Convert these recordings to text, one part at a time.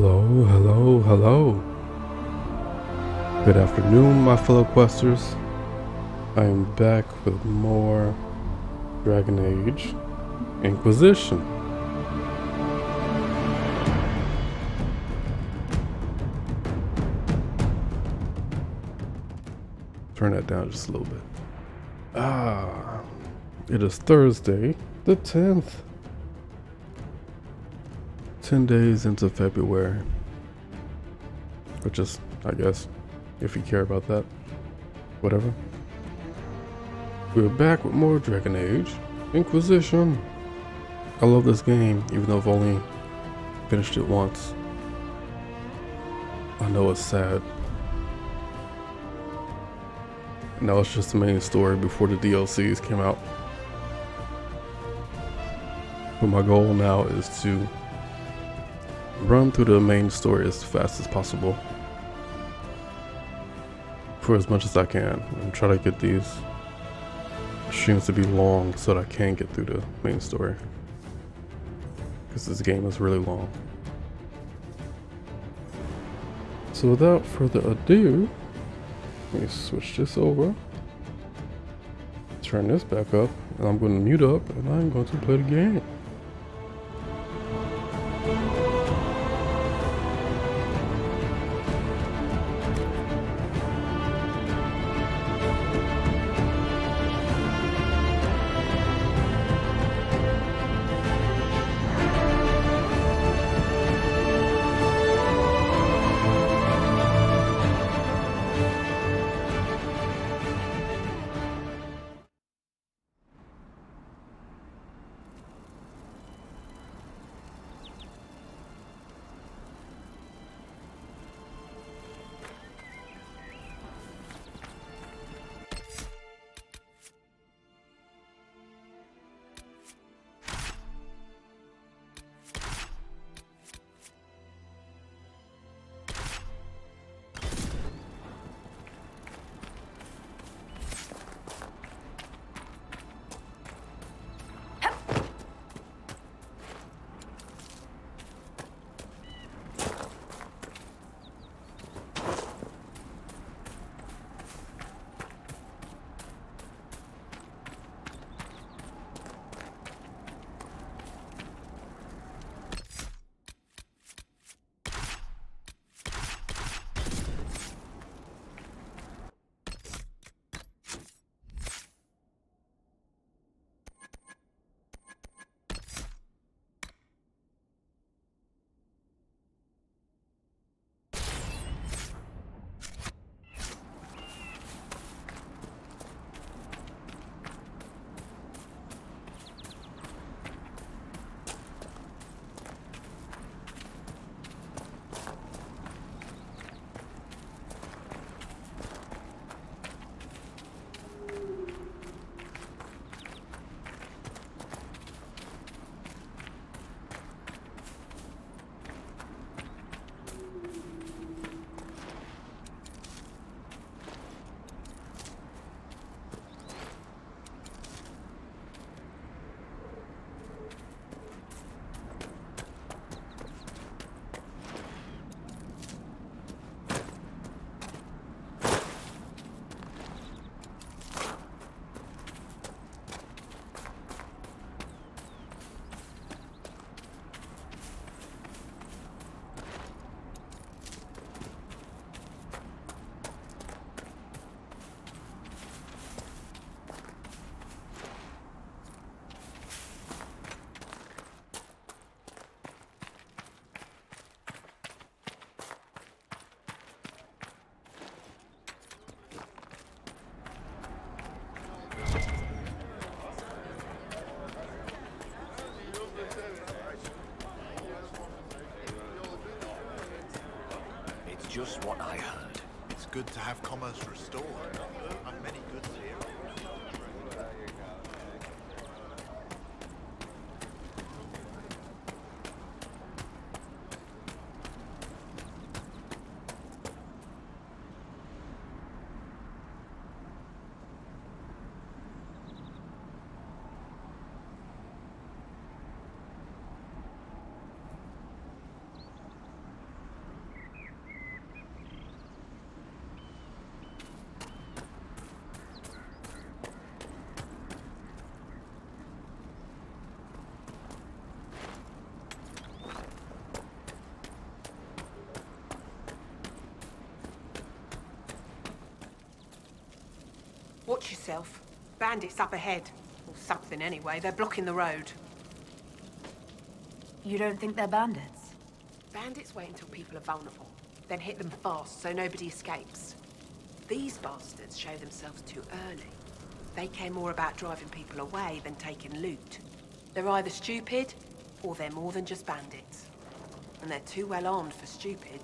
Hello, hello, hello. Good afternoon, my fellow questers. I am back with more Dragon Age Inquisition. Turn that down just a little bit. It is Thursday, the 10th. 10 days into February. Or just, I guess, if you care about that. Whatever. We're back with more Dragon Age Inquisition. I love this game, even though I've only finished it once. I know it's sad. Now it's just the main story before the DLCs came out. But my goal now is to run through the main story as fast as possible. For as much as I can. And try to get these streams to be long so that I can get through the main story. Because this game is really long. So without further ado, let me switch this over. Turn this back up. And I'm going to mute up and I'm going to play the game. Just what I heard. It's good to have commerce restored. And many goods here. Watch yourself. Bandits up ahead. Or something anyway. They're blocking the road. You don't think they're bandits? Bandits wait until people are vulnerable, then hit them fast so nobody escapes. These bastards show themselves too early. They care more about driving people away than taking loot. They're either stupid, or they're more than just bandits. And they're too well armed for stupid.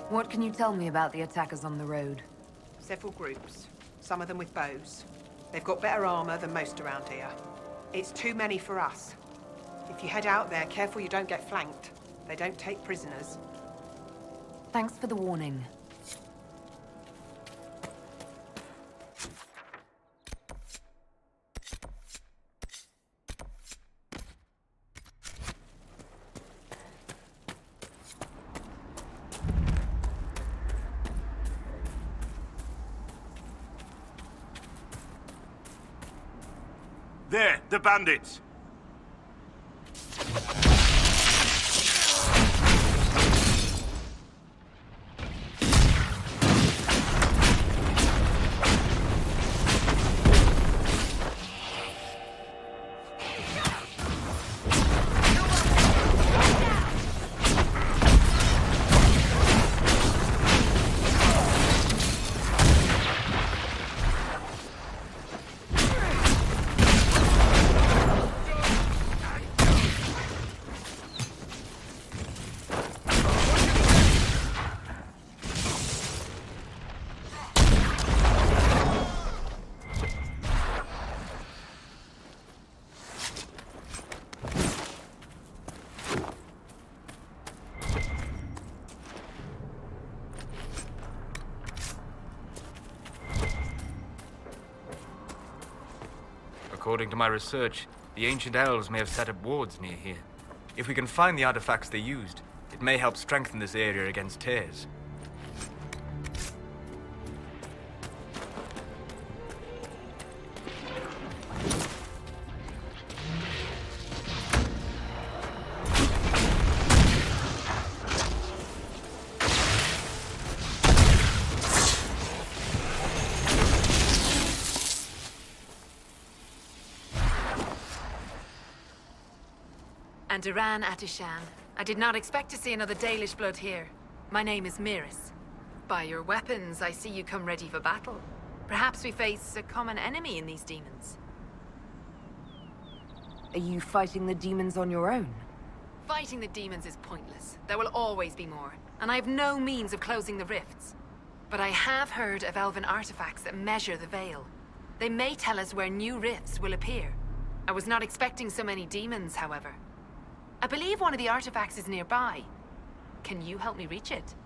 What can you tell me about the attackers on the road? Several groups, some of them with bows. They've got better armor than most around here. It's too many for us. If you head out there, careful you don't get flanked. They don't take prisoners. Thanks for the warning. There, the bandits! According to my research, the ancient elves may have set up wards near here. If we can find the artifacts they used, it may help strengthen this area against tears. And Duran Atishan. I did not expect to see another Dalish blood here. My name is Miris. By your weapons, I see you come ready for battle. Perhaps we face a common enemy in these demons. Are you fighting the demons on your own? Fighting the demons is pointless. There will always be more, and I have no means of closing the rifts. But I have heard of elven artifacts that measure the veil. They may tell us where new rifts will appear. I was not expecting so many demons, however. I believe one of the artifacts is nearby. Can you help me reach it?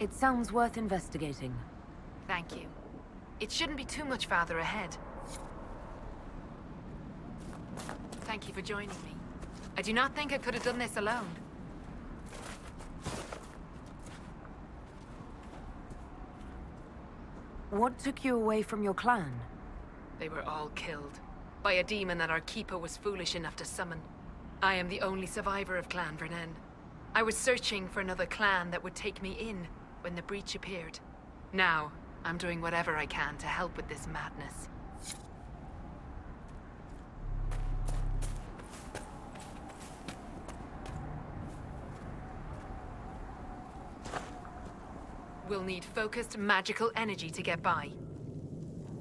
It sounds worth investigating. Thank you. It shouldn't be too much farther ahead. Thank you for joining me. I do not think I could have done this alone. What took you away from your clan? They were all killed by a demon that our keeper was foolish enough to summon. I am the only survivor of Clan Vernen. I was searching for another clan that would take me in when the breach appeared. Now, I'm doing whatever I can to help with this madness. We'll need focused magical energy to get by.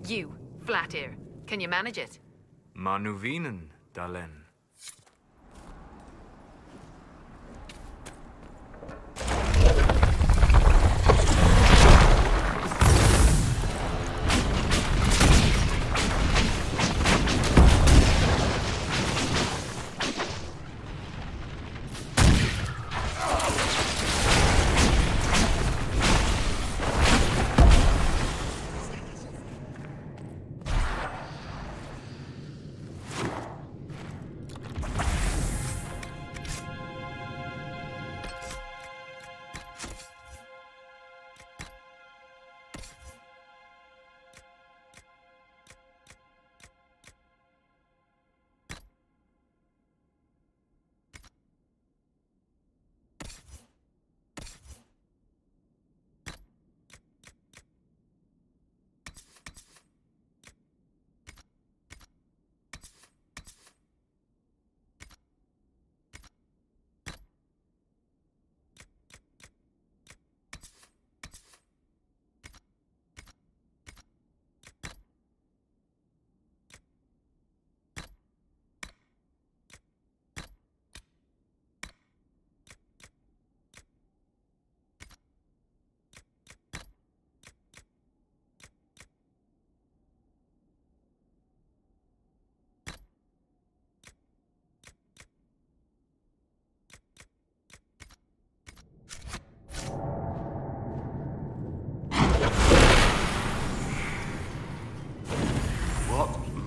You, Flatear, can you manage it? Manuvinen, Dalen.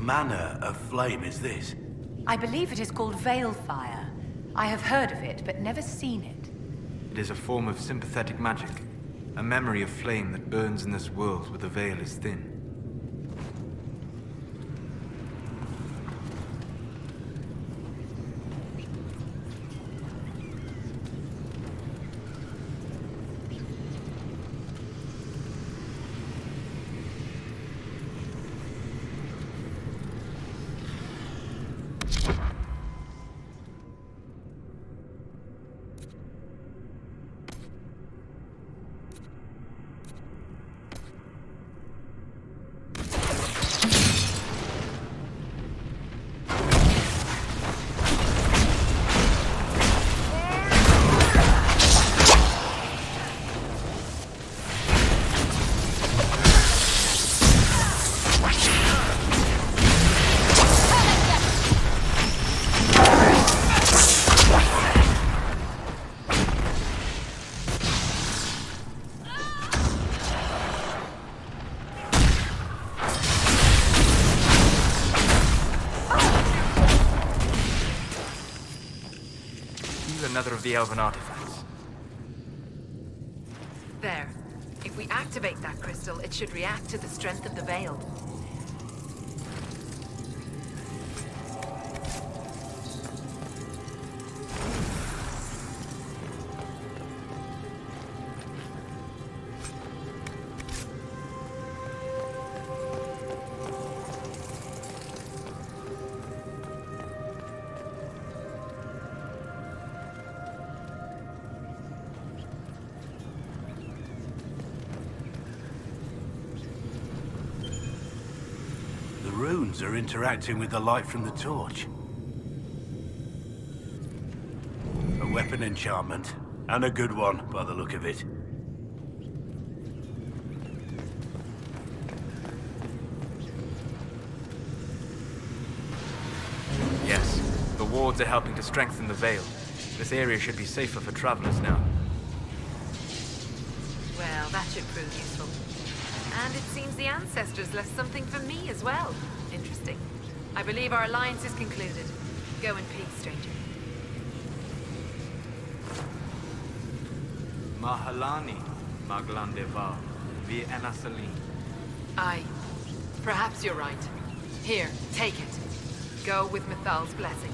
manner of flame is this? I believe it is called Veil Fire. I have heard of it, but never seen it. It is a form of sympathetic magic. A memory of flame that burns in this world where the veil is thin. Another of the elven artifacts. There. If we activate that crystal, it should react to the strength of the veil. The runes are interacting with the light from the torch. A weapon enchantment, and a good one by the look of it. Yes, the wards are helping to strengthen the veil. This area should be safer for travelers now. Well, that should prove useful. And it seems the ancestors left something for me as well. Interesting. I believe our alliance is concluded. Go in peace, stranger. Mahalani, Maglandeva, vi Enasali. Aye. Perhaps you're right. Here, take it. Go with Mithal's blessing.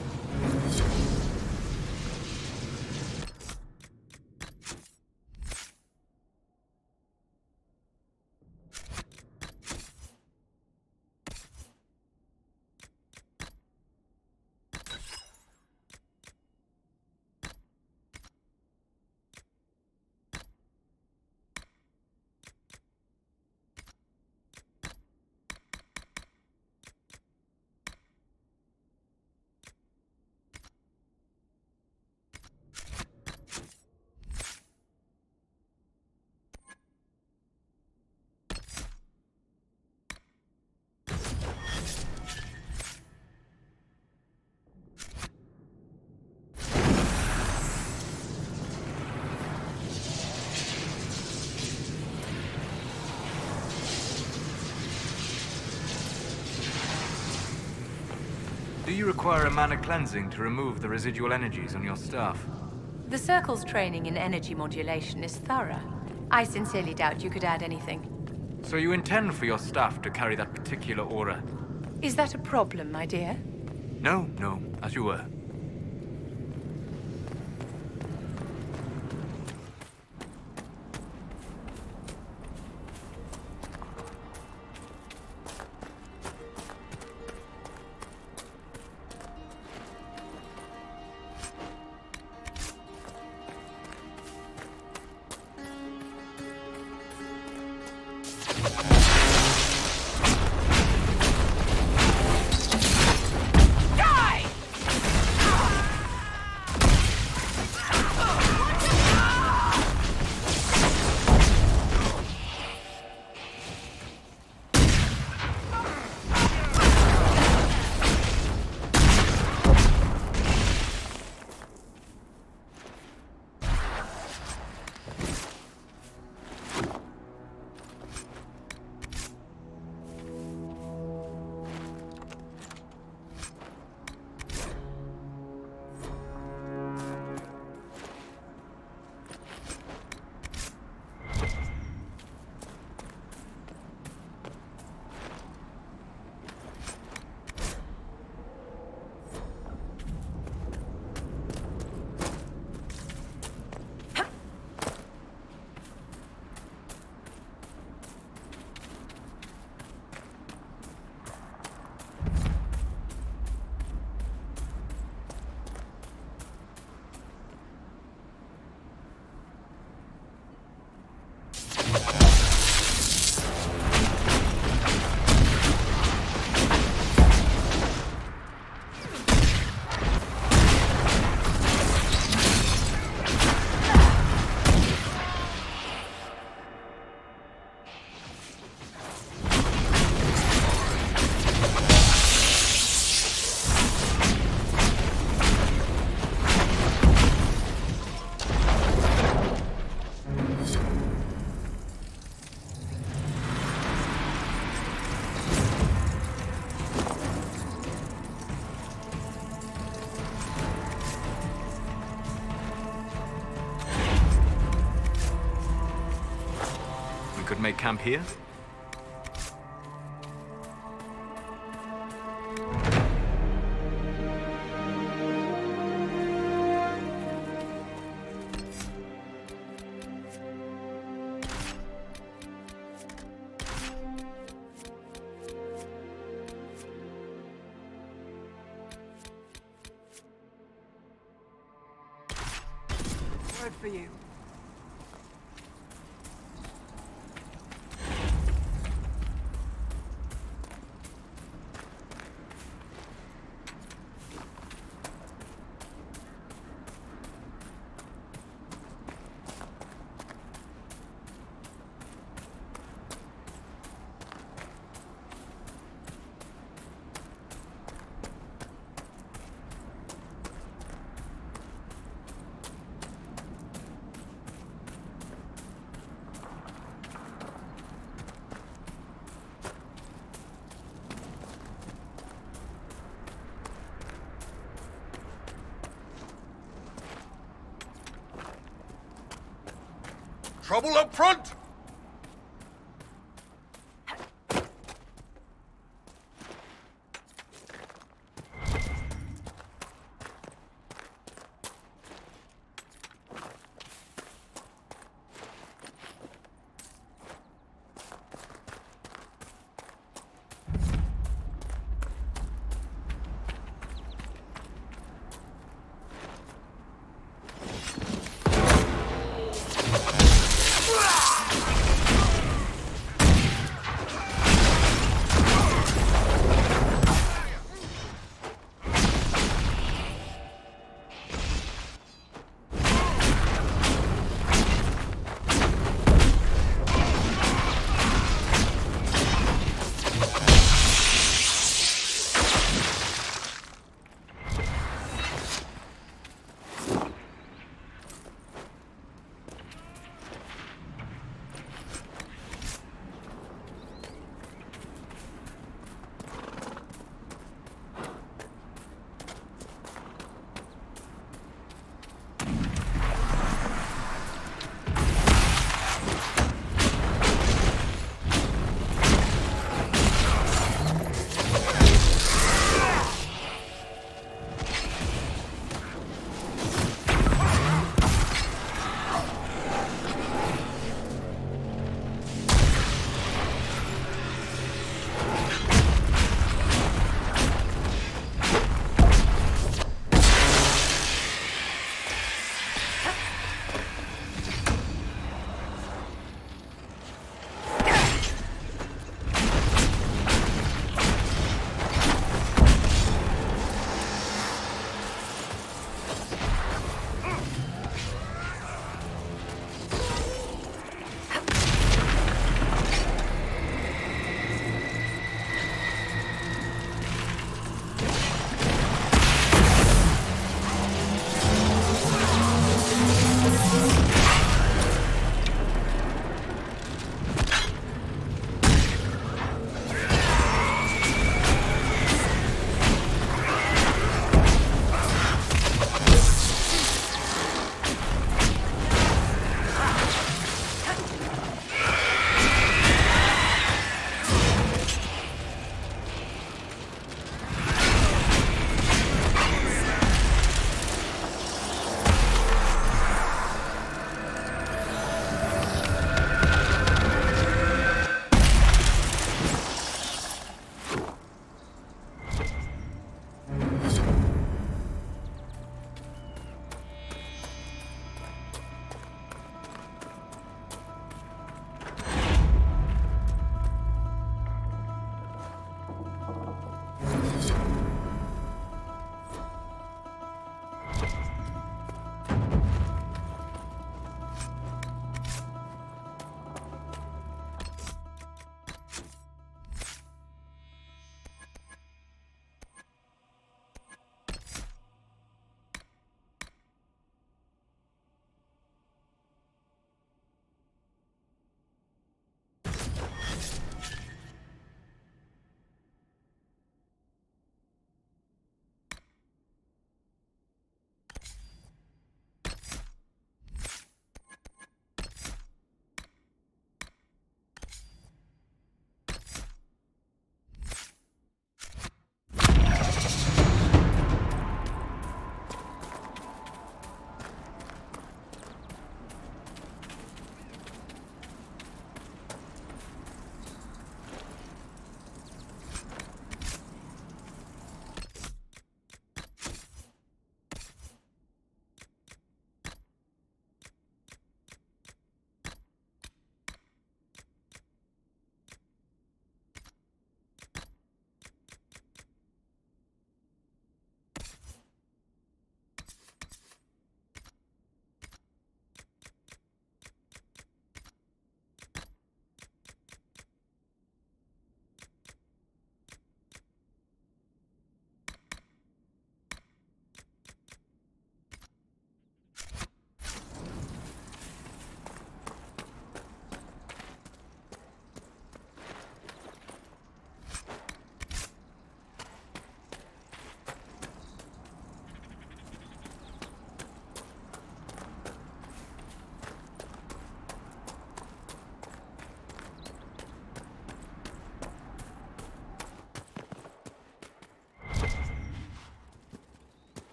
Do you require a mana cleansing to remove the residual energies on your staff? The Circle's training in energy modulation is thorough. I sincerely doubt you could add anything. So you intend for your staff to carry that particular aura? Is that a problem, my dear? No, as you were. could make camp here? Word for you. Trouble up front!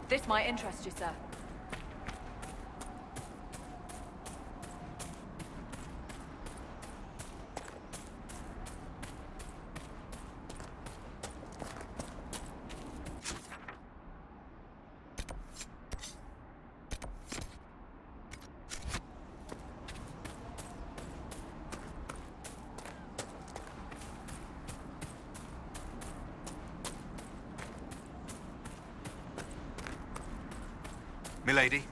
This might interest you, sir. Milady?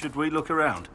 Should we look around?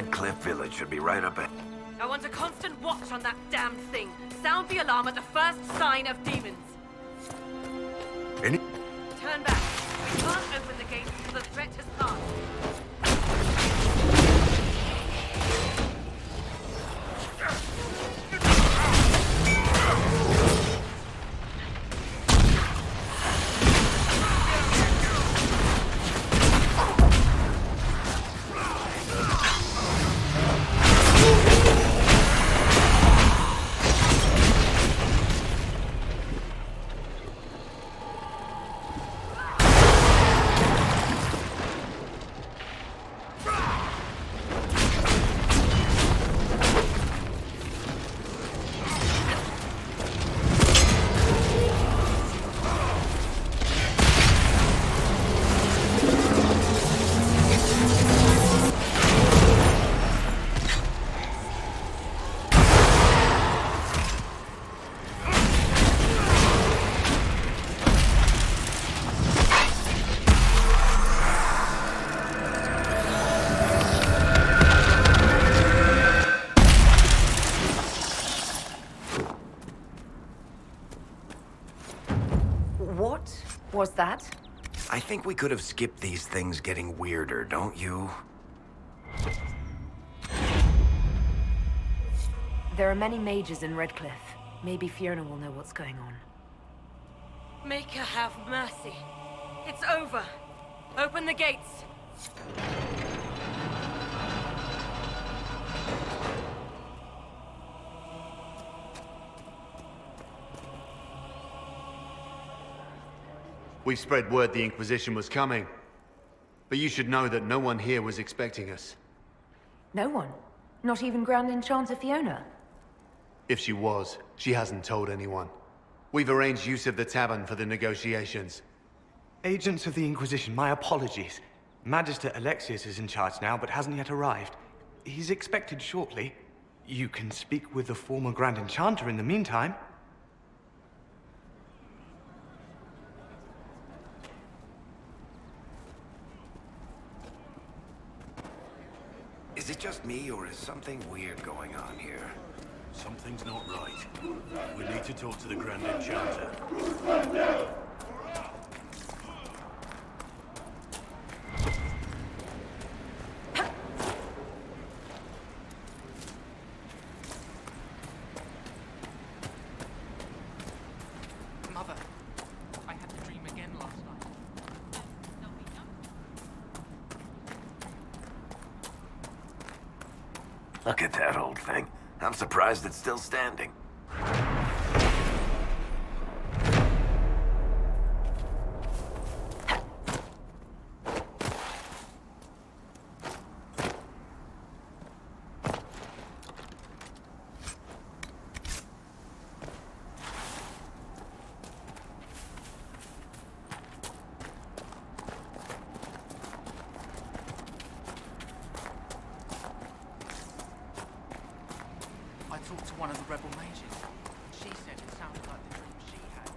Red Cliff Village should be right up ahead. I want a constant watch on that damn thing. Sound the alarm at the first sign of demons. Any? Turn back. We can't open the gates until the threat has passed. What was that? I think we could have skipped these things getting weirder, don't you? There are many mages in Redcliffe. Maybe Fiona will know what's going on. Make her have mercy. It's over. Open the gates. We spread word the Inquisition was coming. But you should know that no one here was expecting us. No one? Not even Grand Enchanter Fiona? If she was, she hasn't told anyone. We've arranged use of the tavern for the negotiations. Agents of the Inquisition, my apologies. Magister Alexius is in charge now, but hasn't yet arrived. He's expected shortly. You can speak with the former Grand Enchanter in the meantime. Is it just me, or is something weird going on here? Something's not right. We need to talk to the Grand Enchanter. Mother, I had a dream again last night. Look at that old thing. I'm surprised it's still standing. I talked to one of the rebel mages. She said it sounded like the dream she had.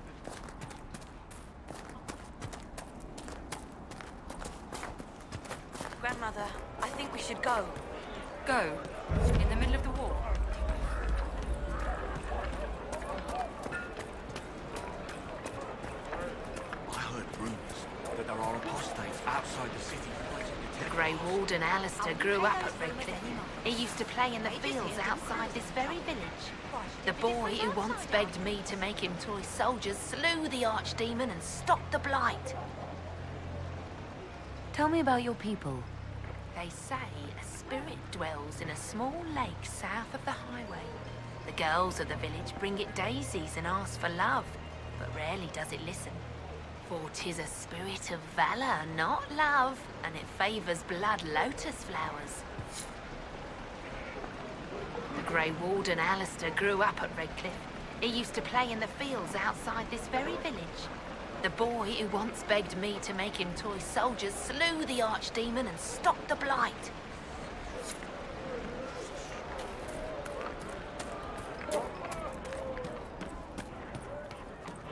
Grandmother, I think we should go. Go. In the middle of the war. I heard rumors that there are apostates outside the city. The Grey Warden Alistair grew up at Redcliffe. He used to play in the fields outside this very village. The boy who once begged me to make him toy soldiers slew the archdemon and stopped the blight. Tell me about your people. They say a spirit dwells in a small lake south of the highway. The girls of the village bring it daisies and ask for love, but rarely does it listen. For 'tis a spirit of valor, not love, and it favors blood lotus flowers. The Grey Warden Alistair grew up at Redcliffe. He used to play in the fields outside this very village. The boy who once begged me to make him toy soldiers slew the archdemon and stopped the blight.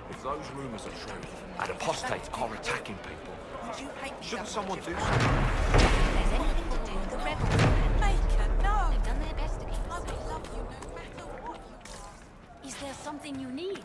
If those rumors are true, and apostates are attacking people, shouldn't someone do something? There's anything to do with the rebels. Make her there's something you need.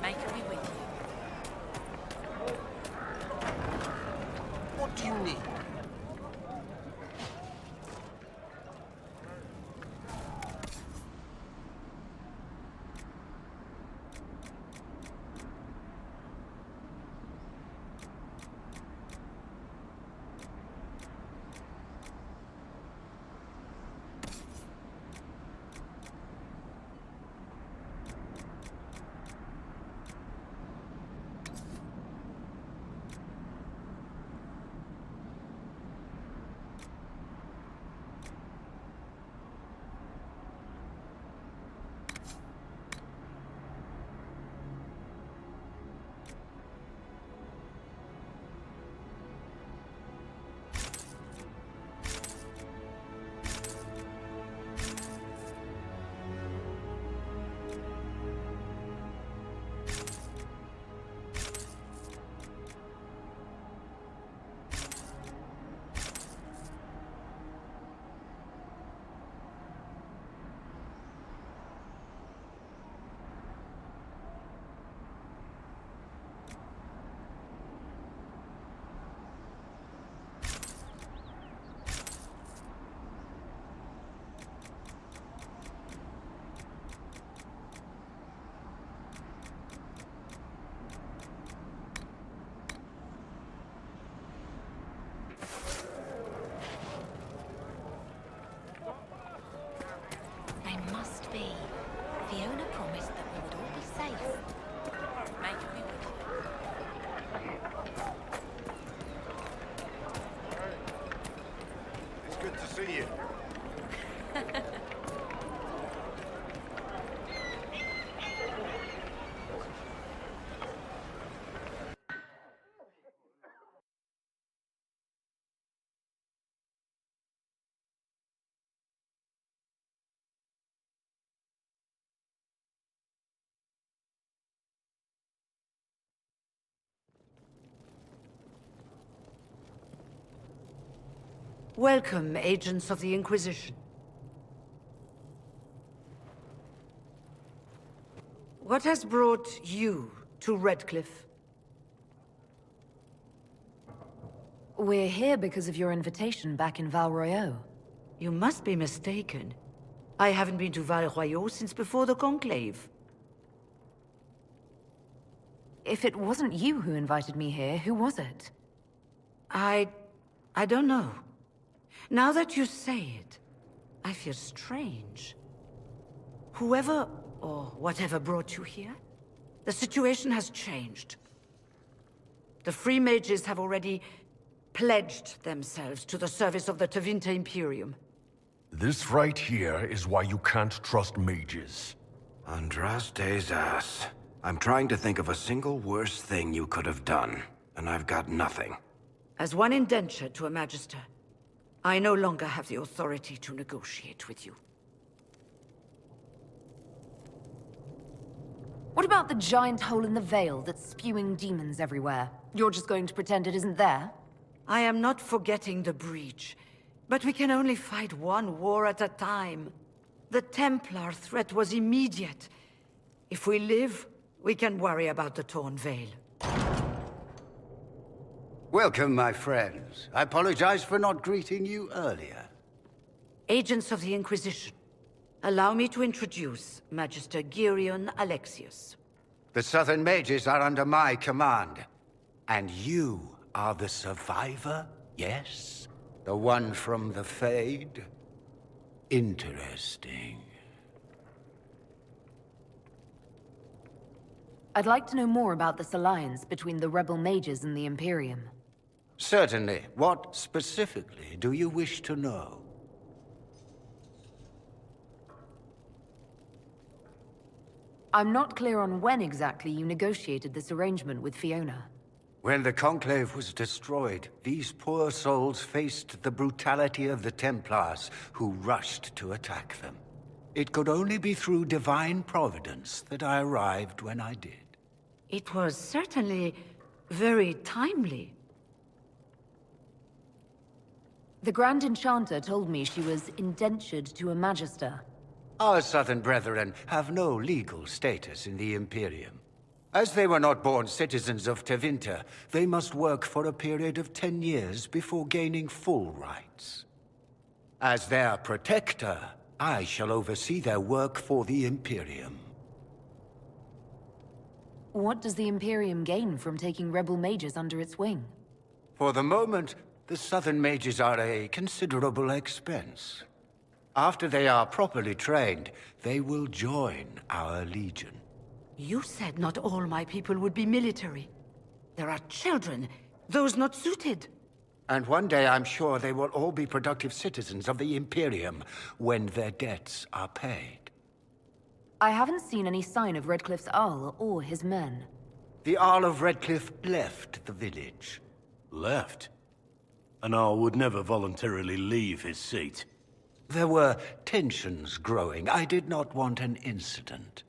Make me with you. What do you need? They must be. Fiona promised that we would all be safe. Make me with you. It's good to see you. Welcome, agents of the Inquisition. What has brought you to Redcliffe? We're here because of your invitation back in Val Royeaux. You must be mistaken. I haven't been to Val Royeaux since before the Conclave. If it wasn't you who invited me here, who was it? I don't know. Now that you say it, I feel strange. Whoever or whatever brought you here, the situation has changed. The Free Mages have already pledged themselves to the service of the Tevinter Imperium. This right here is why you can't trust mages. Andras Thedas. I'm trying to think of a single worse thing you could have done, and I've got nothing. As one indenture to a Magister, I no longer have the authority to negotiate with you. What about the giant hole in the Veil that's spewing demons everywhere? You're just going to pretend it isn't there? I am not forgetting the breach, but we can only fight one war at a time. The Templar threat was immediate. If we live, we can worry about the Torn Veil. Welcome, my friends. I apologize for not greeting you earlier. Agents of the Inquisition, allow me to introduce Magister Girion Alexius. The Southern Mages are under my command. And you are the survivor, yes? The one from the Fade? Interesting. I'd like to know more about this alliance between the rebel mages and the Imperium. Certainly. What specifically do you wish to know? I'm not clear on when exactly you negotiated this arrangement with Fiona. When the Conclave was destroyed, these poor souls faced the brutality of the Templars, who rushed to attack them. It could only be through divine providence that I arrived when I did. It was certainly very timely. The Grand Enchanter told me she was indentured to a Magister. Our Southern Brethren have no legal status in the Imperium. As they were not born citizens of Tevinter, they must work for a period of 10 years before gaining full rights. As their protector, I shall oversee their work for the Imperium. What does the Imperium gain from taking rebel mages under its wing? For the moment, the Southern Mages are a considerable expense. After they are properly trained, they will join our Legion. You said not all my people would be military. There are children, those not suited. And one day I'm sure they will all be productive citizens of the Imperium when their debts are paid. I haven't seen any sign of Redcliffe's Arl or his men. The Arl of Redcliffe left the village. Left? An Arl would never voluntarily leave his seat. There were tensions growing. I did not want an incident.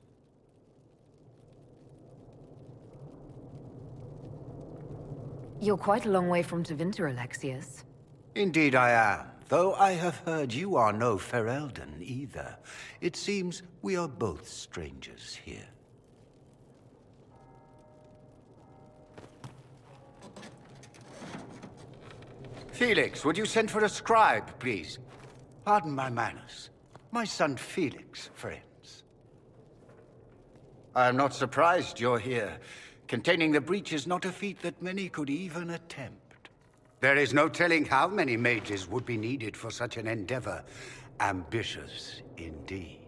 You're quite a long way from Tevinter, Alexius. Indeed I am. Though I have heard you are no Ferelden either. It seems we are both strangers here. Felix, would you send for a scribe, please? Pardon my manners. My son Felix, friends. I am not surprised you're here. Containing the breach is not a feat that many could even attempt. There is no telling how many mages would be needed for such an endeavor. Ambitious, indeed.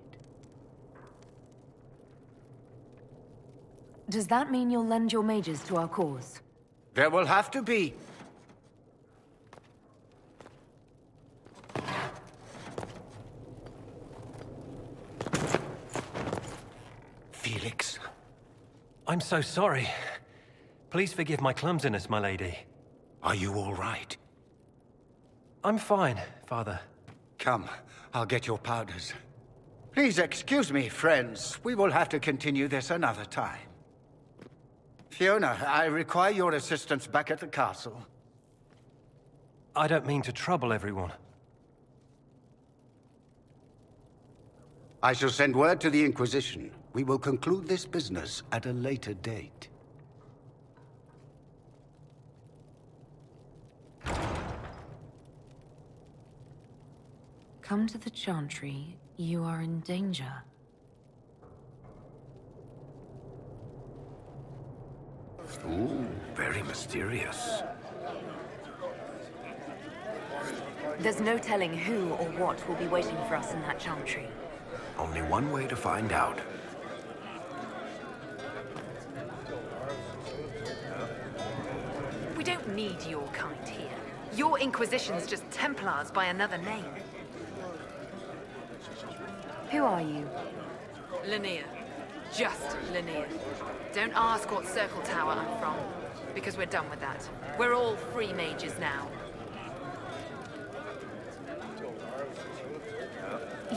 Does that mean you'll lend your mages to our cause? There will have to be. Felix. I'm so sorry. Please forgive my clumsiness, my lady. Are you all right? I'm fine, Father. Come, I'll get your powders. Please excuse me, friends. We will have to continue this another time. Fiona, I require your assistance back at the castle. I don't mean to trouble everyone. I shall send word to the Inquisition. We will conclude this business at a later date. Come to the Chantry. You are in danger. Very mysterious. There's no telling who or what will be waiting for us in that chantry. Only one way to find out. We don't need your kind here. Your Inquisition's just Templars by another name. Who are you? Linnea. Just Linnea. Don't ask what Circle Tower I'm from, because we're done with that. We're all free mages now.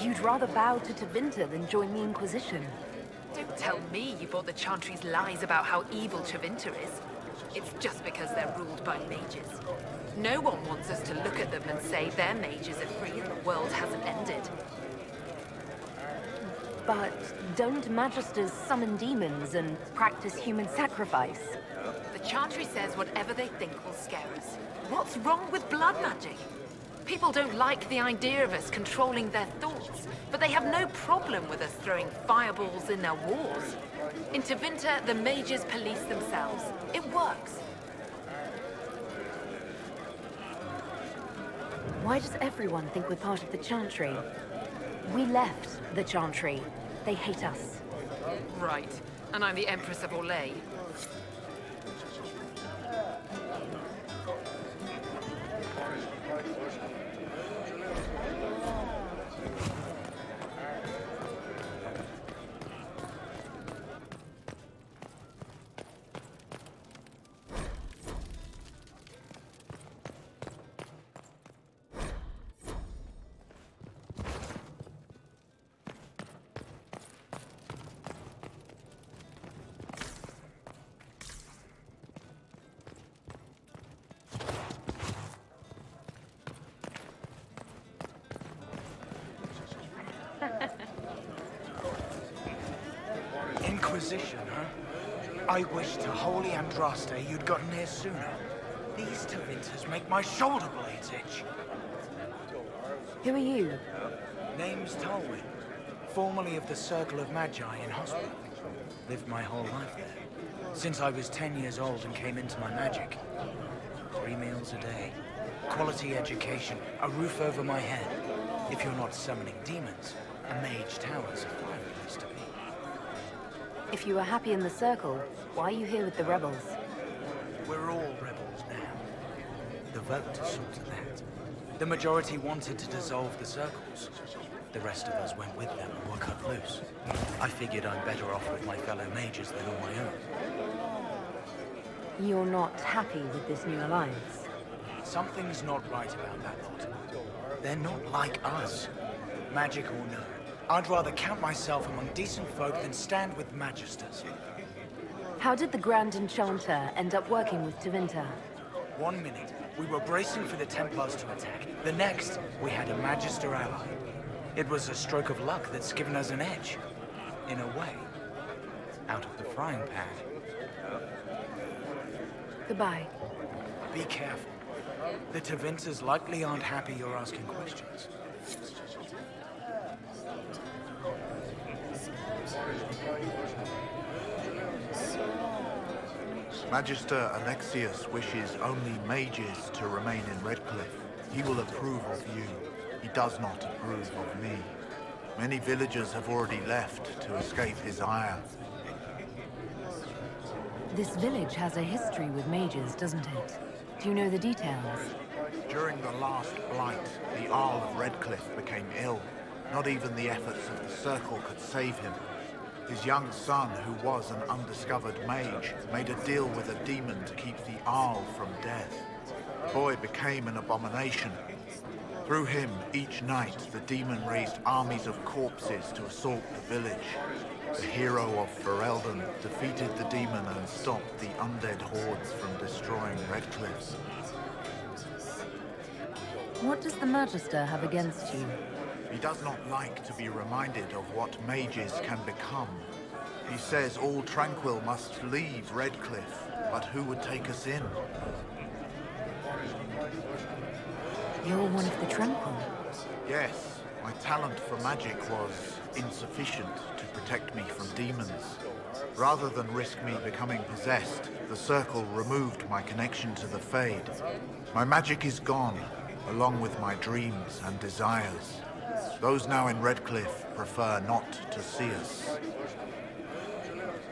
You'd rather bow to Tevinter than join the Inquisition. Don't tell me you bought the Chantry's lies about how evil Tevinter is. It's just because they're ruled by mages. No one wants us to look at them and say their mages are free and the world hasn't ended. But don't Magisters summon demons and practice human sacrifice? The Chantry says whatever they think will scare us. What's wrong with blood magic? People don't like the idea of us controlling their thoughts, but they have no problem with us throwing fireballs in their wars. In Tevinter, the mages police themselves. It works. Why does everyone think we're part of the Chantry? We left the Chantry. They hate us. Right. And I'm the Empress of Orlais. Inquisition, huh? I wish to holy Andraste you'd gotten here sooner. These Tevinters make my shoulder blades itch. Who are you? Name's Tolwyn, formerly of the Circle of Magi in Hospital. Lived my whole life there, since I was 10 years old and came into my magic. 3 meals a day, quality education, a roof over my head. If you're not summoning demons, a mage tower's a fine place to be. If you were happy in the Circle, why are you here with the rebels? We're all rebels now. The vote saw to that. The majority wanted to dissolve the circles. The rest of us went with them and were cut loose. I figured I'm better off with my fellow mages than on my own. You're not happy with this new alliance? Something's not right about that lot. They're not like us. Magic or no, I'd rather count myself among decent folk than stand with Magisters. How did the Grand Enchanter end up working with Tevinter? 1 minute, we were bracing for the Templars to attack. The next, we had a Magister ally. It was a stroke of luck that's given us an edge. In a way. Out of the frying pan. Goodbye. Be careful. The Tevinters likely aren't happy you're asking questions. Magister Alexius wishes only mages to remain in Redcliffe. He will approve of you. He does not approve of me. Many villagers have already left to escape his ire. This village has a history with mages, doesn't it? Do you know the details? During the last blight, the Arl of Redcliffe became ill. Not even the efforts of the Circle could save him. His young son, who was an undiscovered mage, made a deal with a demon to keep the Arl from death. The boy became an abomination. Through him, each night, the demon raised armies of corpses to assault the village. The hero of Ferelden defeated the demon and stopped the undead hordes from destroying Redcliffe. What does the Magister have against you? He does not like to be reminded of what mages can become. He says all Tranquil must leave Redcliffe, but who would take us in? You're one of the Tranquil. Yes, my talent for magic was insufficient to protect me from demons. Rather than risk me becoming possessed, the Circle removed my connection to the Fade. My magic is gone, along with my dreams and desires. Those now in Redcliffe prefer not to see us.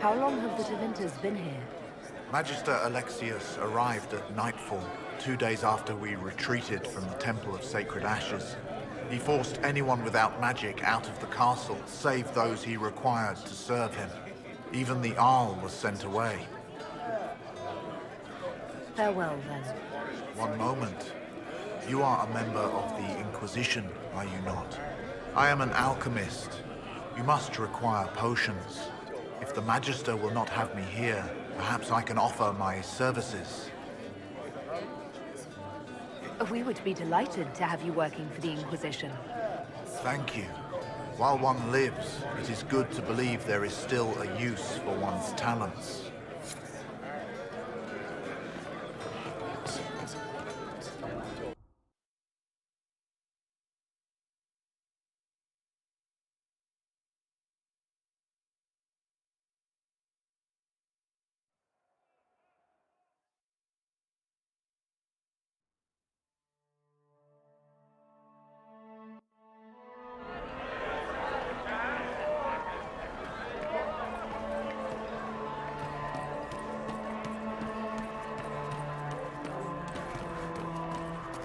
How long have the Tevinters been here? Magister Alexius arrived at nightfall, 2 days after we retreated from the Temple of Sacred Ashes. He forced anyone without magic out of the castle, save those he required to serve him. Even the Arl was sent away. Farewell, then. One moment. You are a member of the Inquisition, are you not? I am an alchemist. You must require potions. If the Magister will not have me here, perhaps I can offer my services. We would be delighted to have you working for the Inquisition. Thank you. While one lives, it is good to believe there is still a use for one's talents.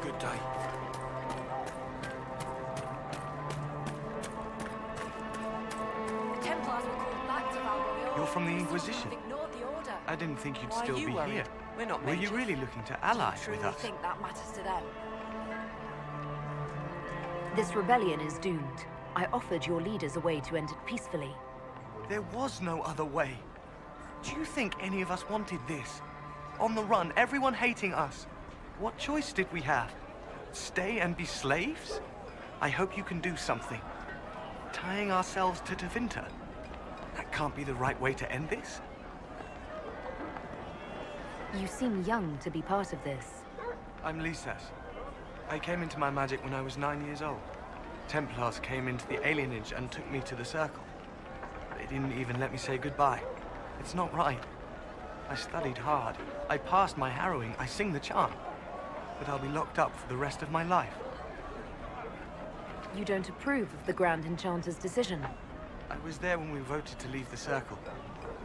Good day. The Templars were called back to Valroyal. You're from the Inquisition. Ignored the order. I didn't think you'd Why are still you be worried? here. We're not Were you mages. really looking to ally Do you with truly us? think that matters to them? This rebellion is doomed. I offered your leaders a way to end it peacefully. There was no other way. Do you think any of us wanted this? On the run, everyone hating us. What choice did we have? Stay and be slaves? I hope you can do something. Tying ourselves to Tevinter? That can't be the right way to end this. You seem young to be part of this. I'm Thedas. I came into my magic when I was 9 years old. Templars came into the alienage and took me to the Circle. They didn't even let me say goodbye. It's not right. I studied hard. I passed my harrowing. I sing the chant. But I'll be locked up for the rest of my life. You don't approve of the Grand Enchanter's decision? I was there when we voted to leave the Circle.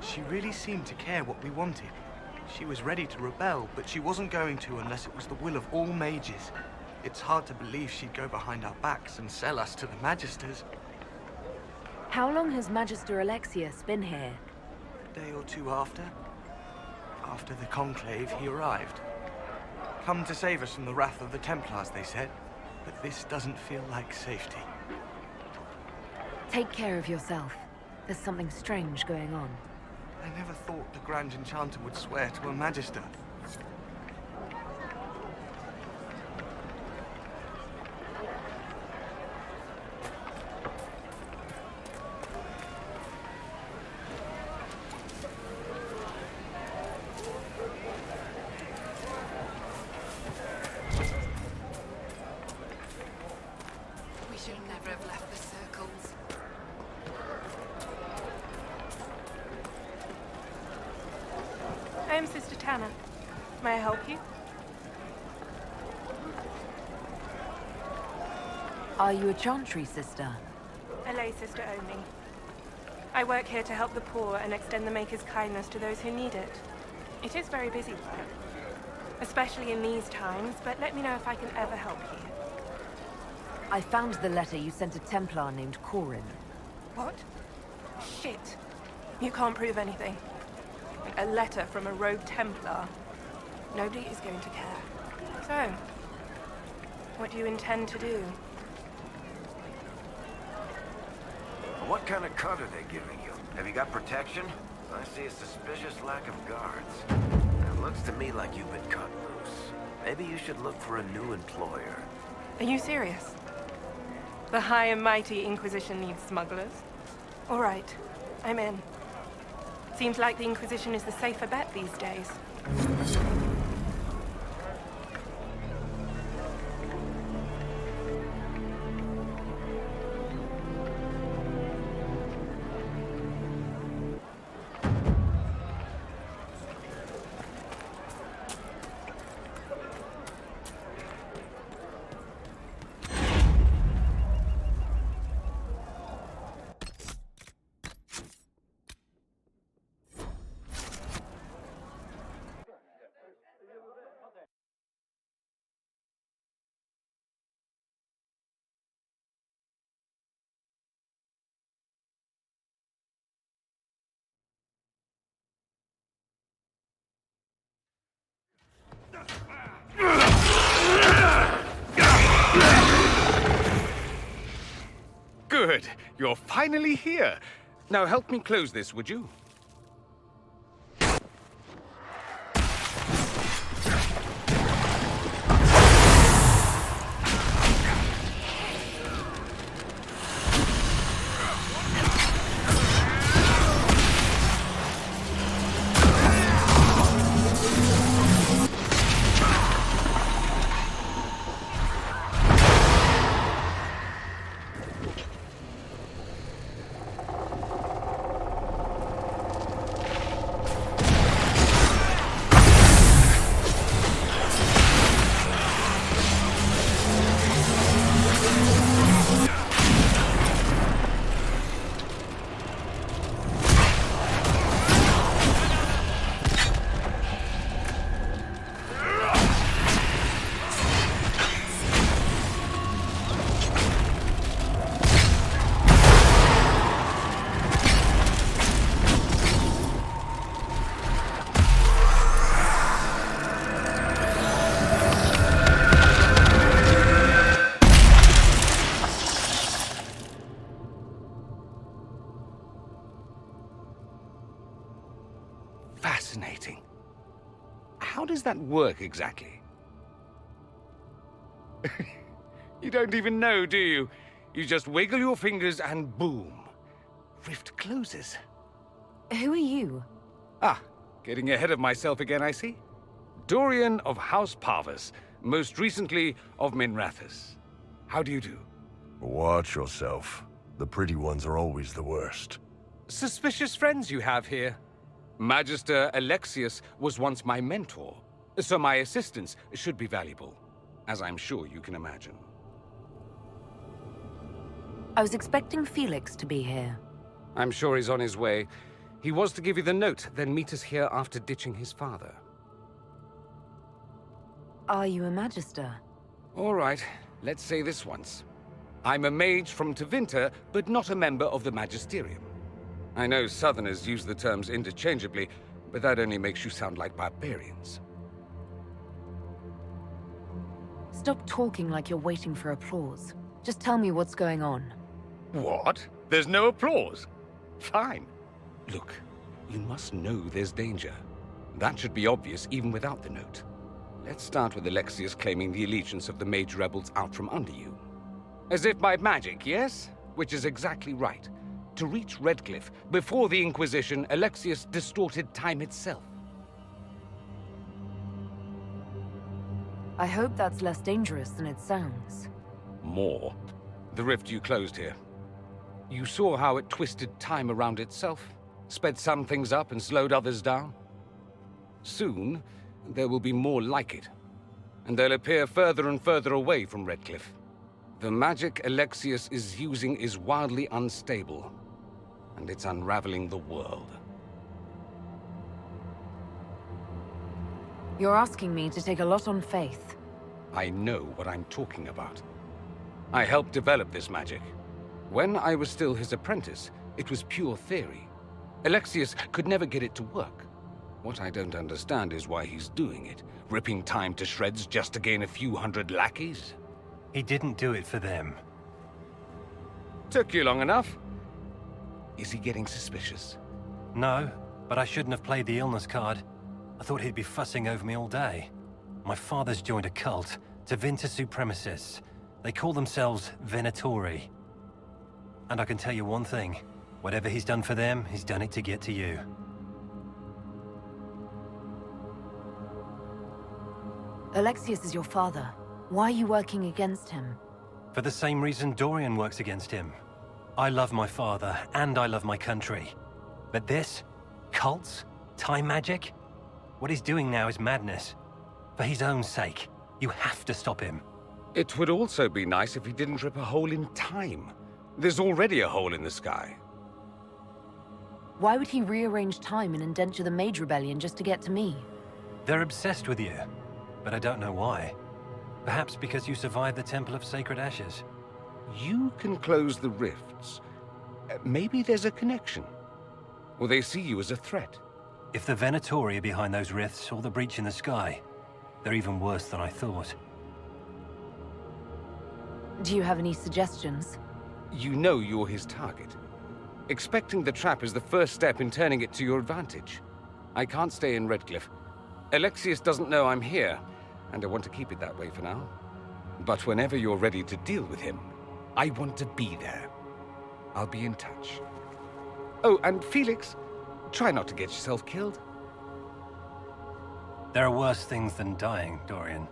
She really seemed to care what we wanted. She was ready to rebel, but she wasn't going to unless it was the will of all mages. It's hard to believe she'd go behind our backs and sell us to the Magisters. How long has Magister Alexius been here? A day or two after. After the Conclave, he arrived. Come to save us from the wrath of the Templars, they said. But this doesn't feel like safety. Take care of yourself. There's something strange going on. I never thought the Grand Enchanter would swear to a Magister. We should never have left the circles. I am Sister Tanner. May I help you? Are you a Chantry sister? A lay sister only. I work here to help the poor and extend the Maker's kindness to those who need it. It is very busy work, especially in these times, but let me know if I can ever help you. I found the letter you sent a Templar named Corin. What? Shit. You can't prove anything. A letter from a rogue Templar. Nobody is going to care. So, what do you intend to do? What kind of cut are they giving you? Have you got protection? I see a suspicious lack of guards. It looks to me like you've been cut loose. Maybe you should look for a new employer. Are you serious? The high and mighty Inquisition needs smugglers? All right, I'm in. Seems like the Inquisition is the safer bet these days. Good. You're finally here. Now help me close this, would you? Fascinating. How does that work exactly? You don't even know, do you? You just wiggle your fingers and boom. Rift closes. Who are you? Ah, getting ahead of myself again, I see. Dorian of House Parvus, most recently of Minrathous. How do you do? Watch yourself. The pretty ones are always the worst. Suspicious friends you have here. Magister Alexius was once my mentor, so my assistance should be valuable, as I'm sure you can imagine. I was expecting Felix to be here. I'm sure he's on his way. He was to give you the note, then meet us here after ditching his father. Are you a Magister? All right, let's say this once. I'm a mage from Tevinter, but not a member of the Magisterium. I know Southerners use the terms interchangeably, but that only makes you sound like barbarians. Stop talking like you're waiting for applause. Just tell me what's going on. What? There's no applause? Fine. Look, you must know there's danger. That should be obvious even without the note. Let's start with Alexius claiming the allegiance of the mage rebels out from under you. As if by magic, yes? Which is exactly right. To reach Redcliffe, before the Inquisition, Alexius distorted time itself. I hope that's less dangerous than it sounds. More. The rift you closed here. You saw how it twisted time around itself, sped some things up and slowed others down. Soon, there will be more like it, and they'll appear further and further away from Redcliffe. The magic Alexius is using is wildly unstable, and it's unraveling the world. You're asking me to take a lot on faith. I know what I'm talking about. I helped develop this magic. When I was still his apprentice, it was pure theory. Alexius could never get it to work. What I don't understand is why he's doing it, ripping time to shreds just to gain a few hundred lackeys. He didn't do it for them. Took you long enough. Is he getting suspicious? No, but I shouldn't have played the illness card. I thought he'd be fussing over me all day. My father's joined a cult, Tevinter supremacists. They call themselves Venatori. And I can tell you one thing. Whatever he's done for them, he's done it to get to you. Alexius is your father. Why are you working against him? For the same reason Dorian works against him. I love my father, and I love my country. But this? Cults? Time magic? What he's doing now is madness. For his own sake, you have to stop him. It would also be nice if he didn't rip a hole in time. There's already a hole in the sky. Why would he rearrange time and indenture the Mage Rebellion just to get to me? They're obsessed with you, but I don't know why. Perhaps because you survived the Temple of Sacred Ashes. You can close the rifts. Maybe there's a connection. Or they see you as a threat. If the Venatori are behind those rifts or the breach in the sky, they're even worse than I thought. Do you have any suggestions? You know you're his target. Expecting the trap is the first step in turning it to your advantage. I can't stay in Redcliffe. Alexius doesn't know I'm here, and I want to keep it that way for now. But whenever you're ready to deal with him, I want to be there. I'll be in touch. Oh, and Felix, try not to get yourself killed. There are worse things than dying, Dorian.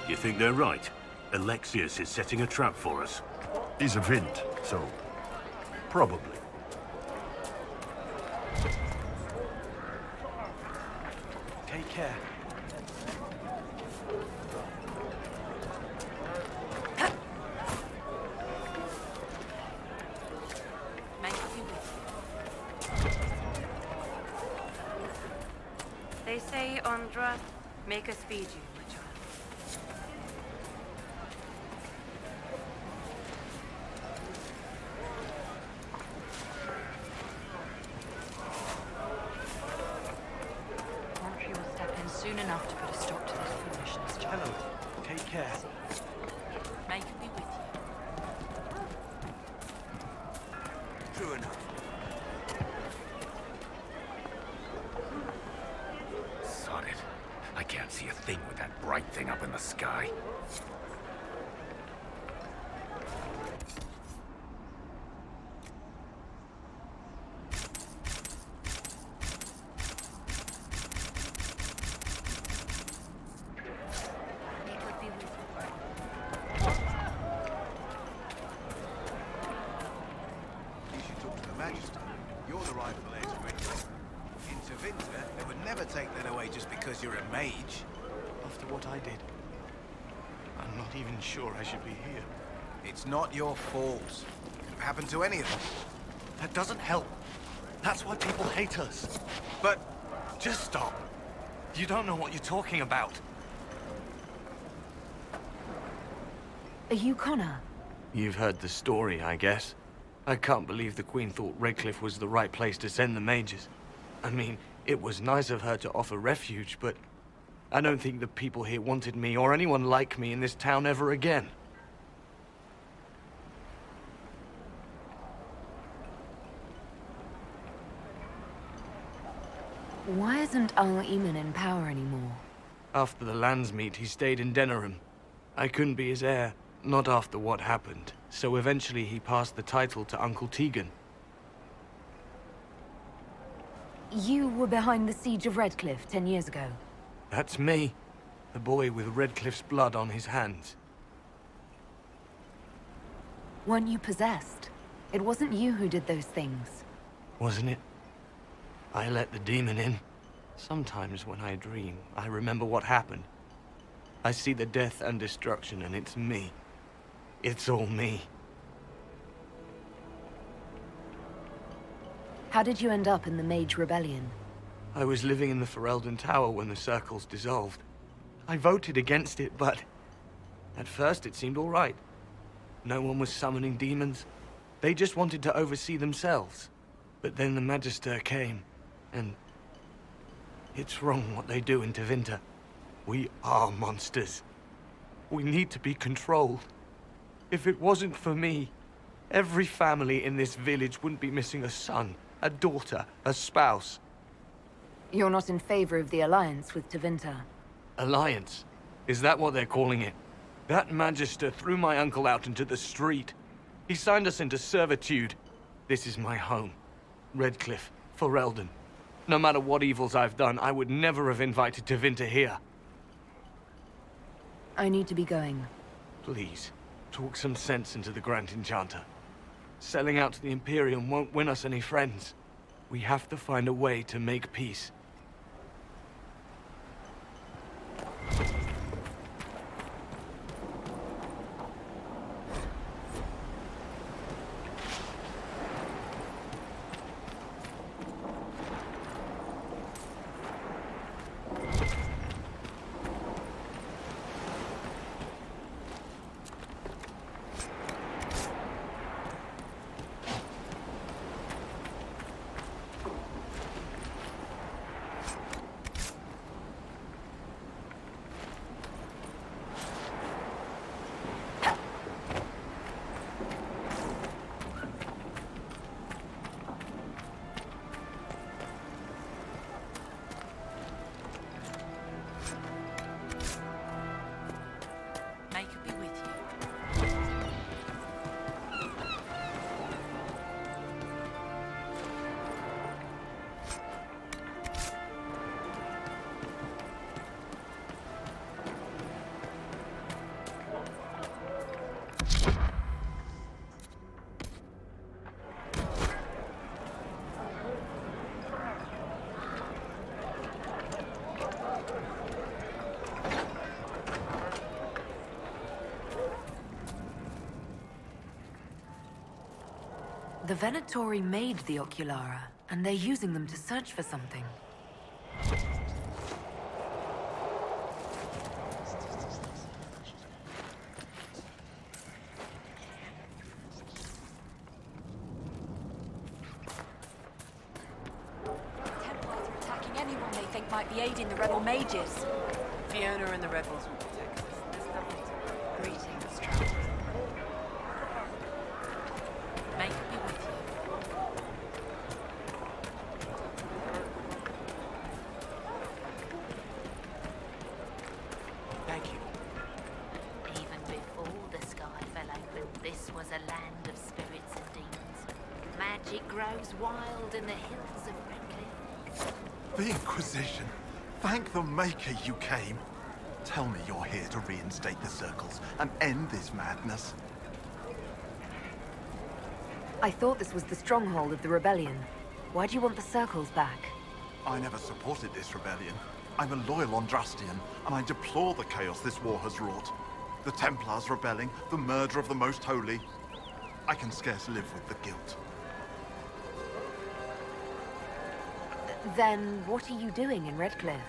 You think they're right? Alexius is setting a trap for us. He's a Vint, so probably. Take care. They say, unrest, make us feed you, my child. Soon enough to put a stop to this foolishness, child. Hello. Take care. May it be with you. True enough. Sod it. I can't see a thing with that bright thing up in the sky. Sure, I should be here. It's not your fault. It could have happened to any of us. That doesn't help. That's why people hate us. But just stop. You don't know what you're talking about. Are you Connor? You've heard the story, I guess. I can't believe the Queen thought Redcliffe was the right place to send the mages. I mean, it was nice of her to offer refuge, but I don't think the people here wanted me or anyone like me in this town ever again. Why isn't Al-Eamon in power anymore? After the Landsmeet, he stayed in Denerim. I couldn't be his heir, not after what happened, so eventually he passed the title to Uncle Tegan. You were behind the siege of Redcliffe 10 years ago. That's me. The boy with Redcliffe's blood on his hands. Weren't you possessed? It wasn't you who did those things. Wasn't it? I let the demon in. Sometimes when I dream, I remember what happened. I see the death and destruction, and it's me. It's all me. How did you end up in the Mage Rebellion? I was living in the Ferelden Tower when the circles dissolved. I voted against it, but at first it seemed all right. No one was summoning demons. They just wanted to oversee themselves. But then the Magister came, and it's wrong what they do in Tevinter. We are monsters. We need to be controlled. If it wasn't for me, every family in this village wouldn't be missing a son, a daughter, a spouse. You're not in favor of the alliance with Tevinter? Alliance? Is that what they're calling it? That Magister threw my uncle out into the street. He signed us into servitude. This is my home. Redcliffe, Ferelden. No matter what evils I've done, I would never have invited Tevinter here. I need to be going. Please, talk some sense into the Grand Enchanter. Selling out to the Imperium won't win us any friends. We have to find a way to make peace. The Venatori made the Oculara, and they're using them to search for something. Templars are attacking anyone they think might be aiding the rebel mages. Fiona and the rebels will protect us. There's nothing to worry. Greetings, traveler. May it be with you. Thank you. Even before the sky fell open, this was a land of spirits and demons. Magic grows wild in the hills of Redcliffe. The Inquisition. Thank the Maker you came. Tell me you're here to reinstate the circles and end this madness. I thought this was the stronghold of the rebellion. Why do you want the circles back? I never supported this rebellion. I'm a loyal Ondrastian, and I deplore the chaos this war has wrought. The Templars rebelling, the murder of the Most Holy. I can scarce live with the guilt. Then what are you doing in Redcliffe?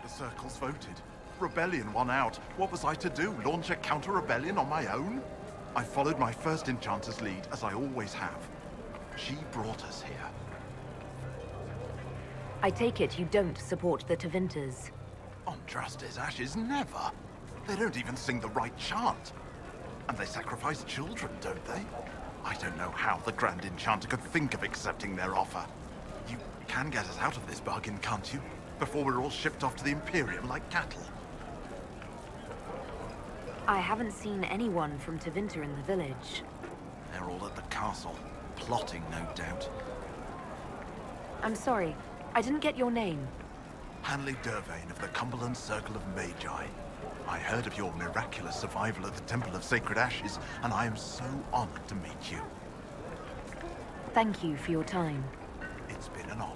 The circles voted. Rebellion won out. What was I to do? Launch a counter-rebellion on my own? I followed my first enchanter's lead, as I always have. She brought us here. I take it you don't support the Tevinters. Ondraste's ashes, never. They don't even sing the right chant. And they sacrifice children, don't they? I don't know how the Grand Enchanter could think of accepting their offer. You can get us out of this bargain, can't you? Before we're all shipped off to the Imperium like cattle. I haven't seen anyone from Tevinter in the village. They're all at the castle, plotting, no doubt. I'm sorry, I didn't get your name. Hanley Dervain of the Cumberland Circle of Magi. I heard of your miraculous survival at the Temple of Sacred Ashes, and I am so honored to meet you. Thank you for your time. It's been an honor.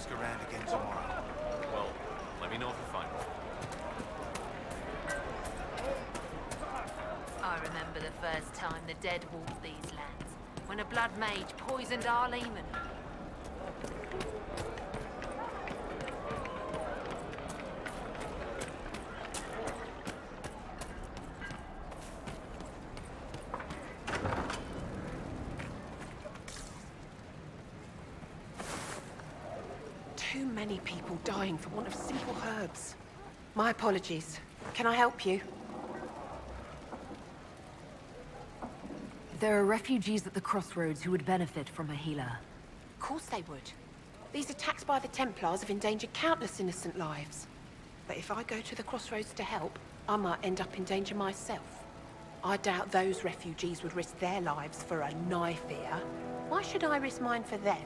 ask around again tomorrow. Well, let me know if you find one. I remember the first time the dead walked these lands, when a blood mage poisoned our leman. Too many people dying for want of simple herbs. My apologies. Can I help you? There are refugees at the crossroads who would benefit from a healer. Of course they would. These attacks by the Templars have endangered countless innocent lives. But if I go to the crossroads to help, I might end up in danger myself. I doubt those refugees would risk their lives for a knife here. Why should I risk mine for them?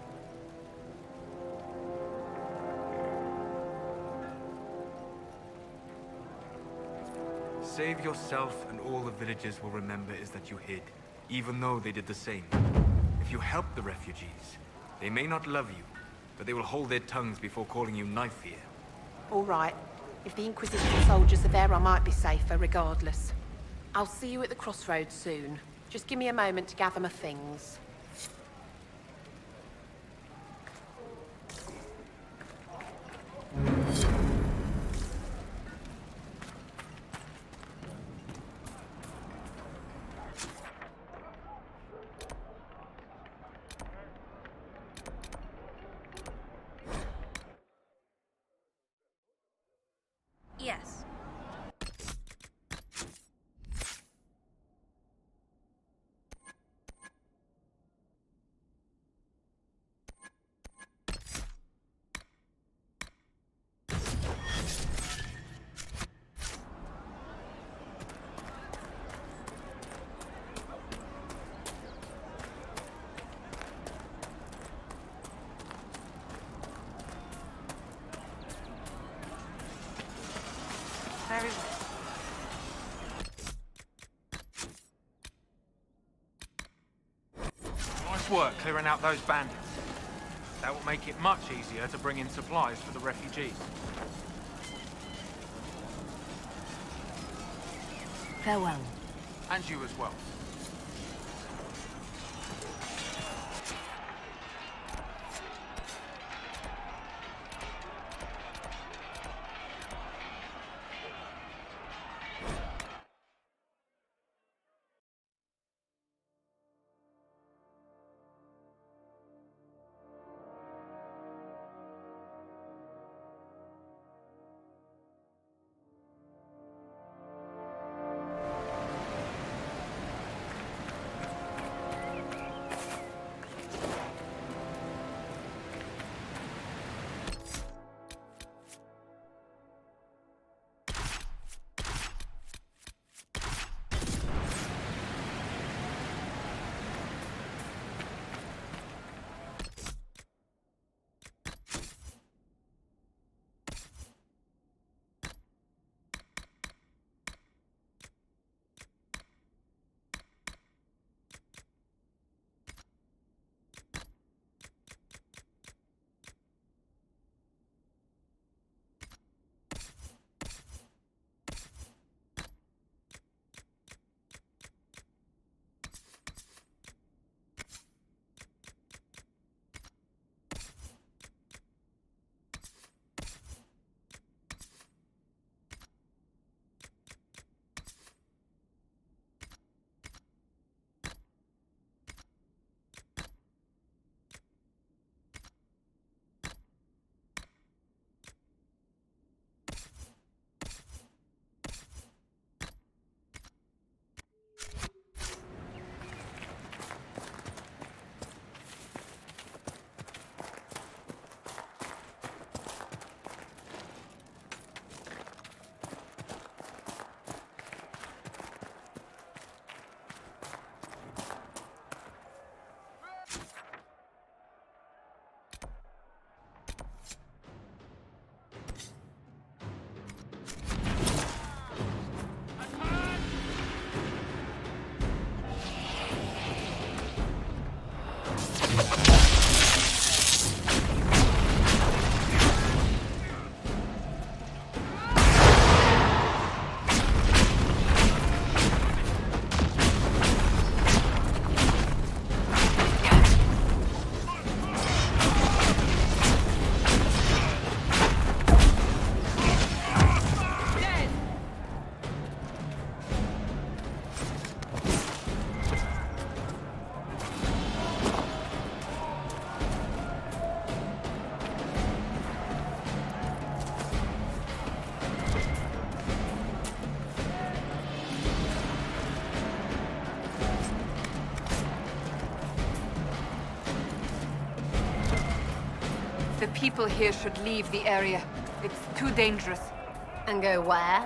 Save yourself and all the villagers will remember is that you hid, even though they did the same. If you help the refugees, they may not love you, but they will hold their tongues before calling you knife here. All right. If the Inquisition soldiers are there, I might be safer regardless. I'll see you at the crossroads soon. Just give me a moment to gather my things. Yes. Very well. Nice work clearing out those bandits. That will make it much easier to bring in supplies for the refugees. Farewell. And you as well. The people here should leave the area. It's too dangerous. And go where?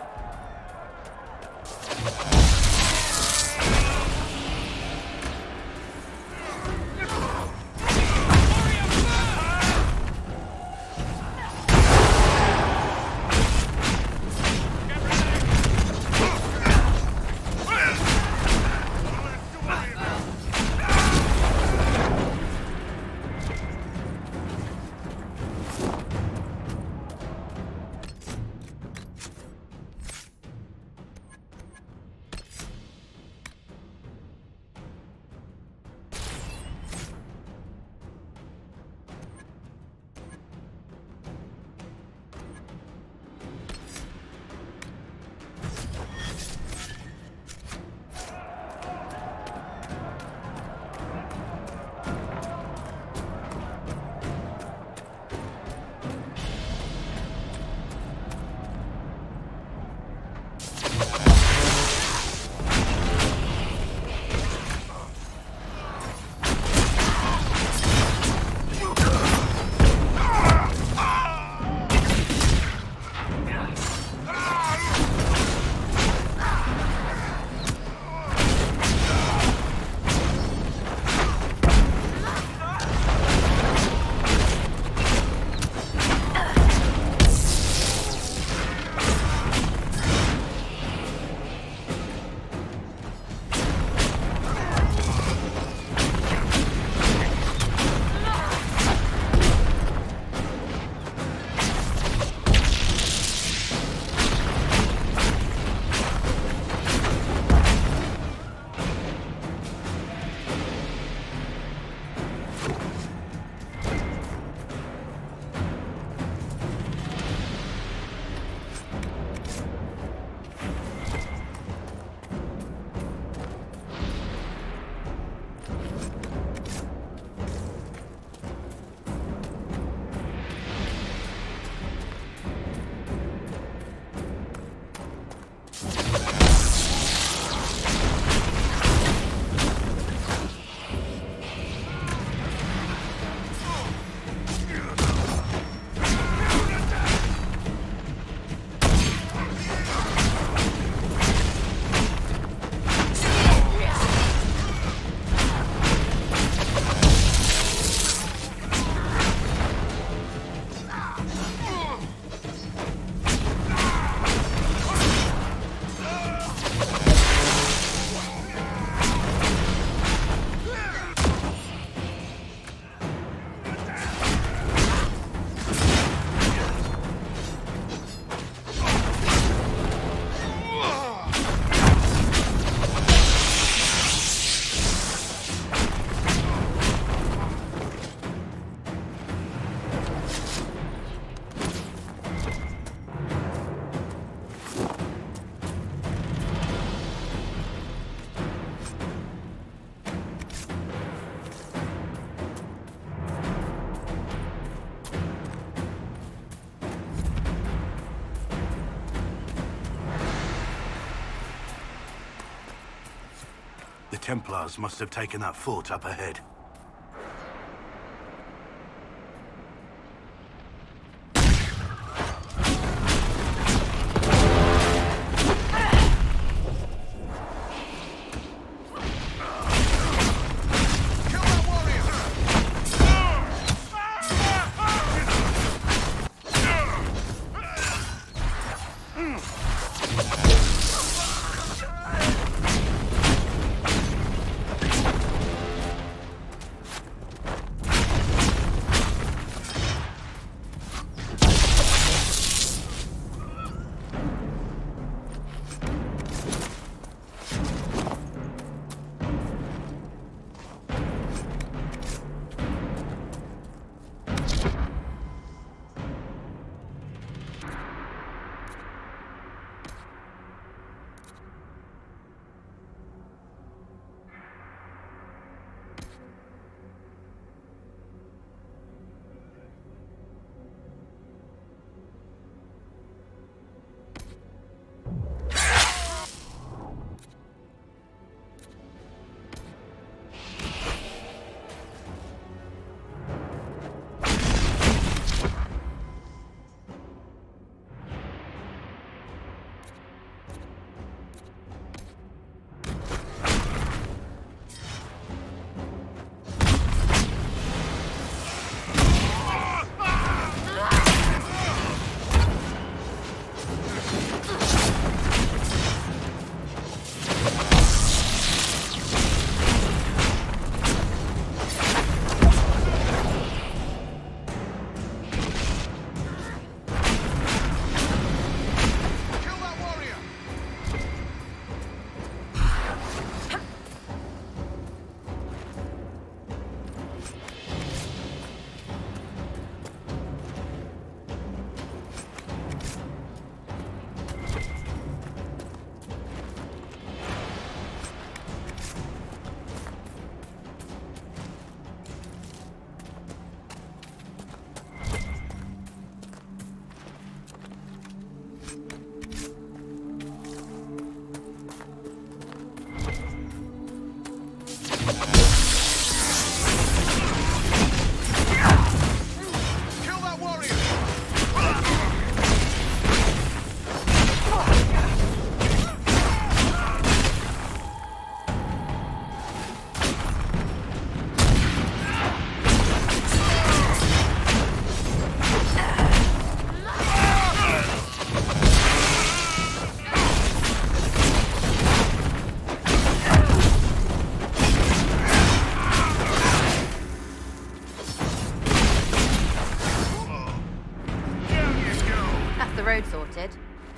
The Templars must have taken that fort up ahead.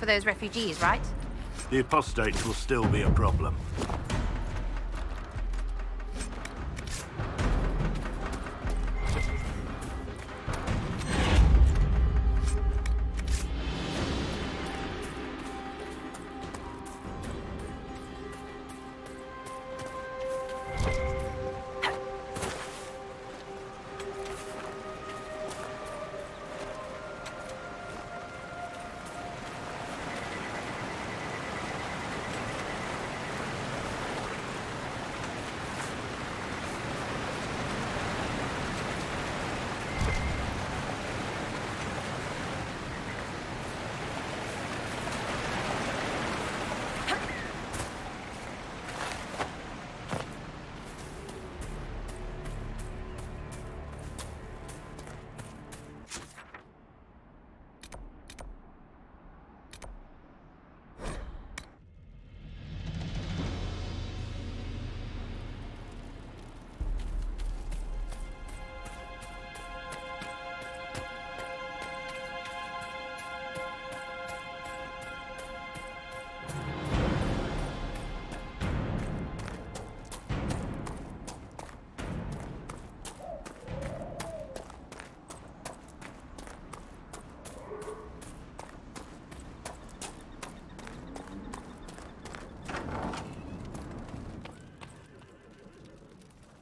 for those refugees, right? The apostates will still be a problem.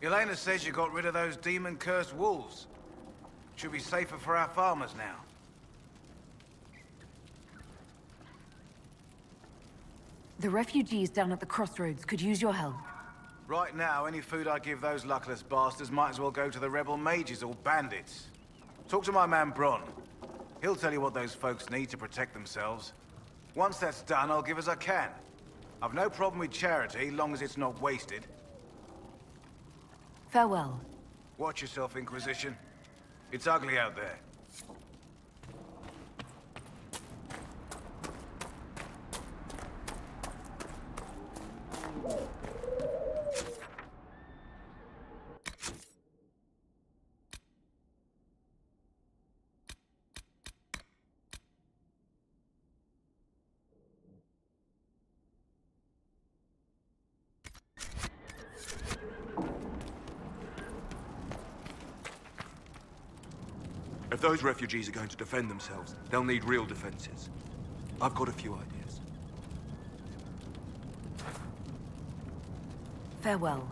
Elena says you got rid of those demon-cursed wolves. Should be safer for our farmers now. The refugees down at the crossroads could use your help. Right now, any food I give those luckless bastards might as well go to the rebel mages or bandits. Talk to my man Bron. He'll tell you what those folks need to protect themselves. Once that's done, I'll give as I can. I've no problem with charity, long as it's not wasted. Farewell. Watch yourself, Inquisition. It's ugly out there. If those refugees are going to defend themselves, they'll need real defenses. I've got a few ideas. Farewell.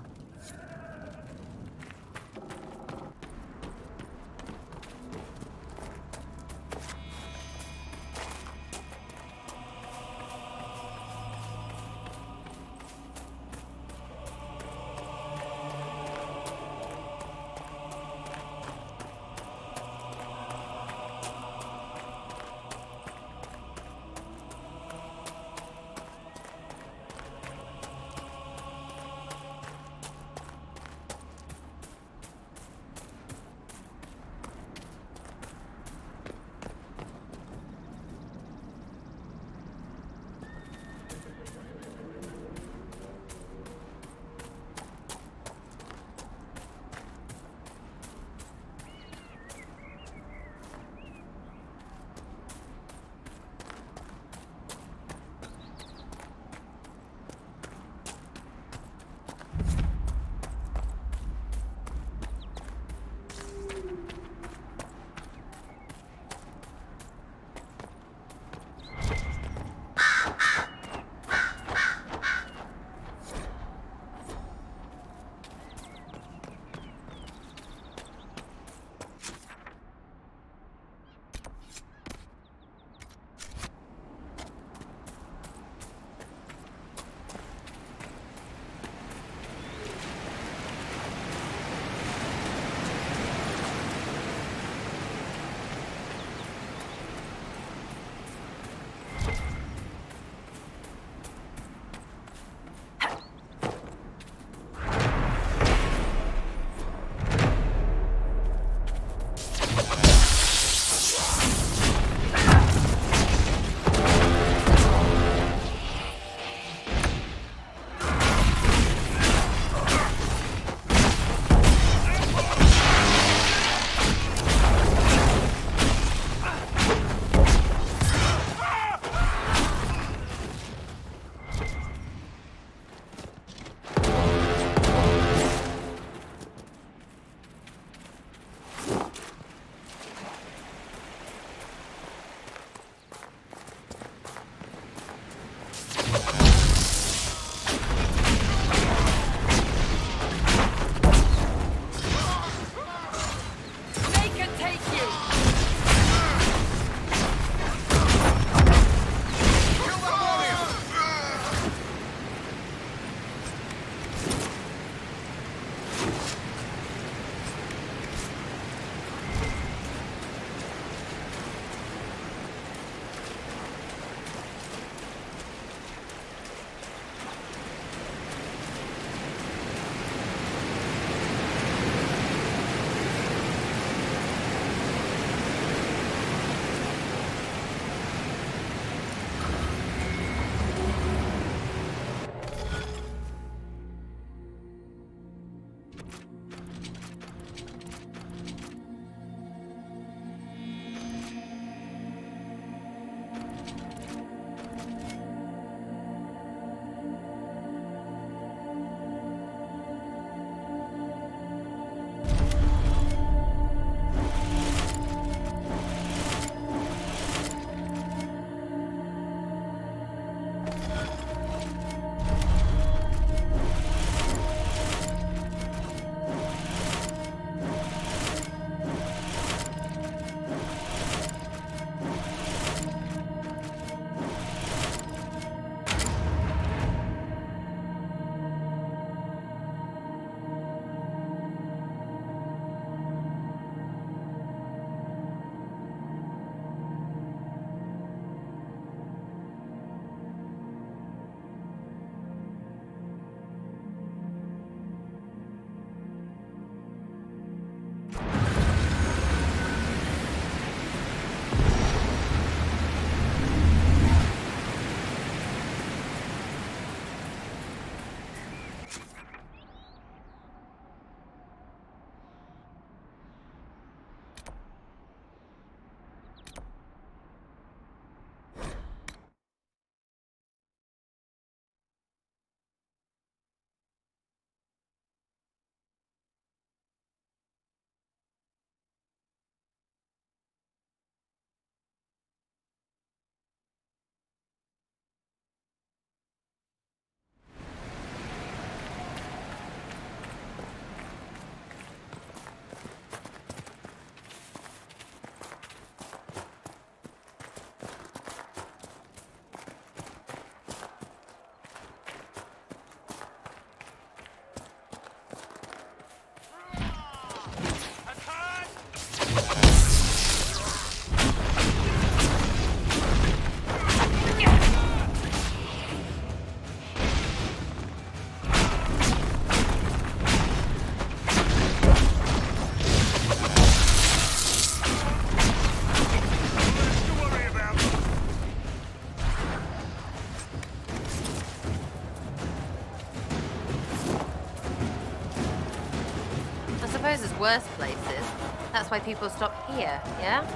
worse places. That's why people stop here, yeah?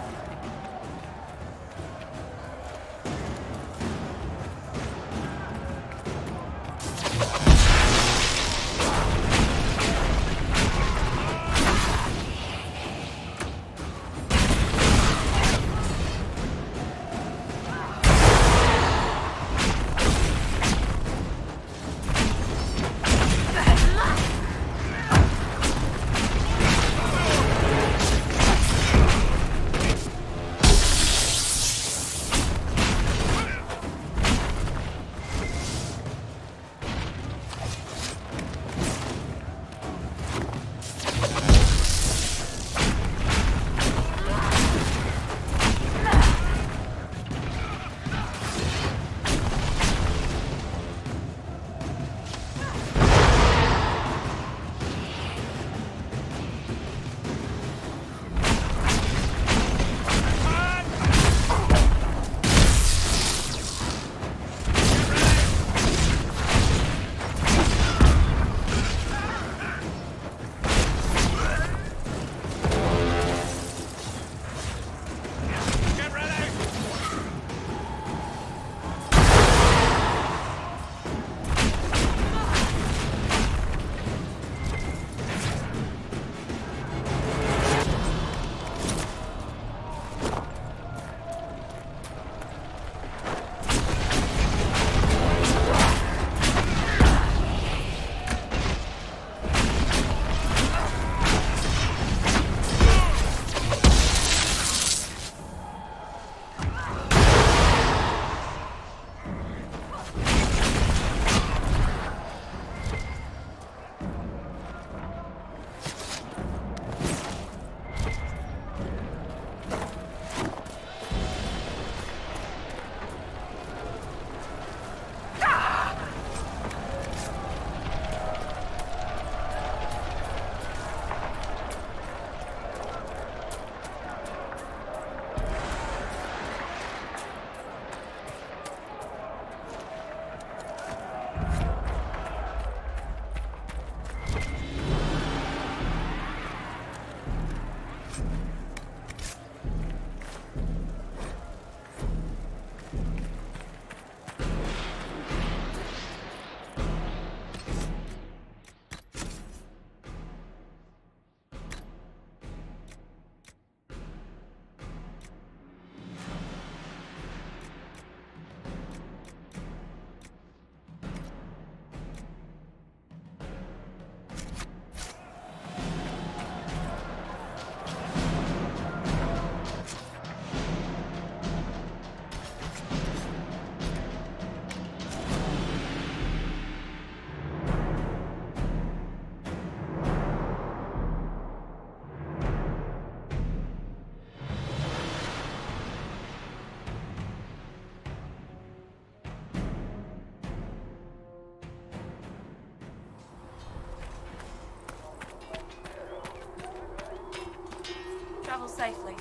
Travel safely.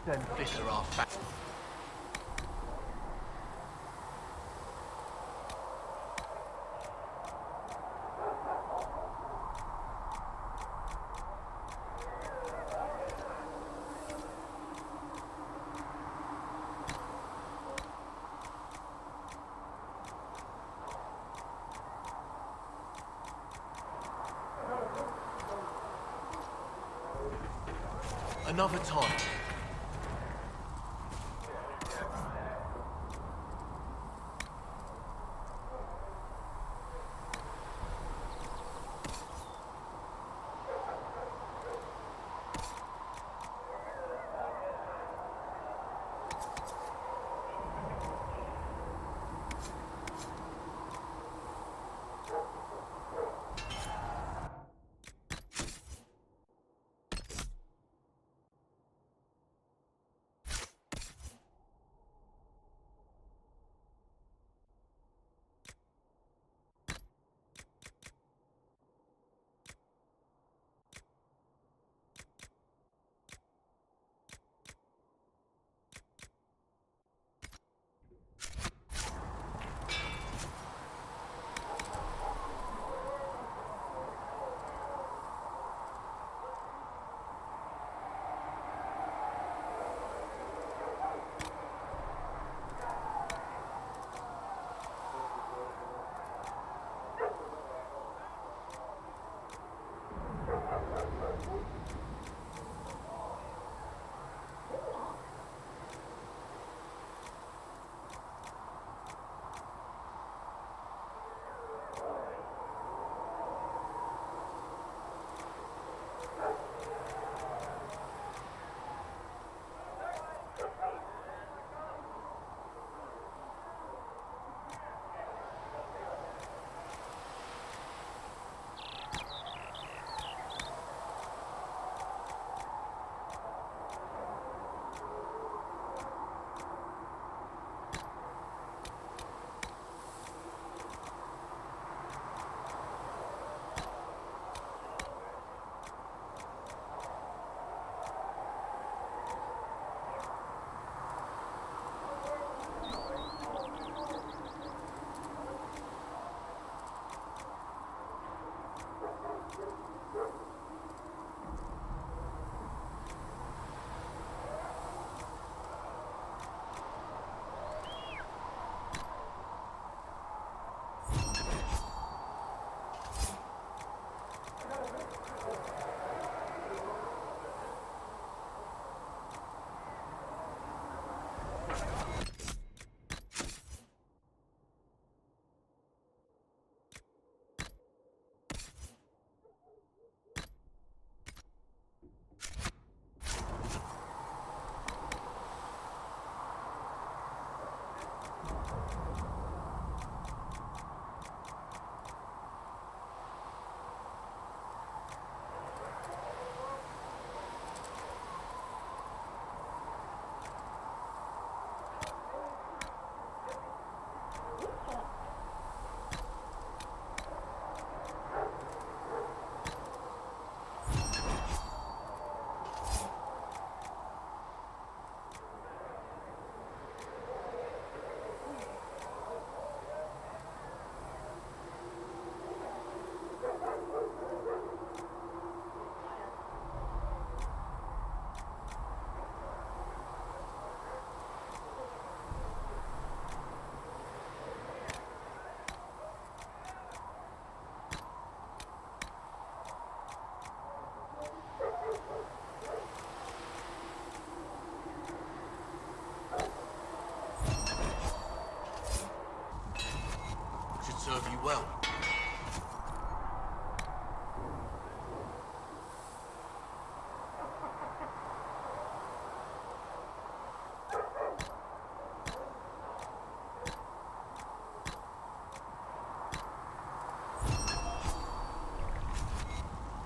Then bitter our fat. Another time.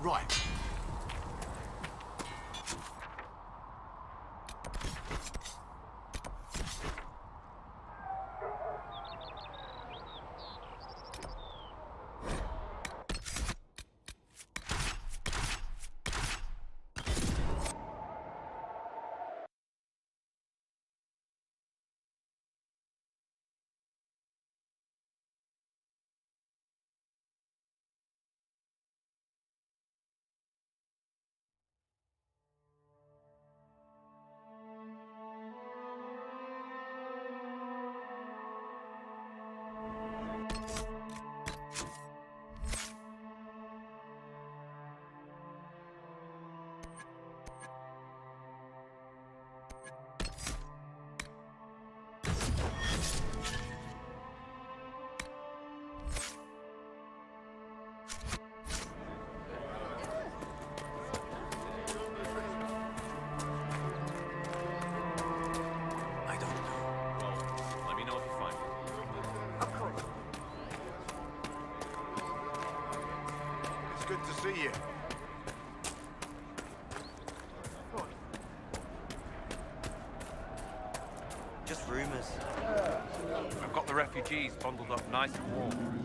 Right. Good to see you. Just rumors. I've got the refugees bundled up nice and warm.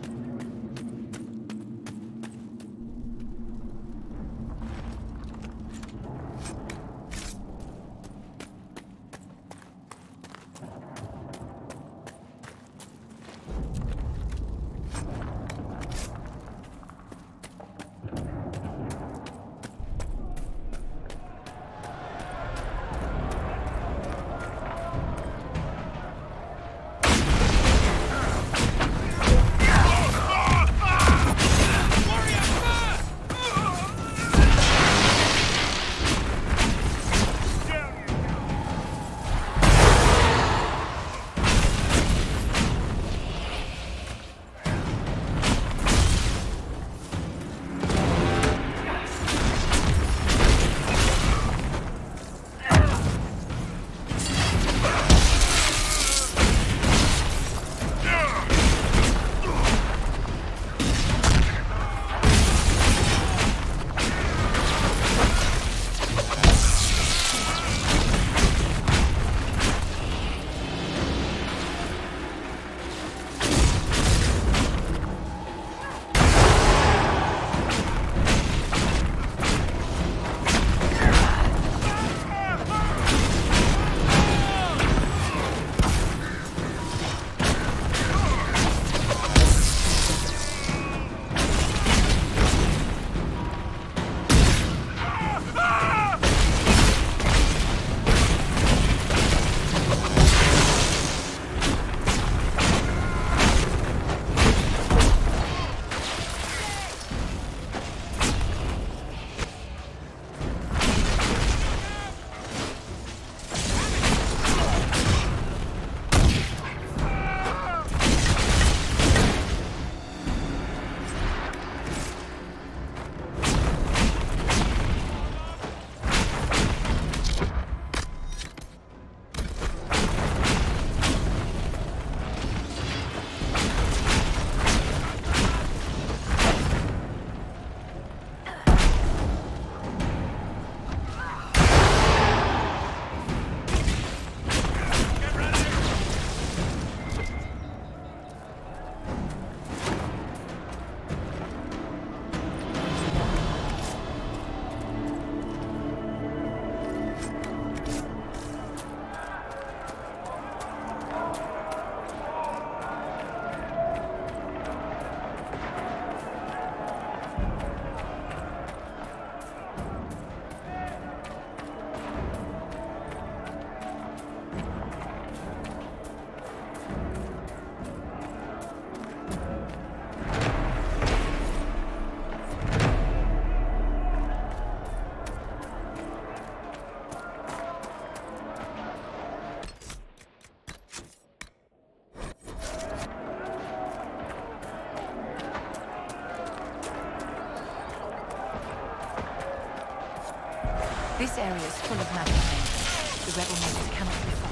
This area is full of magic things. The rebel mages cannot be far.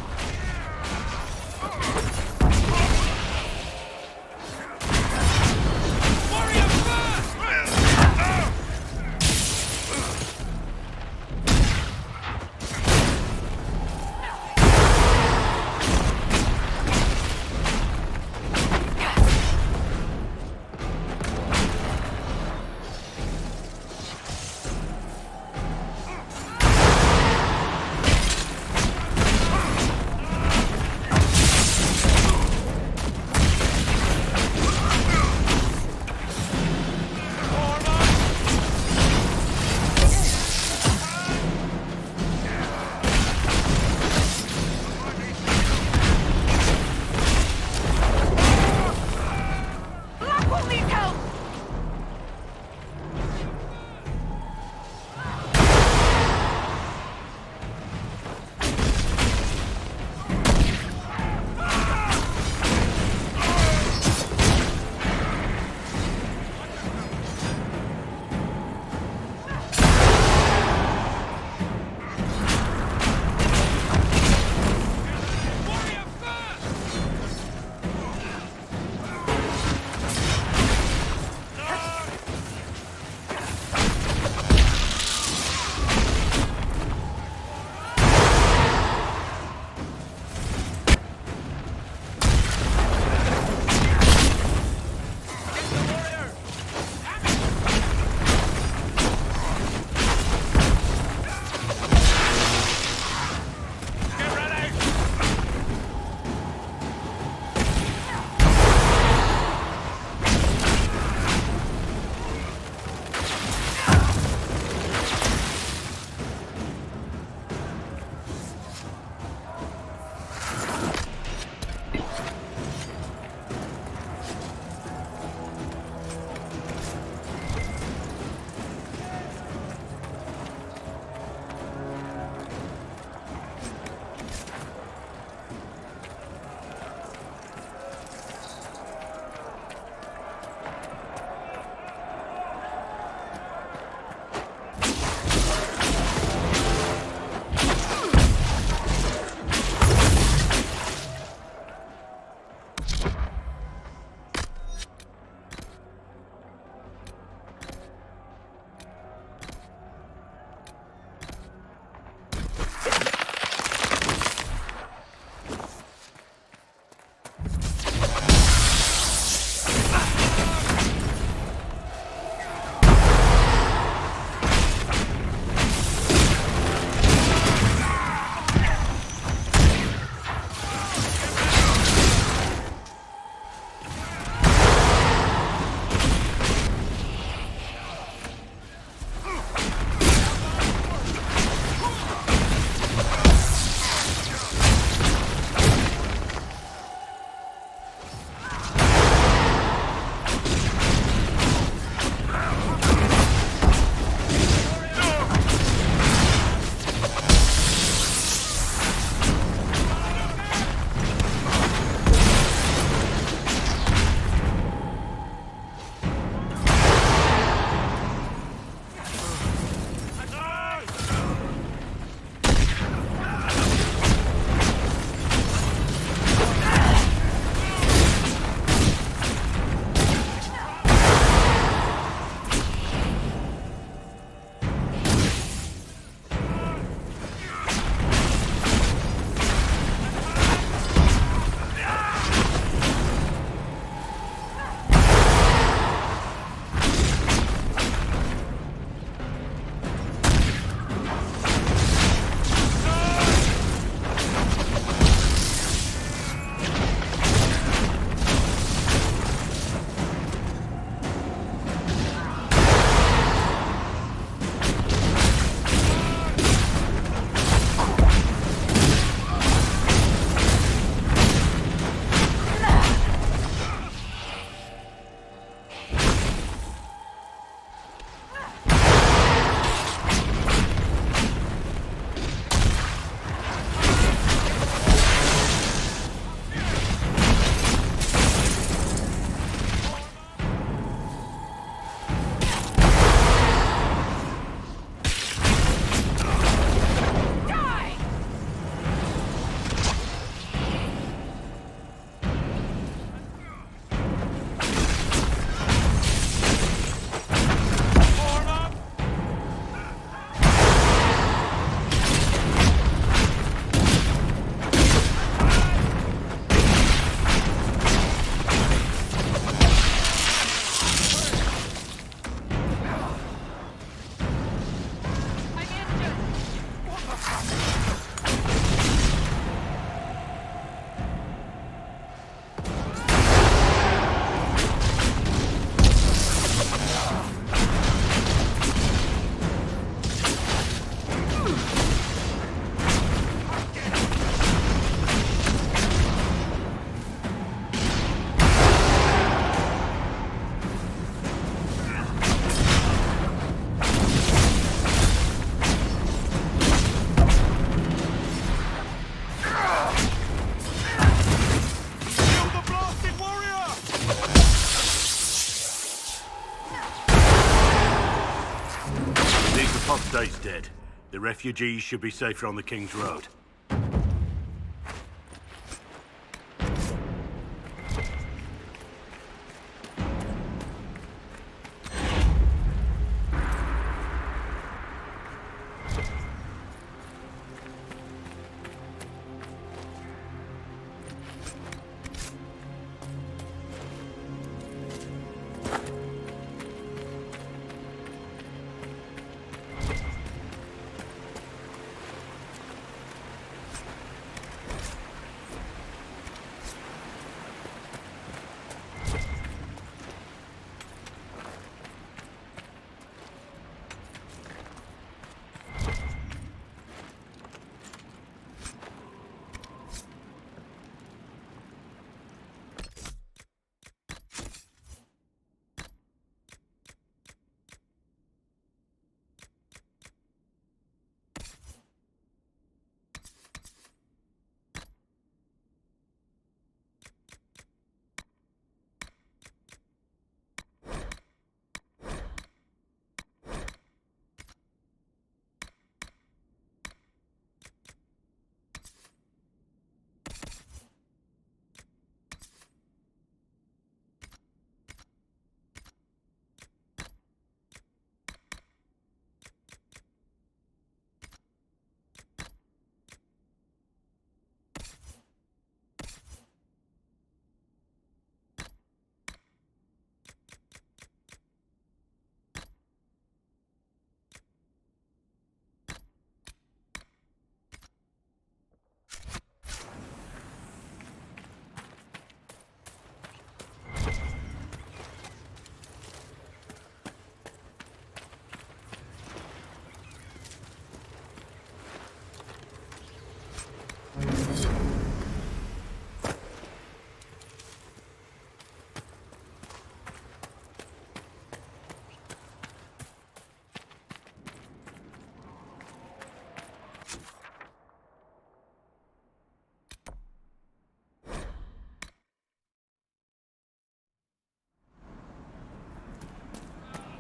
Apostate's dead. The refugees should be safer on the King's Road.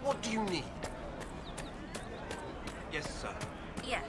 What do you need? Yes, sir. Yes.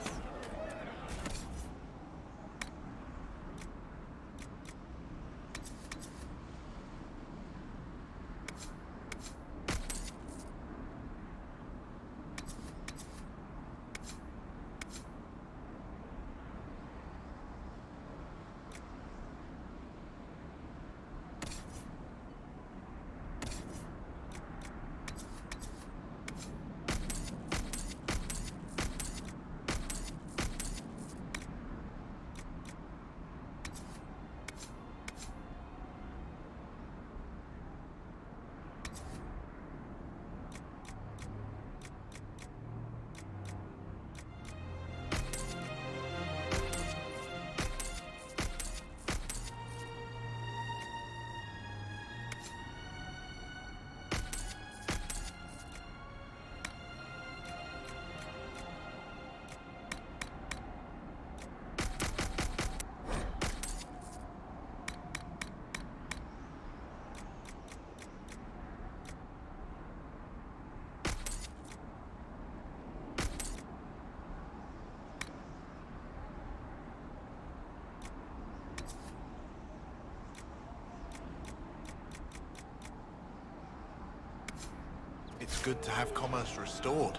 It's good to have commerce restored.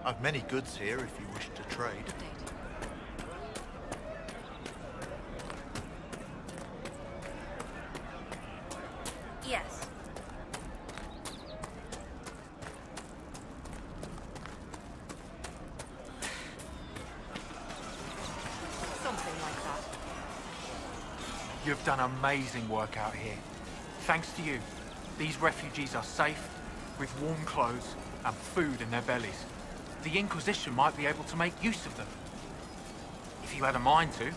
I've many goods here if you wish to trade. Yes. Something like that. You've done amazing work out here. Thanks to you, these refugees are safe, with warm clothes and food in their bellies. The Inquisition might be able to make use of them. If you had a mind to.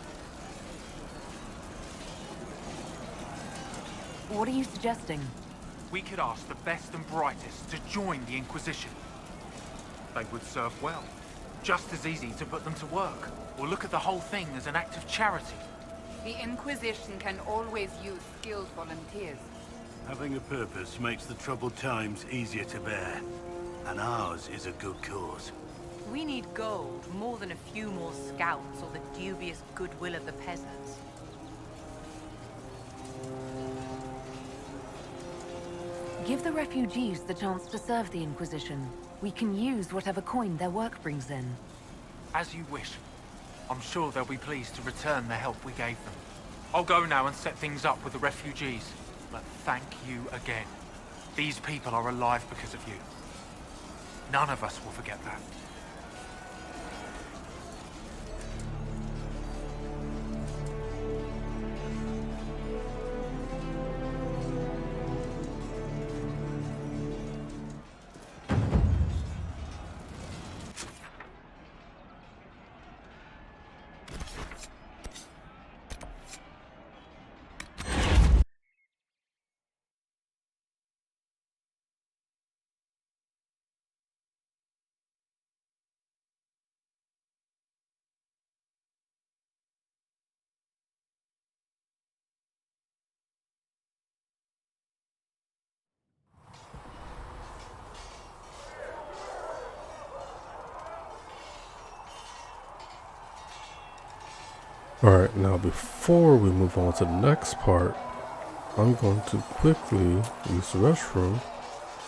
What are you suggesting? We could ask the best and brightest to join the Inquisition. They would serve well. Just as easy to put them to work, or look at the whole thing as an act of charity. The Inquisition can always use skilled volunteers. Having a purpose makes the troubled times easier to bear. And ours is a good cause. We need gold more than a few more scouts or the dubious goodwill of the peasants. Give the refugees the chance to serve the Inquisition. We can use whatever coin their work brings in. As you wish. I'm sure they'll be pleased to return the help we gave them. I'll go now and set things up with the refugees. But thank you again. These people are alive because of you. None of us will forget that. Alright, now before we move on to the next part, I'm going to quickly use the restroom,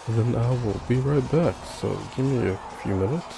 and then I will be right back. So give me a few minutes.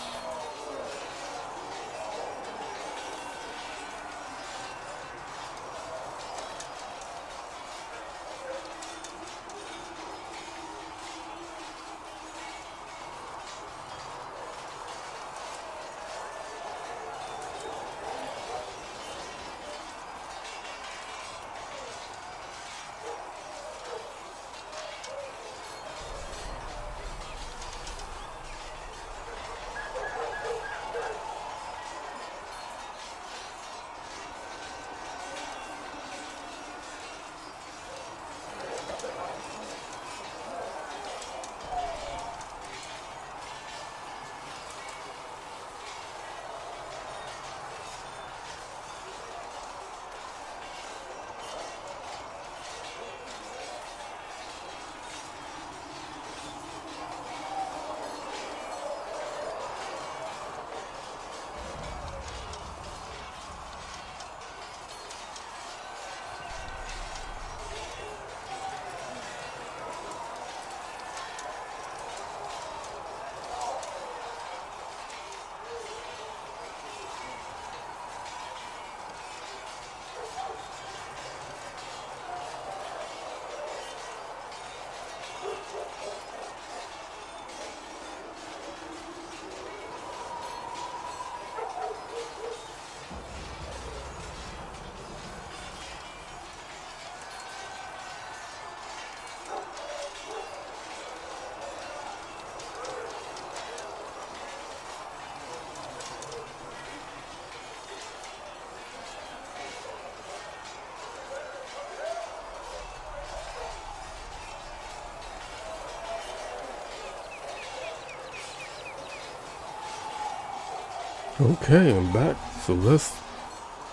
Okay, I'm back. So let's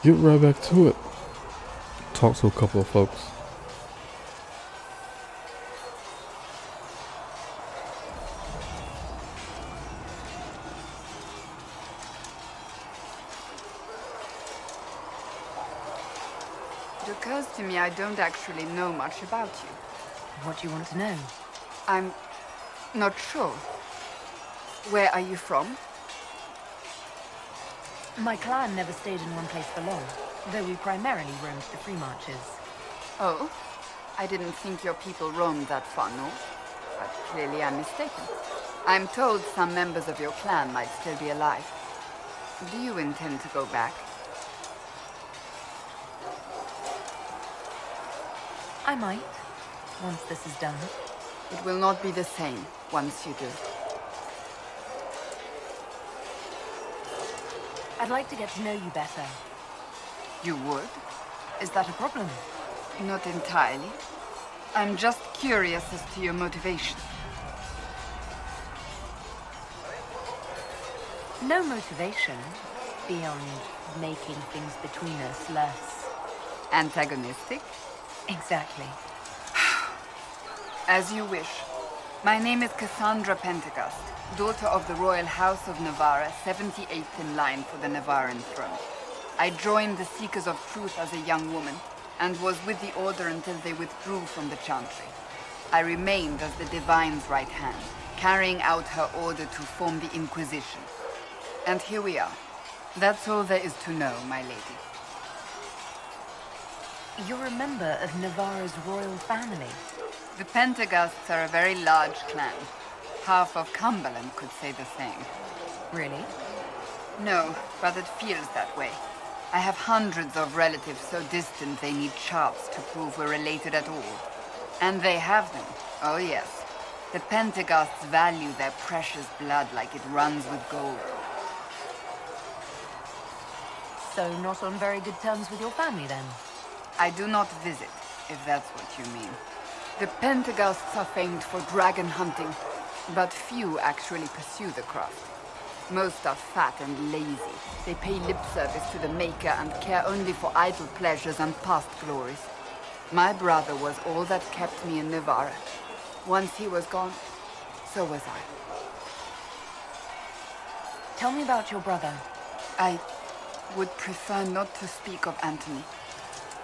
get right back to it. Talk to a couple of folks. It occurs to me I don't actually know much about you. What do you want to know? I'm not sure. Where are you from? My clan never stayed in one place for long, though we primarily roamed the free marches. Oh? I didn't think your people roamed that far north, but clearly I'm mistaken. I'm told some members of your clan might still be alive. Do you intend to go back? I might, once this is done. It will not be the same once you do. I'd like to get to know you better. You would? Is that a problem? Not entirely. I'm just curious as to your motivation. No motivation, beyond making things between us less... antagonistic? Exactly. As you wish. My name is Cassandra Pentecost. daughter of the royal house of Navarra, 78th in line for the Navarran throne. I joined the Seekers of Truth as a young woman, and was with the Order until they withdrew from the Chantry. I remained as the Divine's right hand, carrying out her order to form the Inquisition. And here we are. That's all there is to know, my lady. You're a member of Navarra's royal family. The Pentaghasts are a very large clan. Half of Cumberland could say the same. Really? No, but it feels that way. I have hundreds of relatives so distant they need charts to prove we're related at all. And they have them. Oh yes. The Pentaghasts value their precious blood like it runs with gold. So not on very good terms with your family, then? I do not visit, if that's what you mean. The Pentaghasts are famed for dragon hunting, but few actually pursue the craft. Most are fat and lazy. They pay lip service to the Maker and care only for idle pleasures and past glories. My brother was all that kept me in Navarra. Once he was gone, so was I. Tell me about your brother. I would prefer not to speak of Anthony.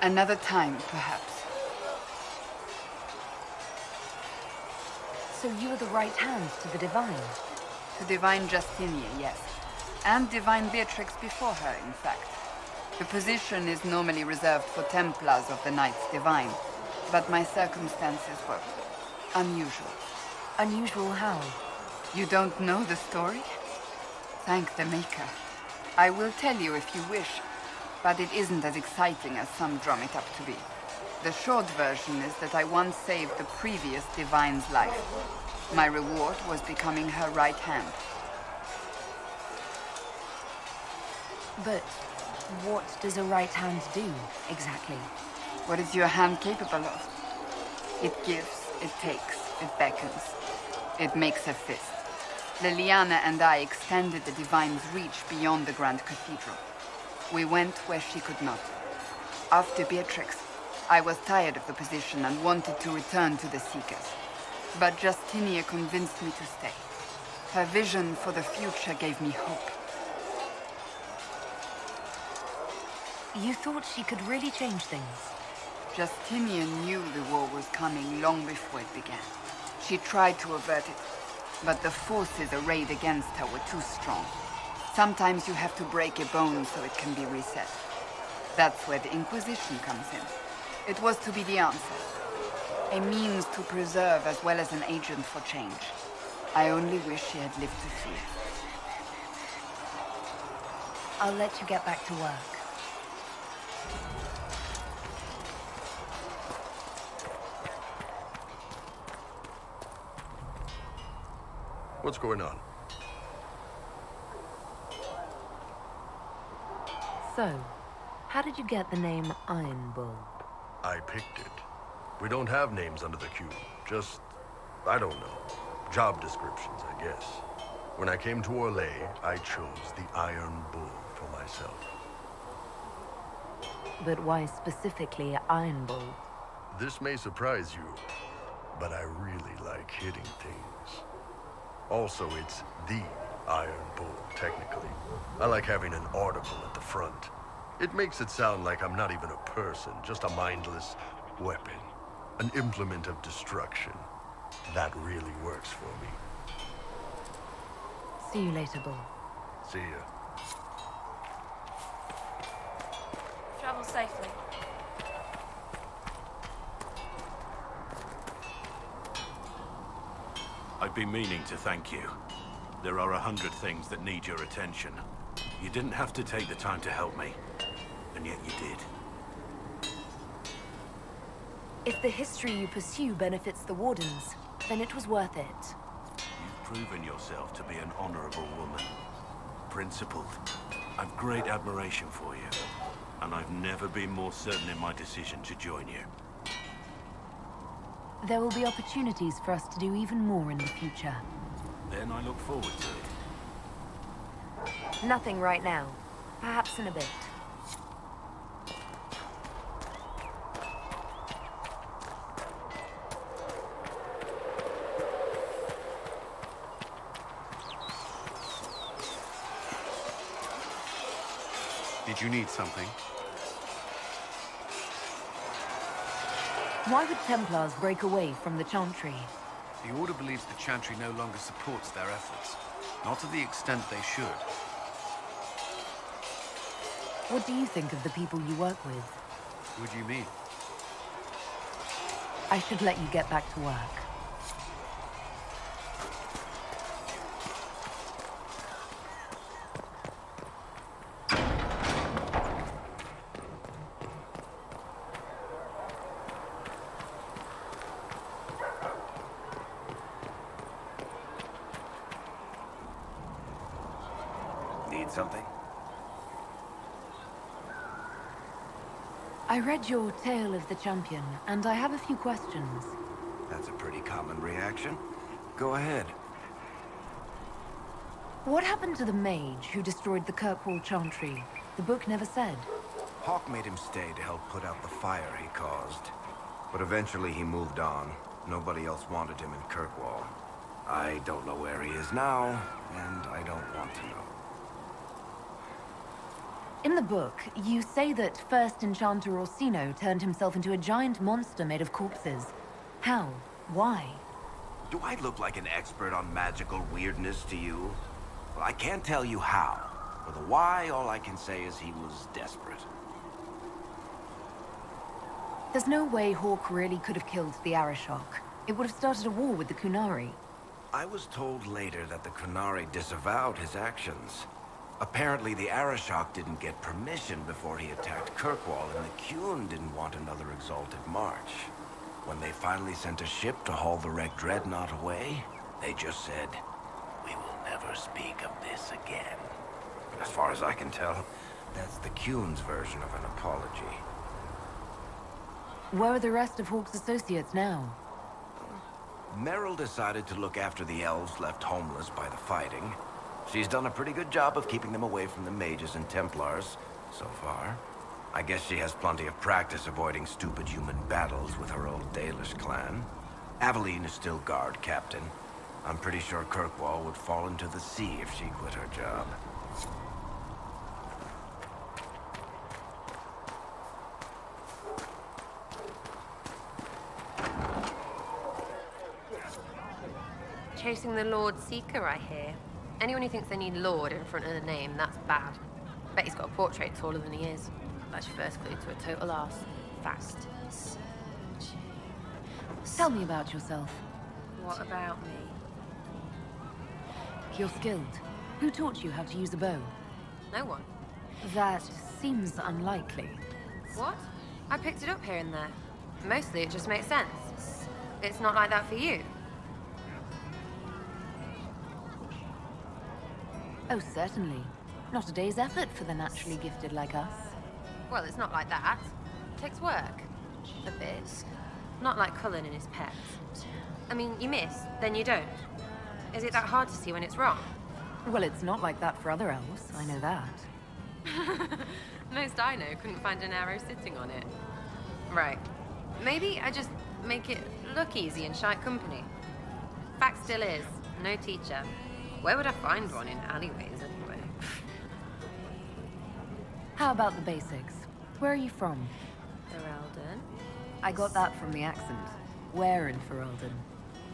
Another time, perhaps. So you were the right hand to the Divine? To Divine Justinia, yes. And Divine Beatrix before her, in fact. The position is normally reserved for Templars of the Knights Divine, but my circumstances were unusual. Unusual how? You don't know the story? Thank the Maker. I will tell you if you wish, but it isn't as exciting as some drum it up to be. The short version is that I once saved the previous Divine's life. My reward was becoming her right hand. But what does a right hand do, exactly? What is your hand capable of? It gives, it takes, it beckons. It makes a fist. Liliana and I extended the Divine's reach beyond the Grand Cathedral. We went where she could not. After Beatrix, I was tired of the position and wanted to return to the Seekers. But Justinia convinced me to stay. Her vision for the future gave me hope. You thought she could really change things? Justinia knew the war was coming long before it began. She tried to avert it, but the forces arrayed against her were too strong. Sometimes you have to break a bone so it can be reset. That's where the Inquisition comes in. It was to be the answer. A means to preserve as well as an agent for change. I only wish she had lived to see it. I'll let you get back to work. What's going on? So, how did you get the name Iron Bull? I picked it. We don't have names under the cube. Just, I don't know. Job descriptions, I guess. When I came to Orlais, I chose the Iron Bull for myself. But why specifically Iron Bull? This may surprise you, but I really like hitting things. Also, it's the Iron Bull, technically. I like having an article at the front. It makes it sound like I'm not even a person, just a mindless weapon. An implement of destruction. That really works for me. See you later, Bull. See ya. Travel safely. I've been meaning to thank you. There are 100 things that need your attention. You didn't have to take the time to help me, and yet you did. If the history you pursue benefits the Wardens, then it was worth it. You've proven yourself to be an honorable woman. Principled. I've great admiration for you, and I've never been more certain in my decision to join you. There will be opportunities for us to do even more in the future. Then I look forward to it. Nothing right now. Perhaps in a bit. Did you need something? Why would Templars break away from the Chantry? The Order believes the Chantry no longer supports their efforts. Not to the extent they should. What do you think of the people you work with? What do you mean? I should let you get back to work. Need something? I read your Tale of the Champion, and I have a few questions. That's a pretty common reaction. Go ahead. What happened to the mage who destroyed the Kirkwall Chantry? The book never said. Hawk made him stay to help put out the fire he caused. But eventually he moved on. Nobody else wanted him in Kirkwall. I don't know where he is now, and I don't want to know. In the book, you say that First Enchanter Orsino turned himself into a giant monster made of corpses. How? Why? Do I look like an expert on magical weirdness to you? Well, I can't tell you how. For the why, all I can say is he was desperate. There's no way Hawk really could have killed the Arishok. It would have started a war with the Kunari. I was told later that the Kunari disavowed his actions. Apparently, the Arishok didn't get permission before he attacked Kirkwall, and the Qun didn't want another exalted march. When they finally sent a ship to haul the wrecked dreadnought away, they just said, "We will never speak of this again." As far as I can tell, that's the Qun's version of an apology. Where are the rest of Hawk's associates now? Meryl decided to look after the elves left homeless by the fighting. She's done a pretty good job of keeping them away from the mages and Templars, so far. I guess she has plenty of practice avoiding stupid human battles with her old Dalish clan. Aveline is still guard captain. I'm pretty sure Kirkwall would fall into the sea if she quit her job. Chasing the Lord Seeker, I hear. Anyone who thinks they need Lord in front of the name, that's bad. Bet he's got a portrait taller than he is. That's your first clue to a total arse. Fast. Tell me about yourself. What about me? You're skilled. Who taught you how to use a bow? No one. That seems unlikely. What? I picked it up here and there. Mostly it just makes sense. It's not like that for you. Oh, certainly. Not a day's effort for the naturally gifted like us. Well, it's not like that. It takes work. A bit. Not like Cullen and his pets. I mean, you miss, then you don't. Is it that hard to see when it's wrong? Well, it's not like that for other elves, I know that. Most I know couldn't find an arrow sitting on it. Right. Maybe I just make it look easy in shite company. Fact still is, no teacher. Where would I find one in alleyways anyway? How about the basics? Where are you from? Ferelden. I got that from the accent. Where in Ferelden?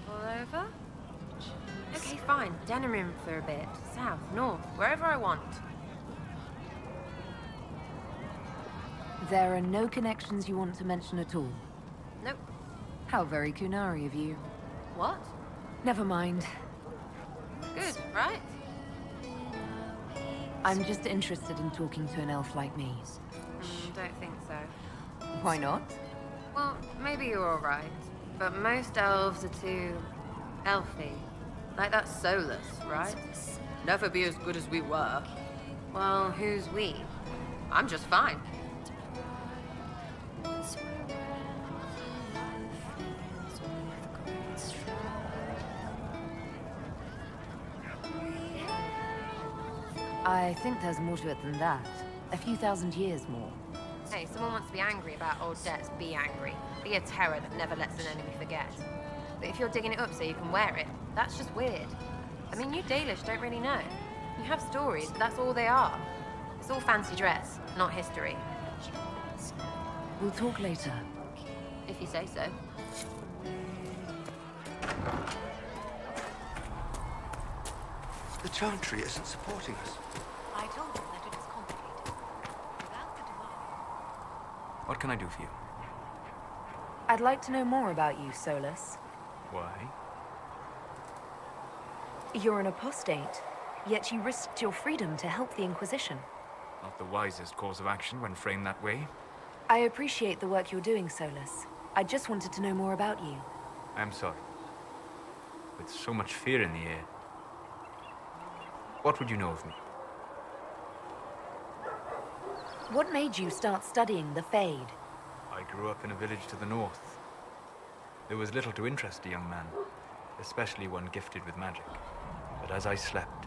All over? Okay, fine. Denerim for a bit. South, north, wherever I want. There are no connections you want to mention at all? Nope. How very Kunari of you. What? Never mind. Good, right? I'm just interested in talking to an elf like me. Don't think so. Why not? Well, maybe you're alright, but most elves are too... elfy. Like that's soulless, right? Never be as good as we were. Well, who's we? I'm just fine. I think there's more to it than that. A few thousand years more. Hey, someone wants to be angry about old debts, be angry. Be a terror that never lets an enemy forget. But if you're digging it up so you can wear it, that's just weird. I mean, you Dalish don't really know. You have stories, but that's all they are. It's all fancy dress, not history. We'll talk later. If you say so. The Chantry isn't supporting us. I told you that it was complicated. Without the divine... What can I do for you? I'd like to know more about you, Solus. Why? You're an apostate, yet you risked your freedom to help the Inquisition. Not the wisest course of action when framed that way. I appreciate the work you're doing, Solus. I just wanted to know more about you. I'm sorry. With so much fear in the air. What would you know of me? What made you start studying the Fade? I grew up in a village to the north. There was little to interest a young man, especially one gifted with magic. But as I slept,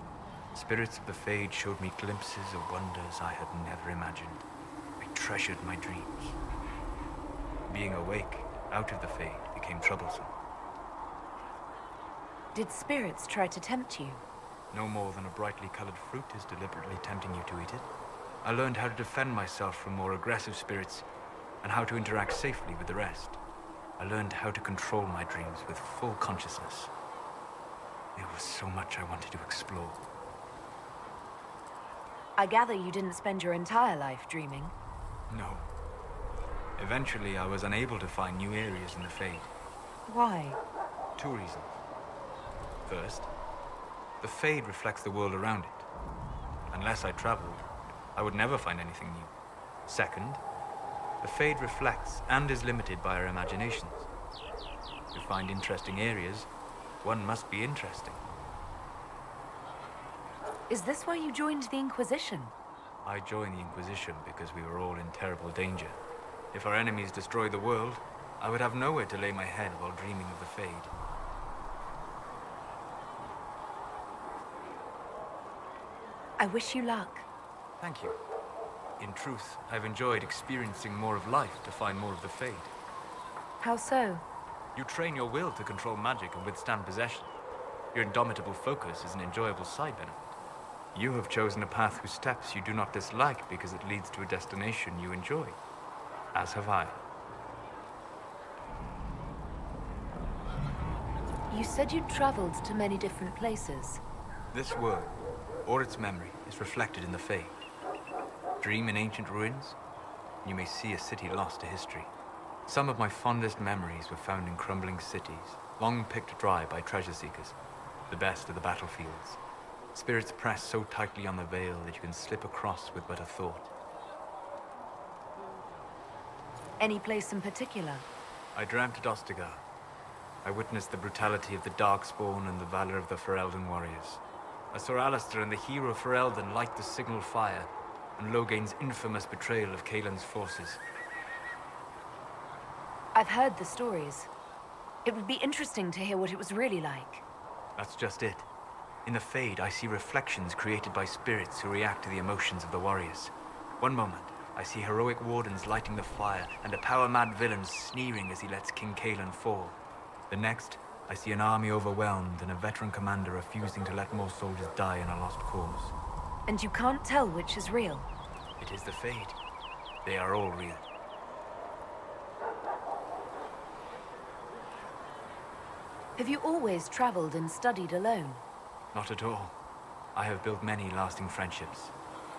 spirits of the Fade showed me glimpses of wonders I had never imagined. I treasured my dreams. Being awake, out of the Fade, became troublesome. Did spirits try to tempt you? No more than a brightly colored fruit is deliberately tempting you to eat it. I learned how to defend myself from more aggressive spirits, and how to interact safely with the rest. I learned how to control my dreams with full consciousness. There was so much I wanted to explore. I gather you didn't spend your entire life dreaming. No. Eventually, I was unable to find new areas in the Fade. Why? 2 reasons. First, the Fade reflects the world around it. Unless I traveled, I would never find anything new. Second, the Fade reflects and is limited by our imaginations. To find interesting areas, one must be interesting. Is this why you joined the Inquisition? I joined the Inquisition because we were all in terrible danger. If our enemies destroyed the world, I would have nowhere to lay my head while dreaming of the Fade. I wish you luck. Thank you. In truth, I've enjoyed experiencing more of life to find more of the Fade. How so? You train your will to control magic and withstand possession. Your indomitable focus is an enjoyable side benefit. You have chosen a path whose steps you do not dislike because it leads to a destination you enjoy. As have I. You said you'd traveled to many different places. This world, or its memory, is reflected in the Fade. Dream in ancient ruins, and you may see a city lost to history. Some of my fondest memories were found in crumbling cities, long picked dry by treasure seekers, the best of the battlefields. Spirits press so tightly on the veil that you can slip across with but a thought. Any place in particular? I dreamt at Ostagar. I witnessed the brutality of the Darkspawn and the valor of the Ferelden warriors. I saw Alistair and the hero Ferelden light the signal fire, and Logain's infamous betrayal of Kaelin's forces. I've heard the stories. It would be interesting to hear what it was really like. That's just it. In the Fade, I see reflections created by spirits who react to the emotions of the warriors. One moment, I see heroic wardens lighting the fire, and a power-mad villain sneering as he lets King Kaelin fall. The next, I see an army overwhelmed and a veteran commander refusing to let more soldiers die in a lost cause. And you can't tell which is real? It is the Fade. They are all real. Have you always traveled and studied alone? Not at all. I have built many lasting friendships.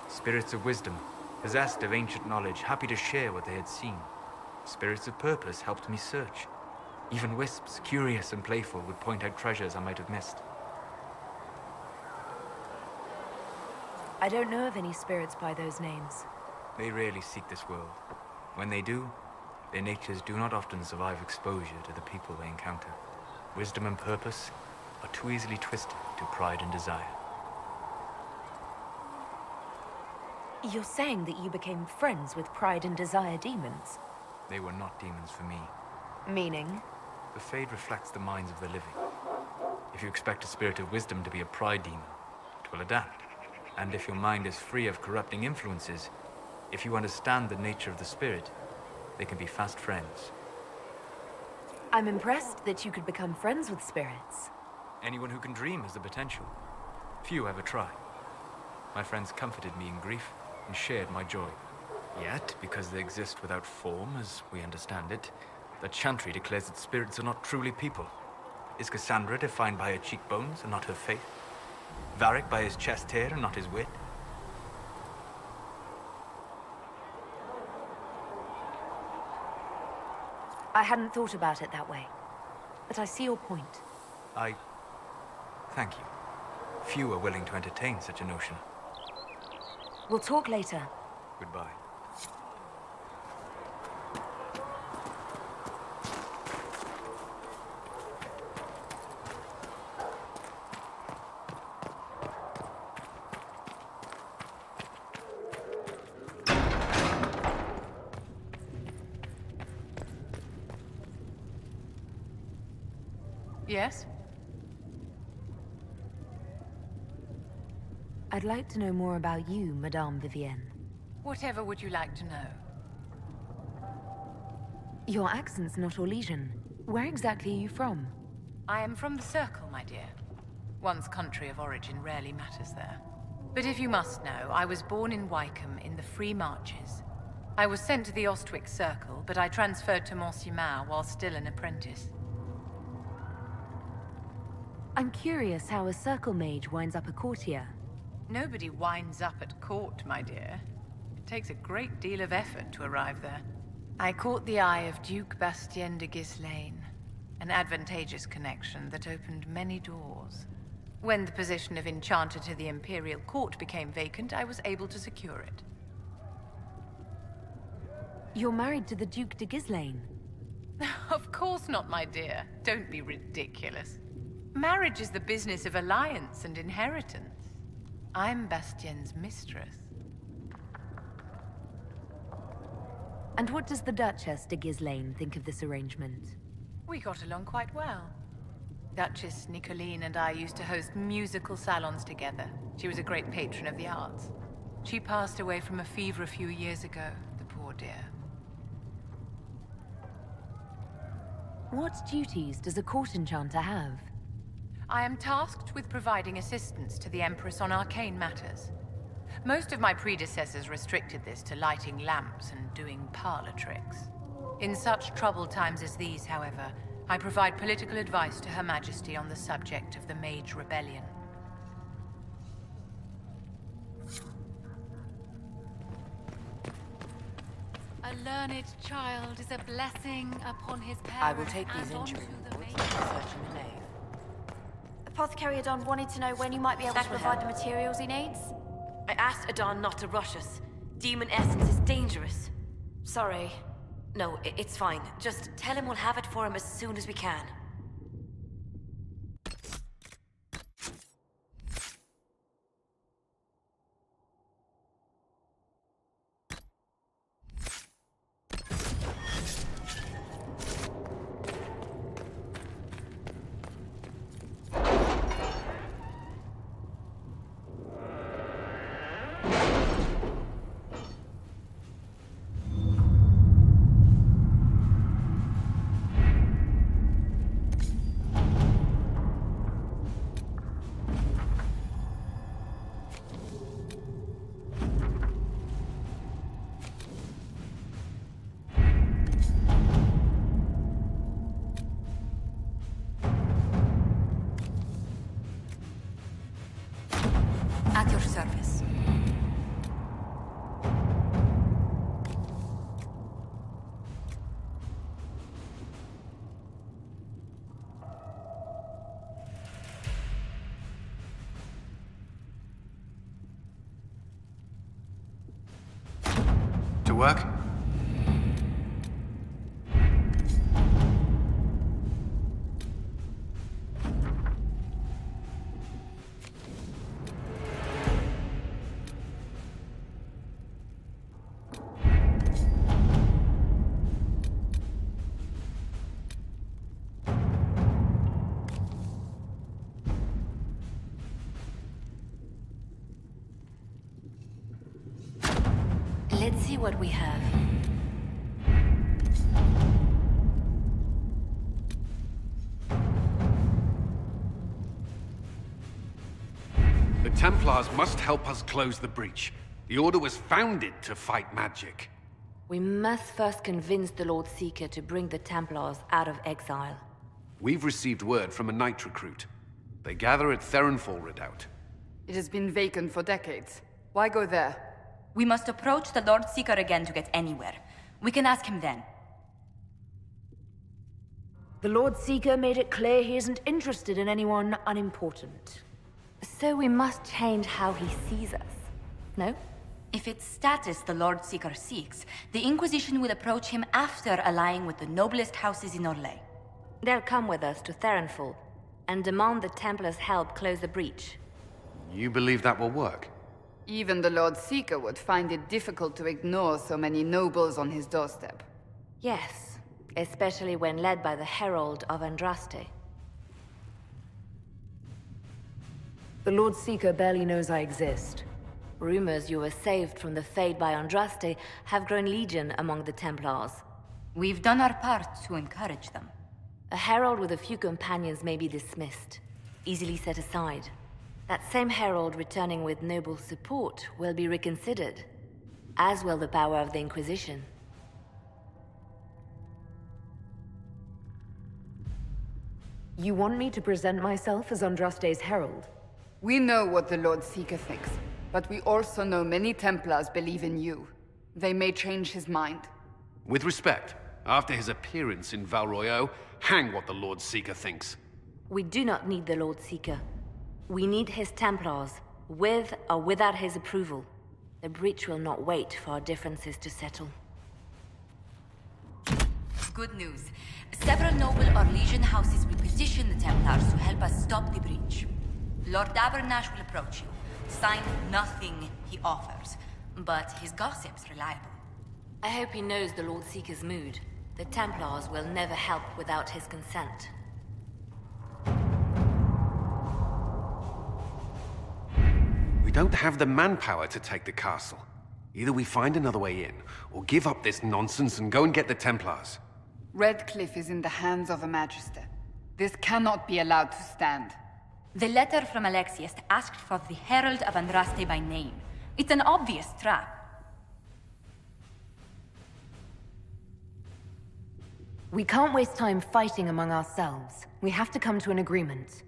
Spirits of wisdom, possessed of ancient knowledge, happy to share what they had seen. Spirits of purpose helped me search. Even wisps, curious and playful, would point out treasures I might have missed. I don't know of any spirits by those names. They rarely seek this world. When they do, their natures do not often survive exposure to the people they encounter. Wisdom and purpose are too easily twisted to pride and desire. You're saying that you became friends with Pride and Desire demons? They were not demons for me. Meaning? The Fade reflects the minds of the living. If you expect a spirit of wisdom to be a pride demon, it will adapt. And if your mind is free of corrupting influences, if you understand the nature of the spirit, they can be fast friends. I'm impressed that you could become friends with spirits. Anyone who can dream has the potential. Few ever try. My friends comforted me in grief, and shared my joy. Yet, because they exist without form, as we understand it, the Chantry declares that spirits are not truly people. Is Cassandra defined by her cheekbones and not her faith? Varric by his chest hair and not his wit? I hadn't thought about it that way, but I see your point. Thank you. Few are willing to entertain such a notion. We'll talk later. Goodbye. Yes? I'd like to know more about you, Madame Vivienne. Whatever would you like to know? Your accent's not Orlesian. Where exactly are you from? I am from the Circle, my dear. One's country of origin rarely matters there. But if you must know, I was born in Wycombe in the Free Marches. I was sent to the Ostwick Circle, but I transferred to Mont-Simar while still an apprentice. I'm curious how a Circle mage winds up a courtier. Nobody winds up at court, my dear. It takes a great deal of effort to arrive there. I caught the eye of Duke Bastien de Ghislaine, an advantageous connection that opened many doors. When the position of Enchanter to the Imperial Court became vacant, I was able to secure it. You're married to the Duke de Ghislaine? Of course not, my dear. Don't be ridiculous. Marriage is the business of alliance and inheritance. I'm Bastien's mistress. And what does the Duchess de Ghislaine think of this arrangement? We got along quite well. Duchess Nicoline and I used to host musical salons together. She was a great patron of the arts. She passed away from a fever a few years ago, the poor dear. What duties does a court enchanter have? I am tasked with providing assistance to the Empress on arcane matters. Most of my predecessors restricted this to lighting lamps and doing parlor tricks. In such troubled times as these, however, I provide political advice to Her Majesty on the subject of the Mage Rebellion. A learned child is a blessing upon his parents. I will take these and injury onto the reports maiden. and search in the nave. Apothecary Adon wanted to know when you might be able to provide the materials he needs. I asked Adon not to rush us. Demon essence is dangerous. Sorry. No, it's fine. Just tell him we'll have it for him as soon as we can. At your service. To work? Let's see what we have. The Templars must help us close the breach. The Order was founded to fight magic. We must first convince the Lord Seeker to bring the Templars out of exile. We've received word from a Knight recruit. They gather at Therenfall Redoubt. It has been vacant for decades. Why go there? We must approach the Lord Seeker again to get anywhere. We can ask him then. The Lord Seeker made it clear he isn't interested in anyone unimportant. So we must change how he sees us, no? If it's status the Lord Seeker seeks, the Inquisition will approach him after allying with the noblest houses in Orlais. They'll come with us to Therenfall and demand the Templars' help close the breach. You believe that will work? Even the Lord Seeker would find it difficult to ignore so many nobles on his doorstep. Yes, especially when led by the Herald of Andraste. The Lord Seeker barely knows I exist. Rumors you were saved from the fate by Andraste have grown legion among the Templars. We've done our part to encourage them. A herald with a few companions may be dismissed, easily set aside. That same herald returning with noble support will be reconsidered, as will the power of the Inquisition. You want me to present myself as Andraste's herald? We know what the Lord Seeker thinks, but we also know many Templars believe in you. They may change his mind. With respect, after his appearance in Val Royeaux, hang what the Lord Seeker thinks. We do not need the Lord Seeker. We need his Templars, with or without his approval. The breach will not wait for our differences to settle. Good news. Several noble Orlesian houses will petition the Templars to help us stop the breach. Lord Abernash will approach you. Sign nothing he offers, but his gossip's reliable. I hope he knows the Lord Seeker's mood. The Templars will never help without his consent. We don't have the manpower to take the castle. Either we find another way in, or give up this nonsense and go and get the Templars. Redcliffe is in the hands of a Magister. This cannot be allowed to stand. The letter from Alexius asked for the Herald of Andraste by name. It's an obvious trap. We can't waste time fighting among ourselves. We have to come to an agreement.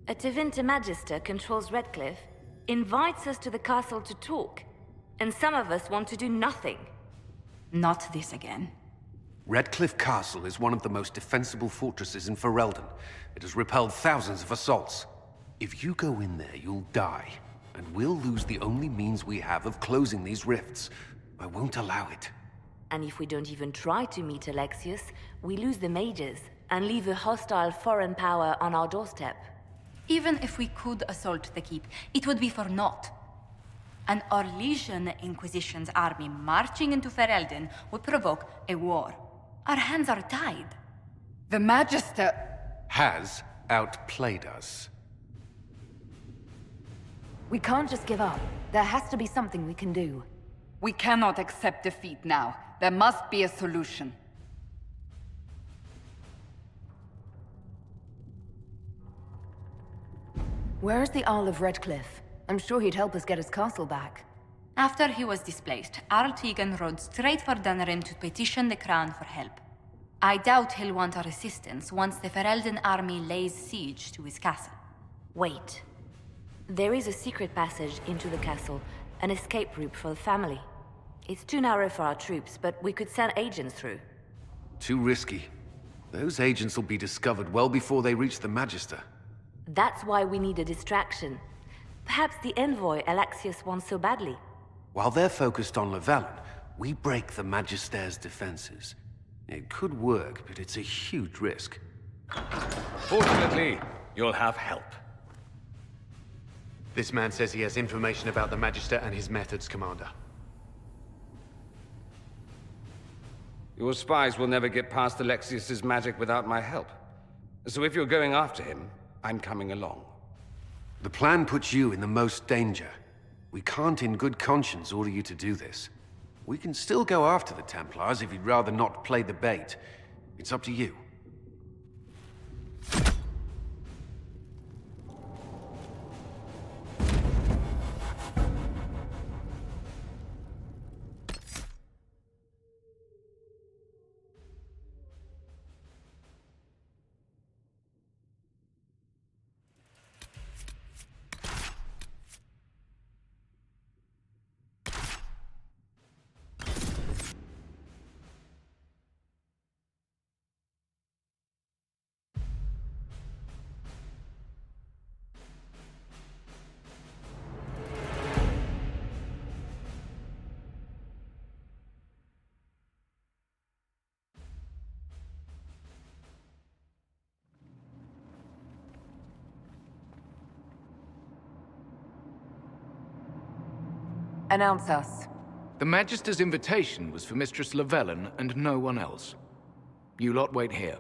A Tevinter Magister controls Redcliffe, invites us to the castle to talk, and some of us want to do nothing. Not this again. Redcliffe Castle is one of the most defensible fortresses in Ferelden. It has repelled thousands of assaults. If you go in there, you'll die, and we'll lose the only means we have of closing these rifts. I won't allow it. And if we don't even try to meet Alexius, we lose the mages and leave a hostile foreign power on our doorstep. Even if we could assault the keep, it would be for naught. An Orlesian Inquisition's army marching into Ferelden would provoke a war. Our hands are tied. The Magister has outplayed us. We can't just give up. There has to be something we can do. We cannot accept defeat now. There must be a solution. Where's the Earl of Redcliffe? I'm sure he'd help us get his castle back. After he was displaced, Arl Tegan rode straight for Dunnerim to petition the Crown for help. I doubt he'll want our assistance once the Ferelden army lays siege to his castle. Wait. There is a secret passage into the castle, an escape route for the family. It's too narrow for our troops, but we could send agents through. Too risky. Those agents will be discovered well before they reach the Magister. That's why we need a distraction. Perhaps the envoy Alexius wants so badly. While they're focused on Levalin, we break the Magister's defenses. It could work, but it's a huge risk. Fortunately, you'll have help. This man says he has information about the Magister and his methods, Commander. Your spies will never get past Alexius's magic without my help. So if you're going after him, I'm coming along. The plan puts you in the most danger. We can't in good conscience order you to do this. We can still go after the Templars if you'd rather not play the bait. It's up to you. Announce us. The Magister's invitation was for Mistress Llewellyn and no one else. You lot wait here.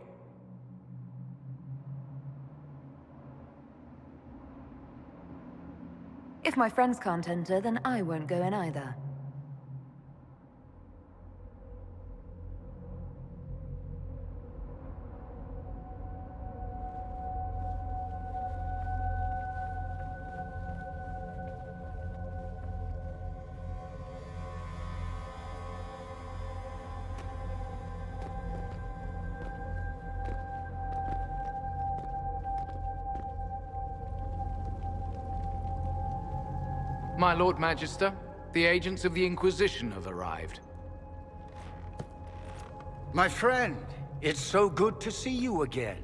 If my friends can't enter, then I won't go in either. My Lord Magister, the agents of the Inquisition have arrived. My friend, it's so good to see you again.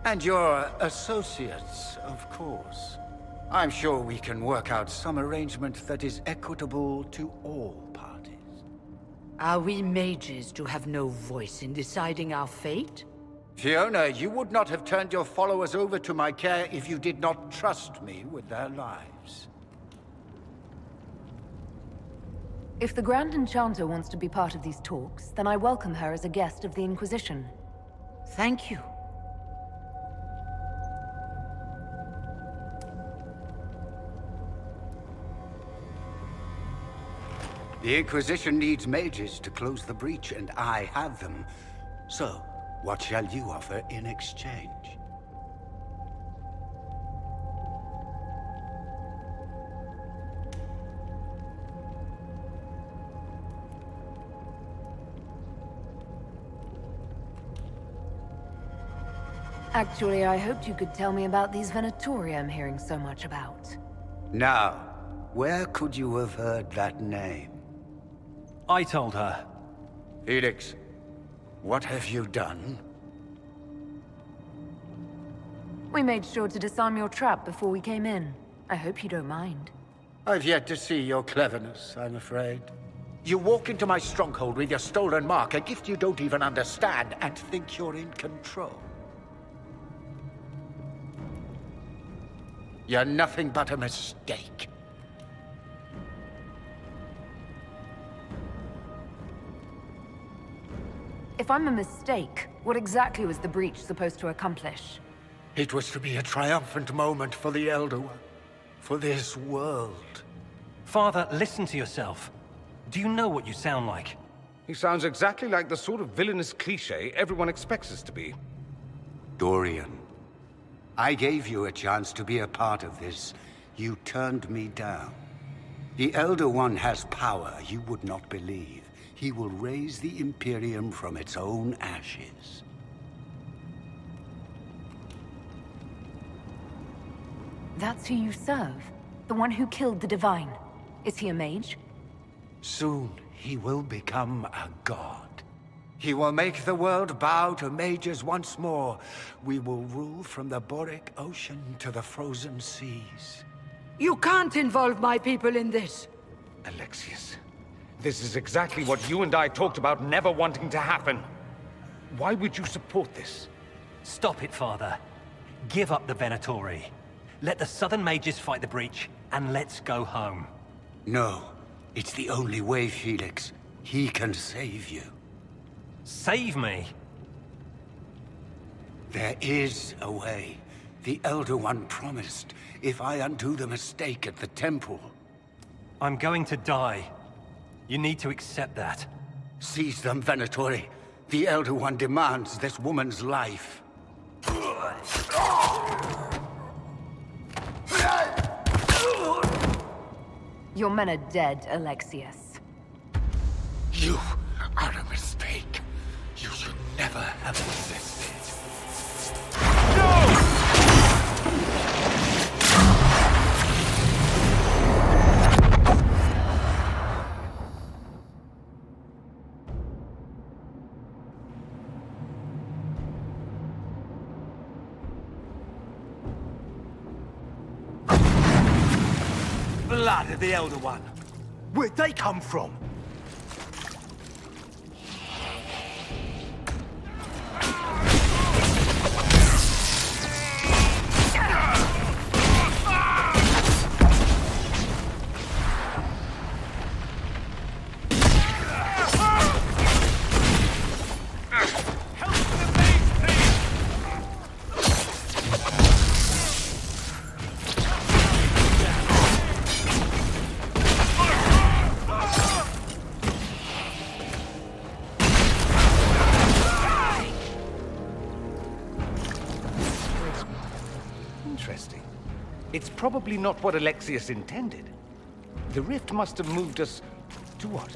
And your associates, of course. I'm sure we can work out some arrangement that is equitable to all parties. Are we mages to have no voice in deciding our fate? Fiona, you would not have turned your followers over to my care if you did not trust me with their lives. If the Grand Enchanter wants to be part of these talks, then I welcome her as a guest of the Inquisition. Thank you. The Inquisition needs mages to close the breach, and I have them. So, what shall you offer in exchange? Actually, I hoped you could tell me about these Venatori I'm hearing so much about. Now, where could you have heard that name? I told her. Felix, what have you done? We made sure to disarm your trap before we came in. I hope you don't mind. I've yet to see your cleverness, I'm afraid. You walk into my stronghold with your stolen mark, a gift you don't even understand, and think you're in control. You're nothing but a mistake. If I'm a mistake, what exactly was the breach supposed to accomplish? It was to be a triumphant moment for the Elder One. For this world. Father, listen to yourself. Do you know what you sound like? He sounds exactly like the sort of villainous cliché everyone expects us to be. Dorian, I gave you a chance to be a part of this. You turned me down. The Elder One has power you would not believe. He will raise the Imperium from its own ashes. That's who you serve? The one who killed the Divine? Is he a mage? Soon, he will become a god. He will make the world bow to mages once more. We will rule from the Boric Ocean to the frozen seas. You can't involve my people in this. Alexius, this is exactly what you and I talked about never wanting to happen. Why would you support this? Stop it, Father. Give up the Venatori. Let the Southern Mages fight the breach, and let's go home. No, it's the only way, Felix. He can save you. Save me? There is a way. The Elder One promised, if I undo the mistake at the temple. I'm going to die. You need to accept that. Seize them, Venatori. The Elder One demands this woman's life. Your men are dead, Alexius. You are a mistake. You should never have existed. Blood of the Elder One. Where'd they come from? it's probably not what Alexius intended. The rift must have moved us to what?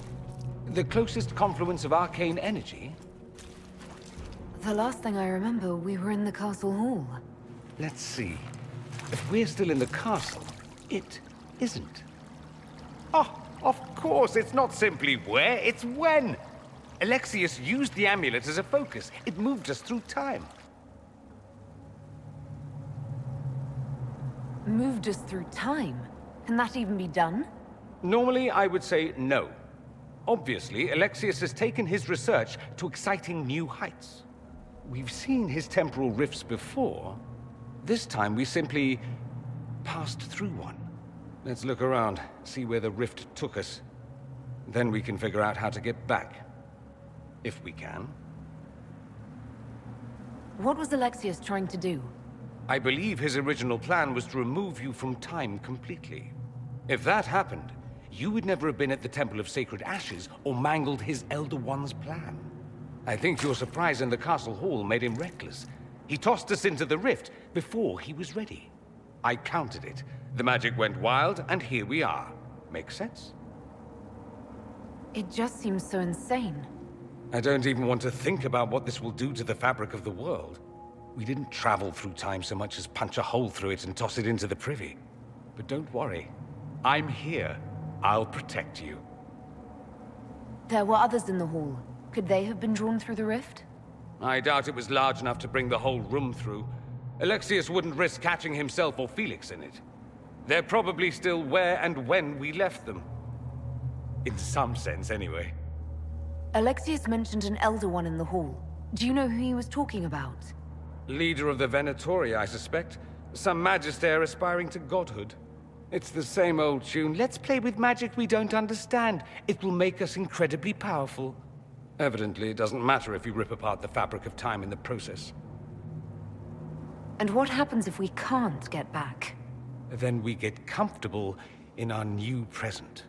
The closest confluence of arcane energy? The last thing I remember, we were in the castle hall. Let's see. If we're still in the castle, it isn't. Oh, of course, it's not simply where, it's when! Alexius used the amulet as a focus. It moved us through time. Moved us through time? Can that even be done? Normally, I would say no. Obviously, Alexius has taken his research to exciting new heights. We've seen his temporal rifts before. This time, we simply passed through one. Let's look around, see where the rift took us. Then we can figure out how to get back. If we can. What was Alexius trying to do? I believe his original plan was to remove you from time completely. If that happened, you would never have been at the Temple of Sacred Ashes or mangled his Elder One's plan. I think your surprise in the castle hall made him reckless. He tossed us into the rift before he was ready. I counted it. The magic went wild, and here we are. Make sense? It just seems so insane. I don't even want to think about what this will do to the fabric of the world. We didn't travel through time so much as punch a hole through it and toss it into the privy. But don't worry. I'm here. I'll protect you. There were others in the hall. Could they have been drawn through the rift? I doubt it was large enough to bring the whole room through. Alexius wouldn't risk catching himself or Felix in it. They're probably still where and when we left them. In some sense, anyway. Alexius mentioned an Elder One in the hall. Do you know who he was talking about? Leader of the Venatori, I suspect. Some magister aspiring to godhood. It's the same old tune. Let's play with magic we don't understand. It will make us incredibly powerful. Evidently, it doesn't matter if you rip apart the fabric of time in the process. And what happens if we can't get back? Then we get comfortable in our new present.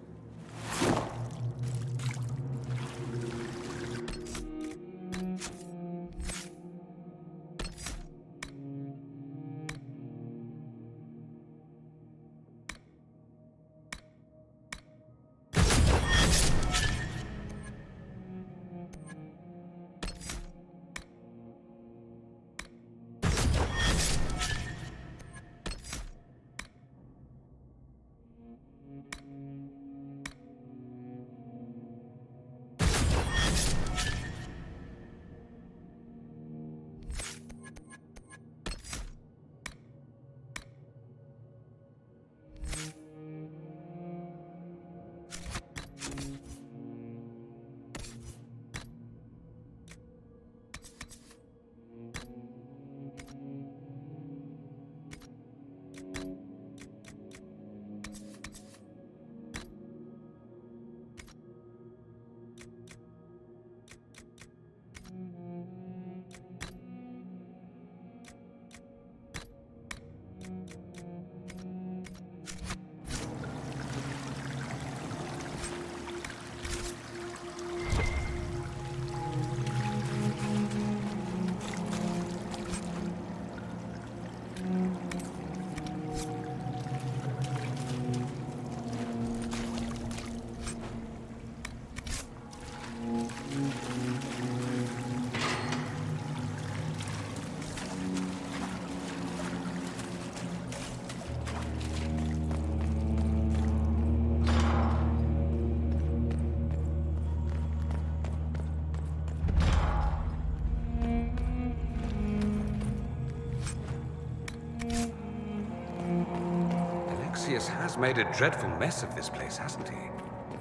Alexius has made a dreadful mess of this place, hasn't he?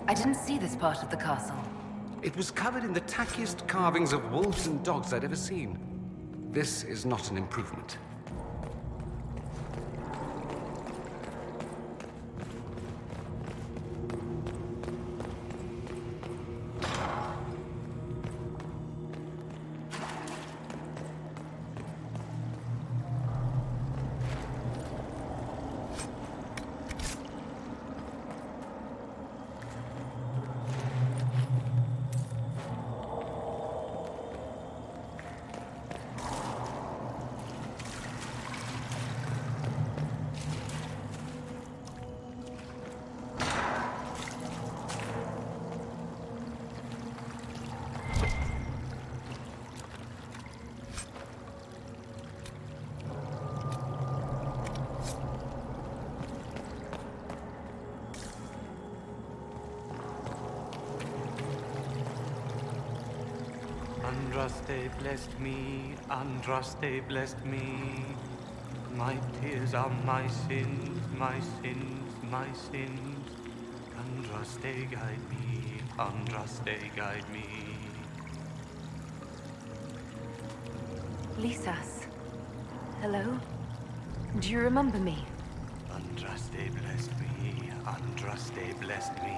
I didn't see this part of the castle. It was covered in the tackiest carvings of wolves and dogs I'd ever seen. This is not an improvement. Andraste blessed me, Andraste blessed me. My tears are my sins, my sins, my sins. Andraste guide me, Andraste guide me. Lisas. Hello? Do you remember me? Andraste blessed me, Andraste blessed me.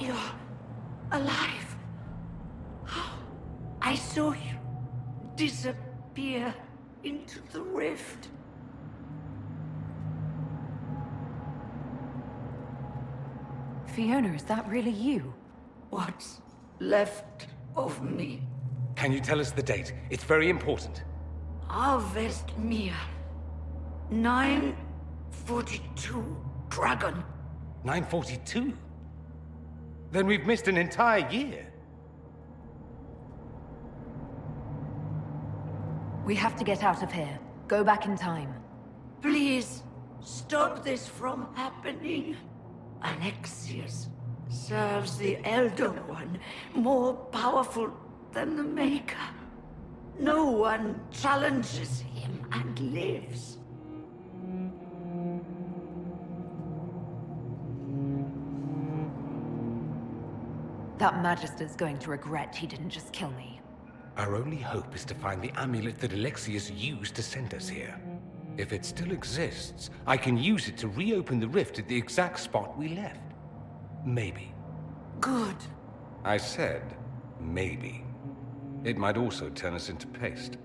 You're alive. I saw you disappear into the rift. Fiona, is that really you? What's left of me? Can you tell us the date? It's very important. Harvest Mia. 942 Dragon. 942? Then we've missed an entire year. We have to get out of here. Go back in time. Please, stop this from happening. Alexius serves the Elder One, more powerful than the Maker. No one challenges him and lives. That Magister's going to regret he didn't just kill me. Our only hope is to find the amulet that Alexius used to send us here. If it still exists, I can use it to reopen the rift at the exact spot we left. Maybe. Good. I said, maybe. It might also turn us into paste.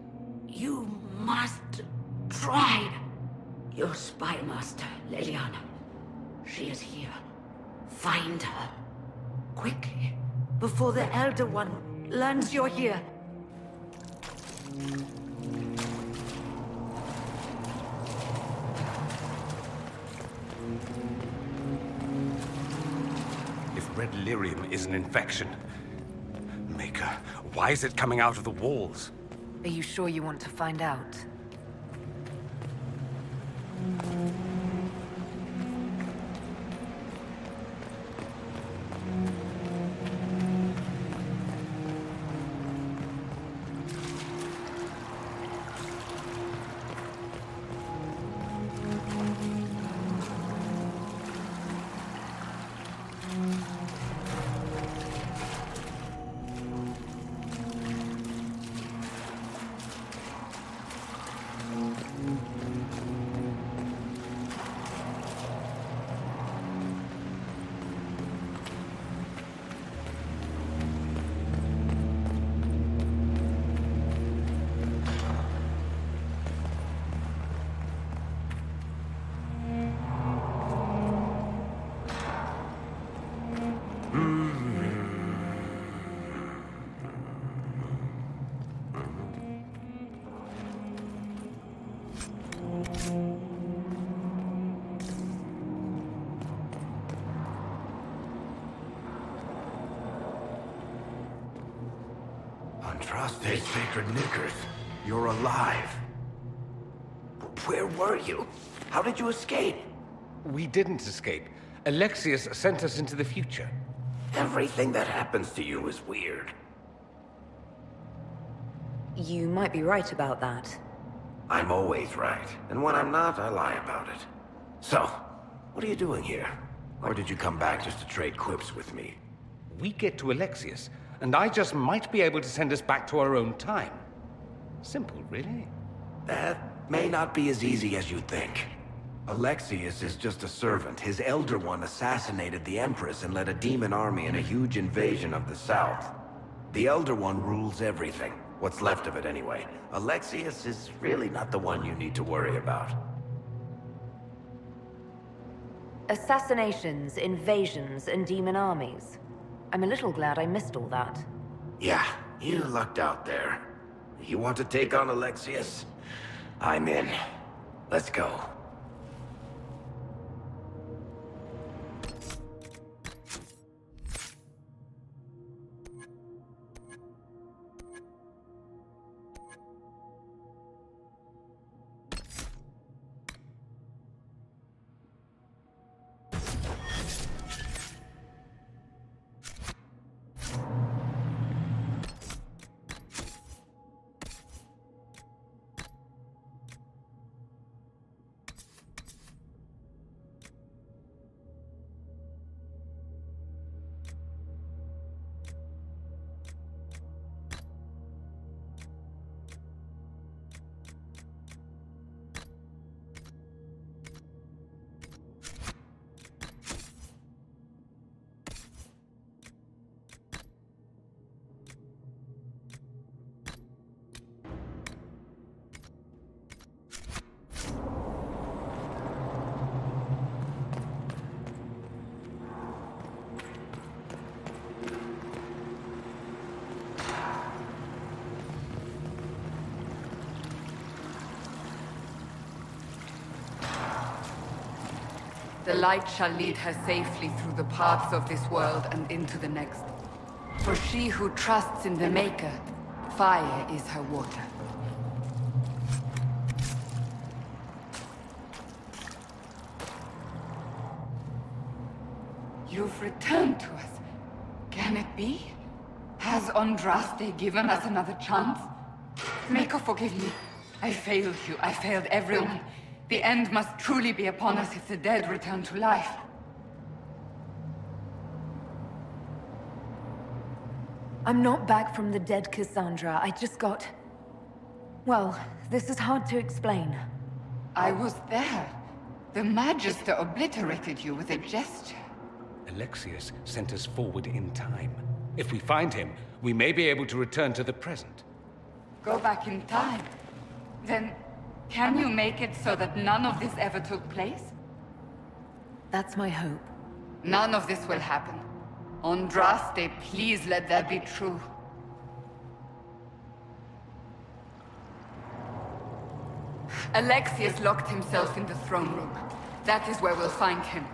You must try. Your spy master, Leliana. She is here. Find her. Quickly. Before the Elder One learns you're here. If red lyrium is an infection... Maker, why is it coming out of the walls? Are you sure you want to find out? Andraste Sacred Knickers. You're alive. Where were you? How did you escape? We didn't escape. Alexius sent us into the future. Everything that happens to you is weird. You might be right about that. I'm always right, and when I'm not, I lie about it. So, what are you doing here? Or did you come back just to trade quips with me? We get to Alexius, and I just might be able to send us back to our own time. Simple, really. That may not be as easy as you think. Alexius is just a servant. His Elder One assassinated the Empress and led a demon army in a huge invasion of the South. The Elder One rules everything. What's left of it, anyway. Alexius is really not the one you need to worry about. Assassinations, invasions, and demon armies. I'm a little glad I missed all that. Yeah, you lucked out there. You want to take on Alexius? I'm in. Let's go. The light shall lead her safely through the paths of this world and into the next. For she who trusts in the Maker, fire is her water. You've returned to us. Can it be? Has Andraste given us another chance? Maker, forgive me. I failed you. I failed everyone. The end must truly be upon us if the dead return to life. I'm not back from the dead, Cassandra. I just got... Well, this is hard to explain. I was there. The Magister obliterated you with a gesture. Alexius sent us forward in time. If we find him, we may be able to return to the present. Go back in time? Then, can you make it so that none of this ever took place? That's my hope. None of this will happen. Andraste, please let that be true. Alexius locked himself in the throne room. That is where we'll find him.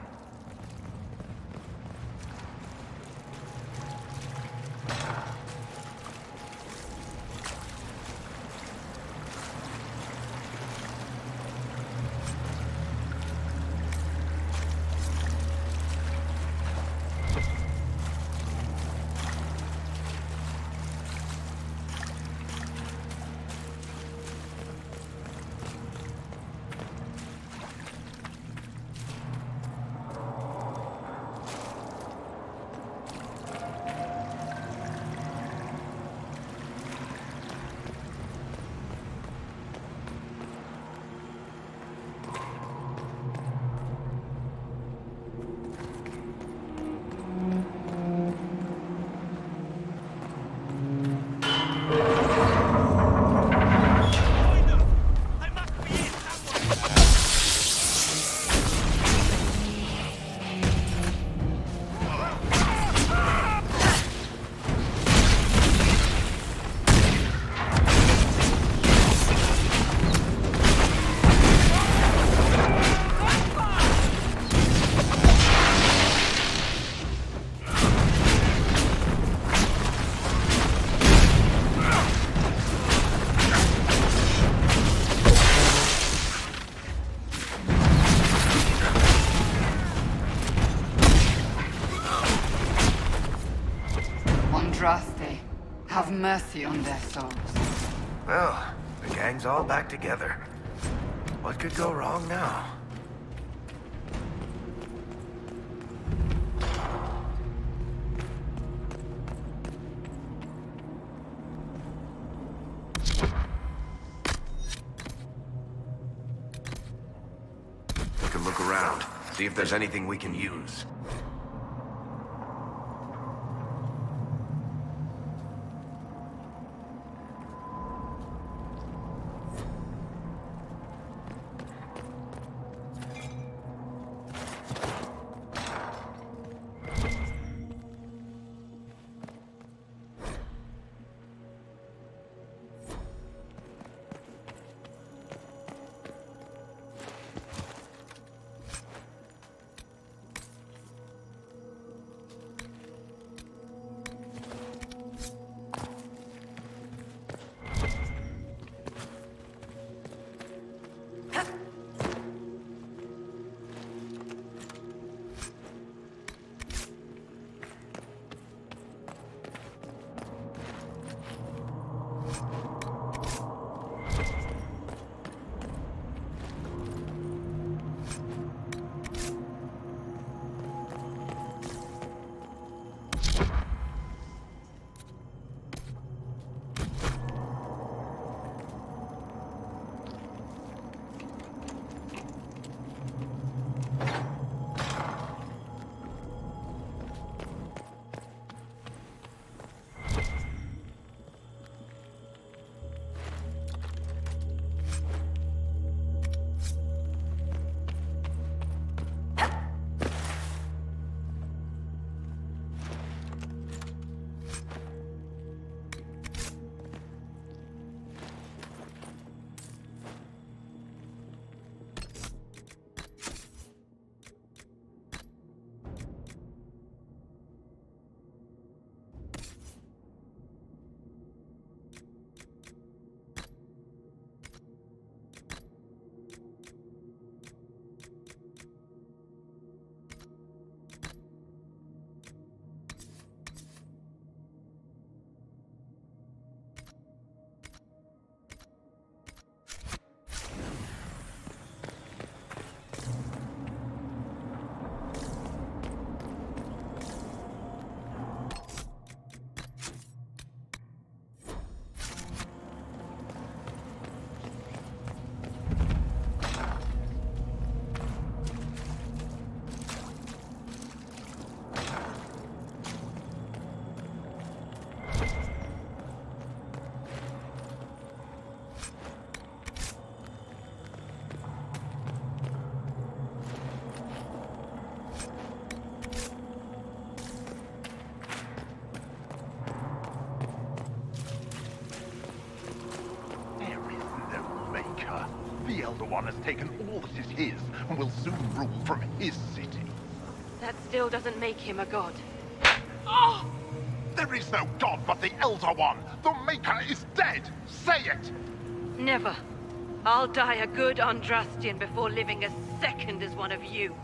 Andraste, have mercy on their souls. Well, the gang's all back together. What could go wrong now? We can look around, see if there's anything we can use. The Elder One has taken all that is his, and will soon rule from his city. That still doesn't make him a god. Ah! There is no god but the Elder One! The Maker is dead! Say it! Never. I'll die a good Andrastian before living a second as one of you.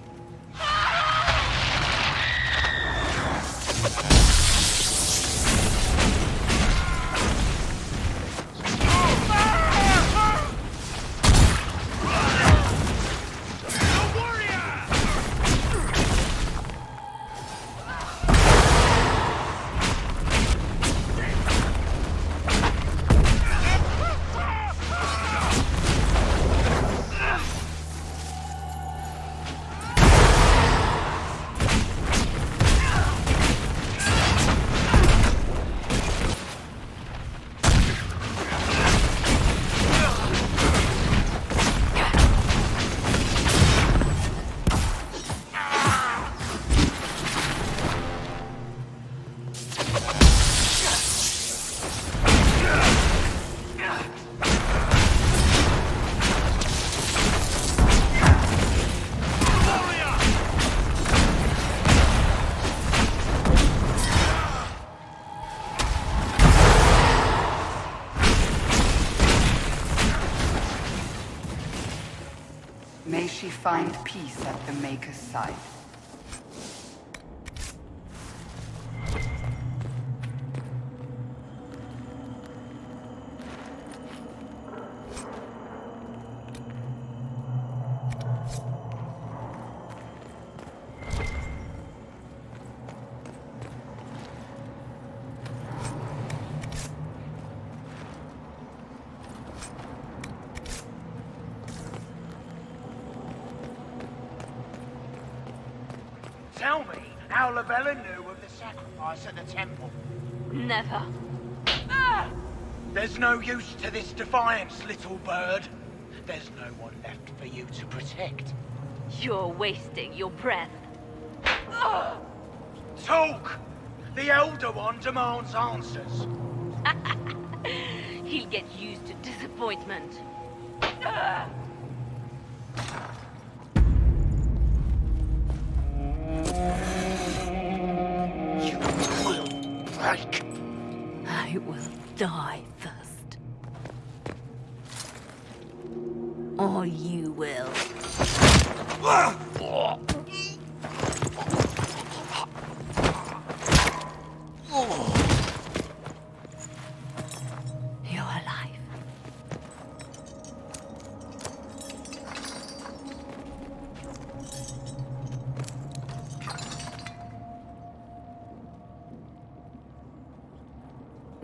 May she find peace at the Maker's side. tell me how Lavella knew of the sacrifice at the temple? Never. There's no use to this defiance, little bird. There's no one left for you to protect. You're wasting your breath. Talk! The Elder One demands answers. He'll get used to disappointment. You will break. I will die first. Or you will. You're alive.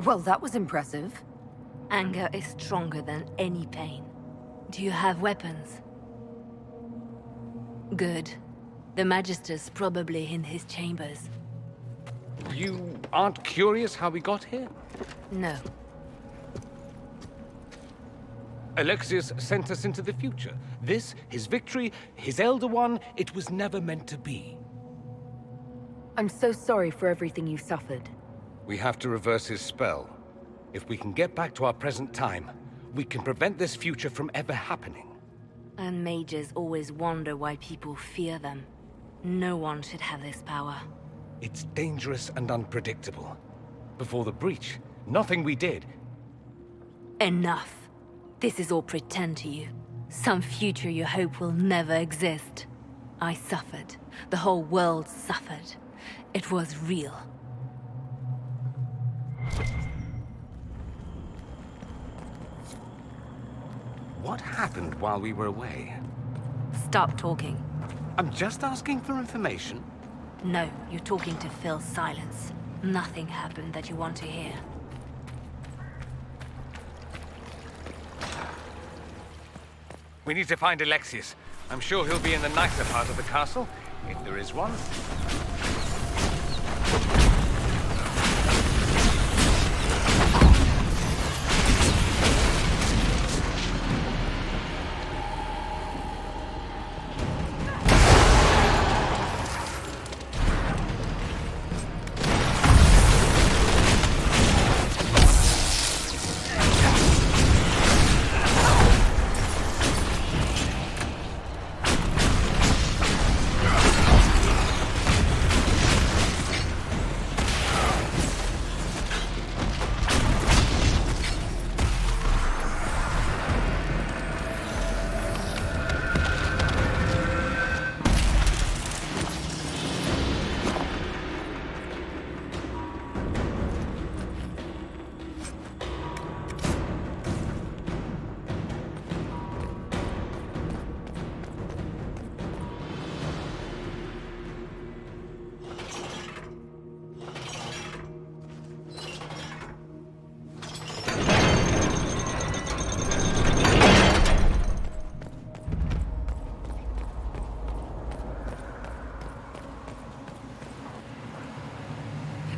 Well, that was impressive. Anger is stronger than any pain. Do you have weapons? Good. The Magister's probably in his chambers. You aren't curious how we got here? No. Alexius sent us into the future. This, his victory, his Elder One, it was never meant to be. I'm so sorry for everything you suffered. We have to reverse his spell. If we can get back to our present time, we can prevent this future from ever happening. And mages always wonder why people fear them. No one should have this power. It's dangerous and unpredictable. Before the breach, nothing we did. Enough. This is all pretend to you. Some future you hope will never exist. I suffered. The whole world suffered. It was real. What happened while we were away? Stop talking. I'm just asking for information. No, you're talking to fill silence. Nothing happened that you want to hear. We need to find Alexius. I'm sure he'll be in the nicer part of the castle, if there is one.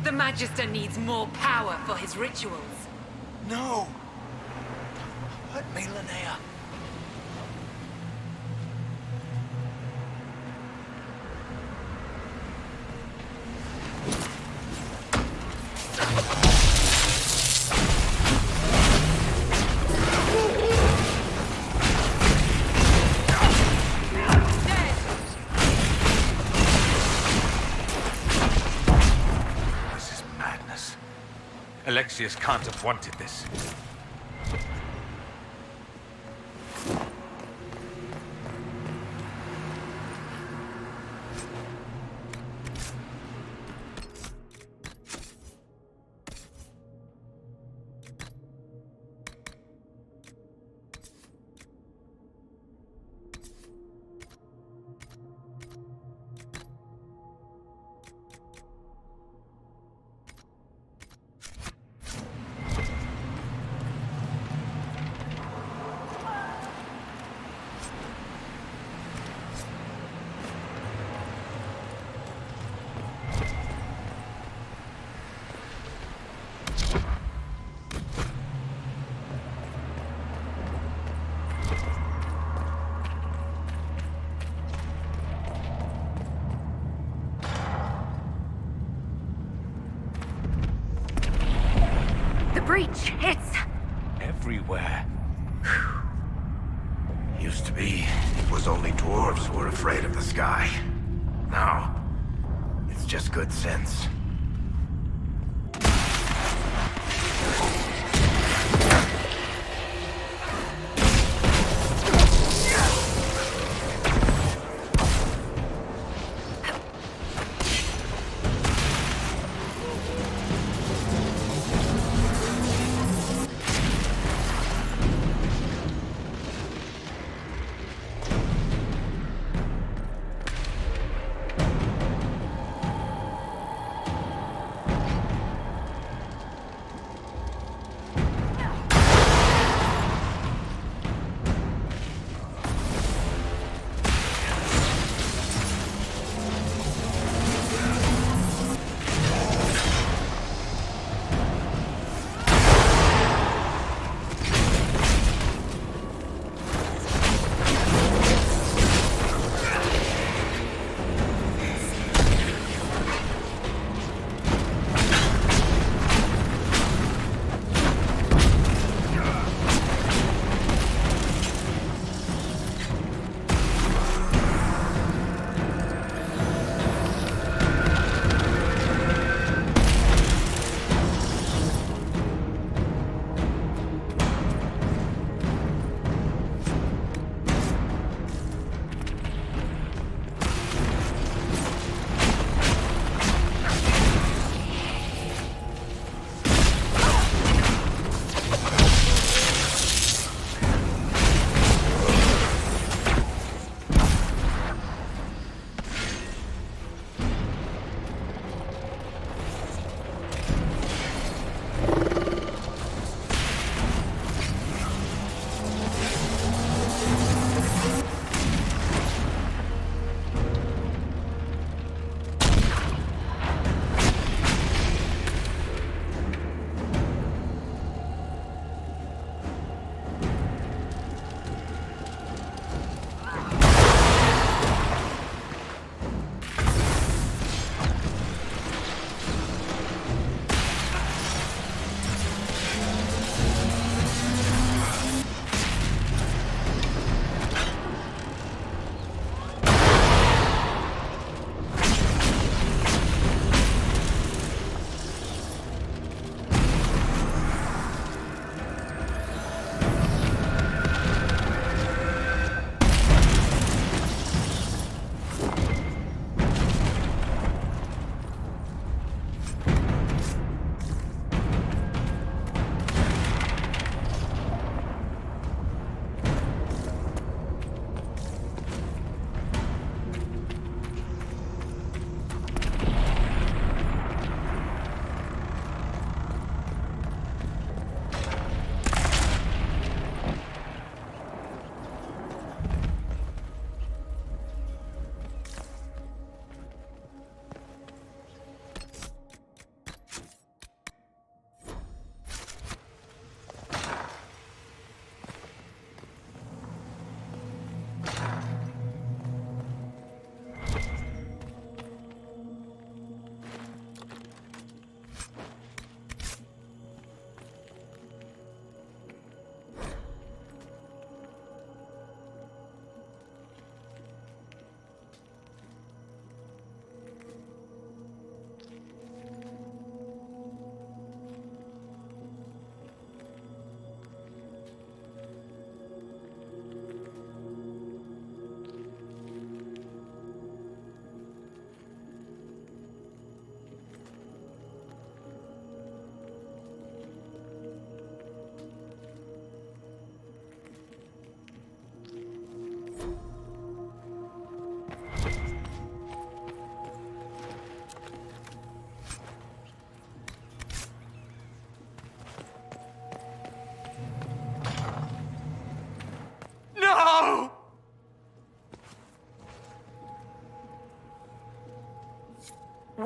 The Magister needs more power for his rituals. No! Let me, Linnea. Alexius can't have wanted this. breach, it's... everywhere. Used to be, it was only dwarves who were afraid of the sky. Now, it's just good sense.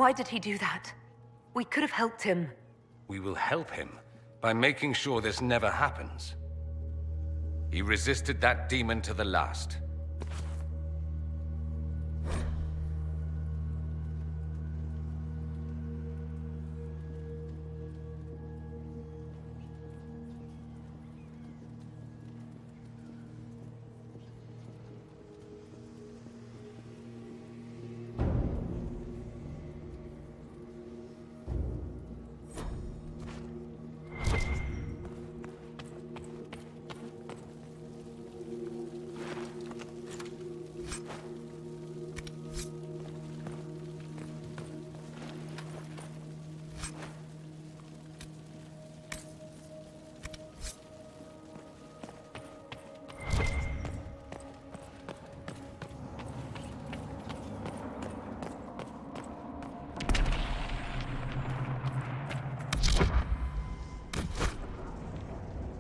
Why did he do that? We could have helped him. We will help him by making sure this never happens. He resisted that demon to the last.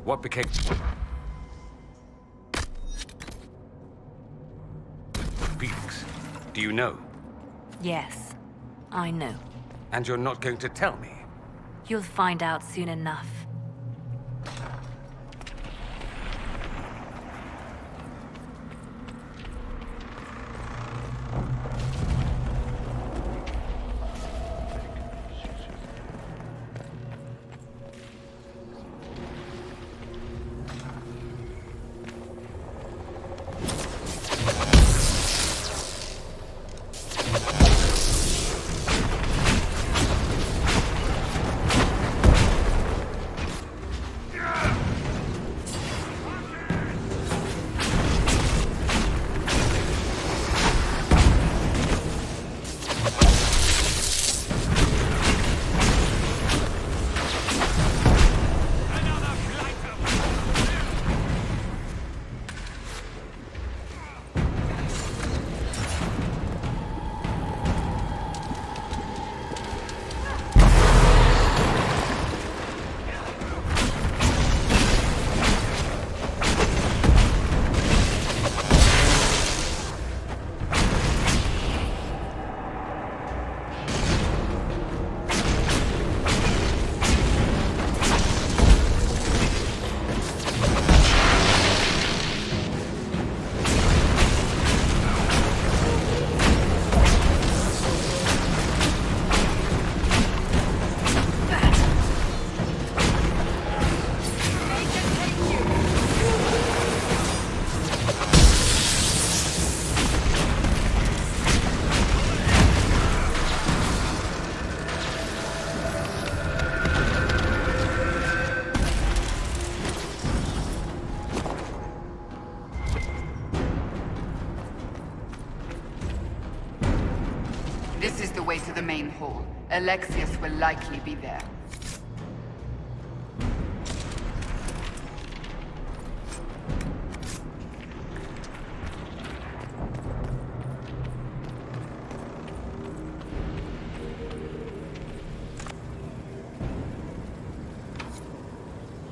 What became... Felix, do you know? Yes, I know. And you're not going to tell me? You'll find out soon enough. This is the way to the main hall. Alexius will likely be there.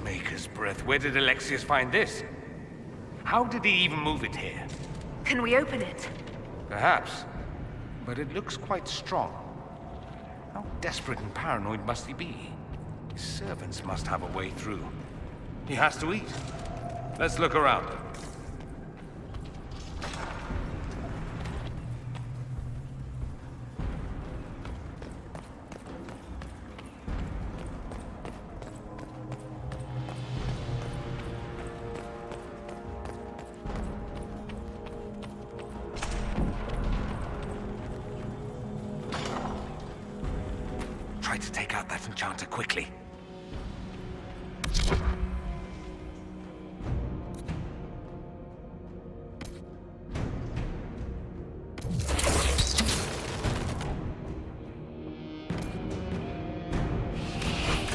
Maker's breath. Where did Alexius find this? How did he even move it here? Can we open it? Perhaps. But it looks quite strong. How desperate and paranoid must he be? His servants must have a way through. He has to eat. Let's look around. Try to take out that enchanter quickly.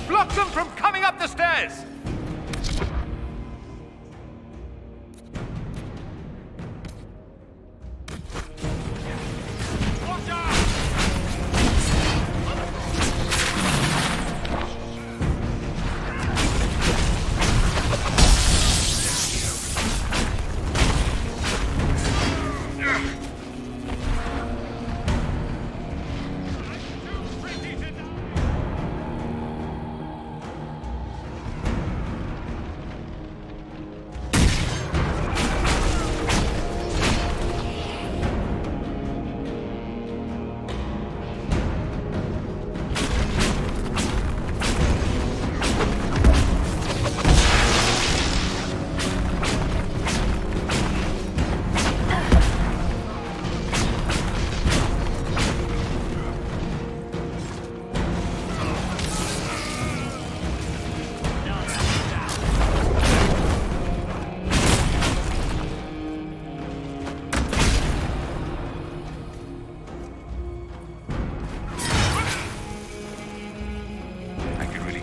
Block them from coming up the stairs!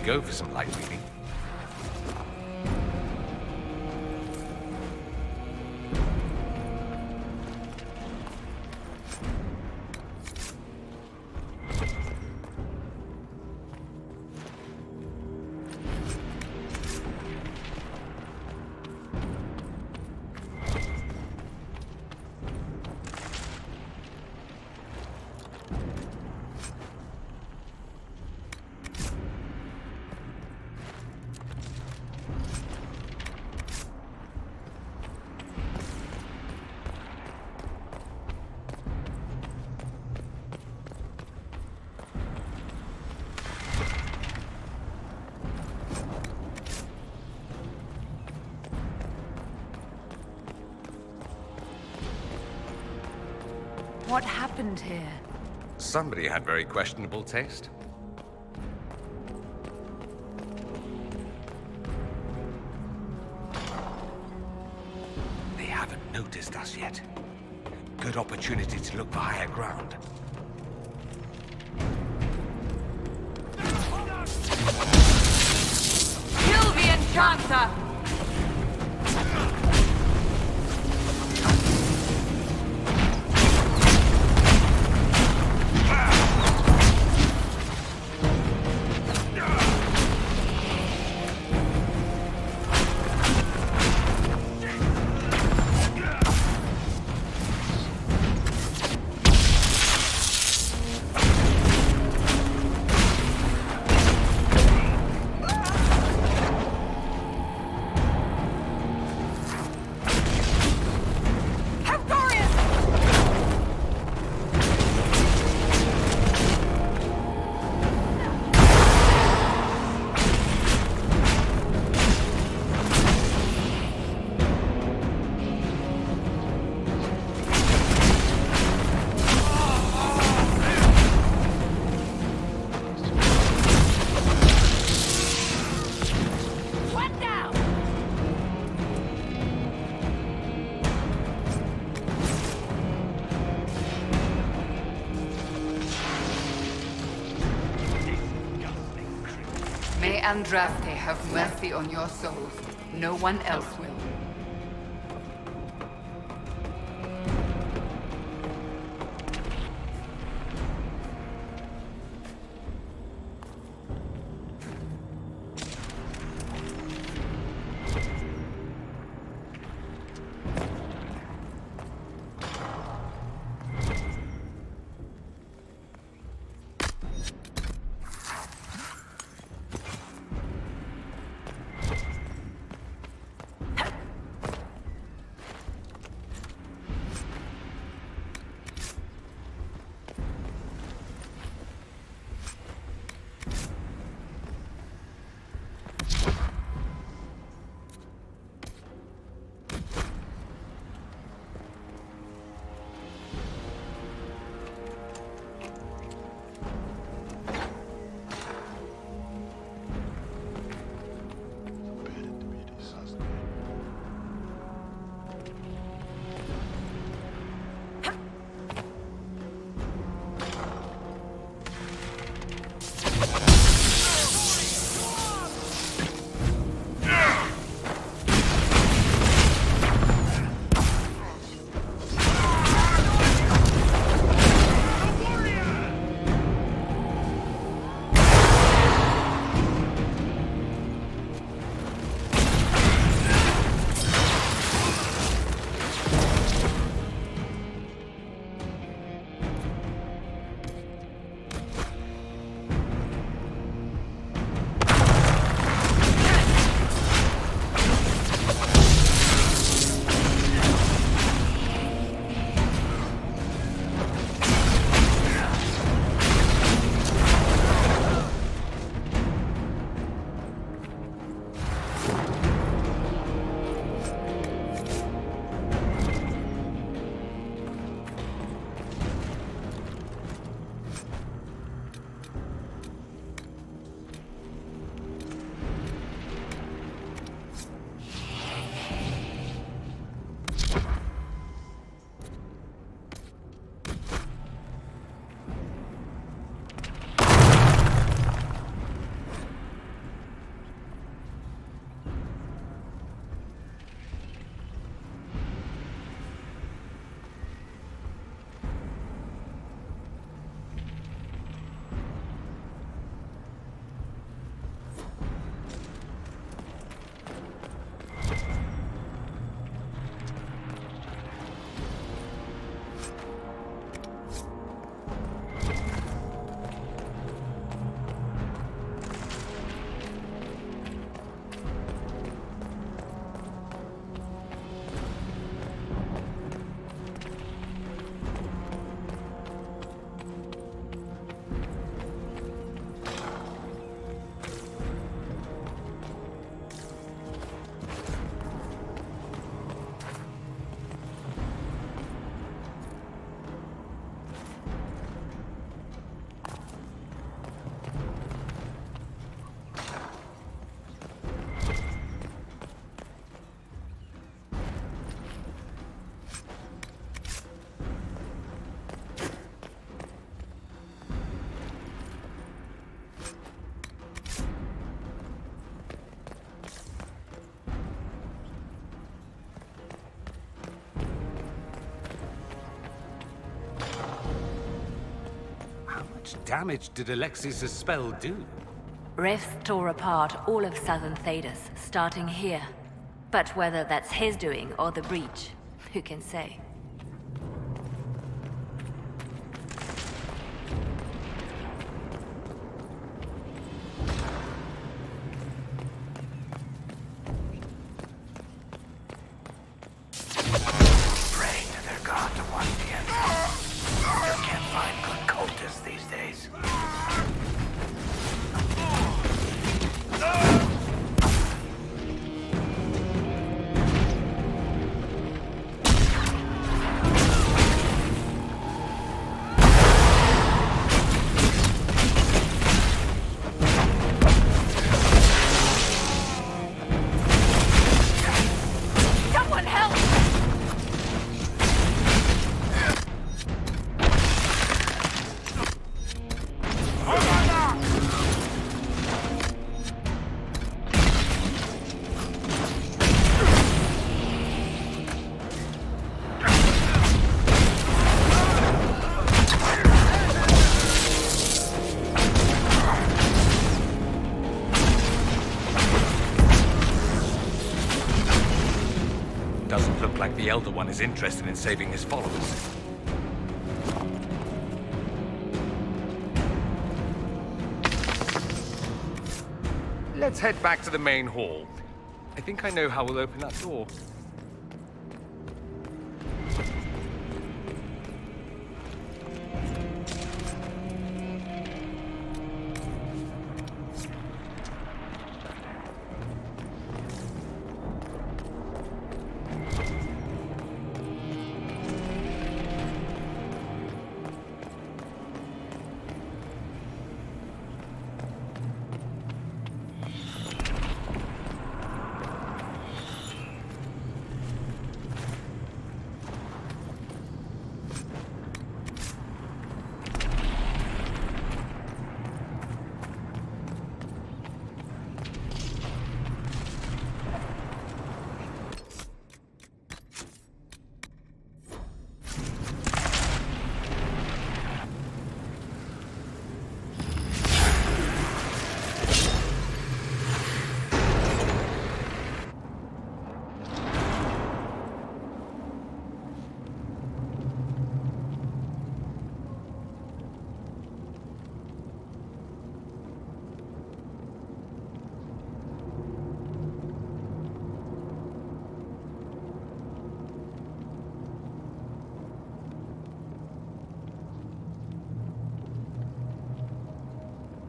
Go for some light reading. What happened here? Somebody had very questionable taste. They haven't noticed us yet. Good opportunity to look for higher ground. Kill the Enchanter! May Andraste have mercy on your souls. No one else will. much damage did Alexius' spell do? Rifts tore apart all of southern Thedas, starting here. But whether that's his doing or the breach, who can say? Pray to their god to wipe the enemies. You can't find good cultists these days. Someone help! Doesn't look like the Elder One is interested in saving his followers. Let's head back to the main hall. I think I know how we'll open that door.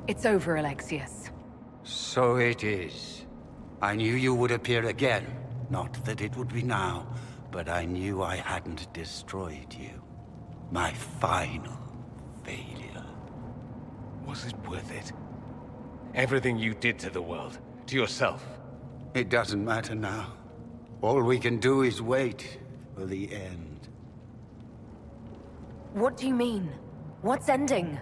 It's over, Alexius. So it is. I knew you would appear again. Not that it would be now, but I knew I hadn't destroyed you. My final failure. Was it worth it? Everything you did to the world, to yourself. It doesn't matter now. All we can do is wait for the end. What do you mean? What's ending?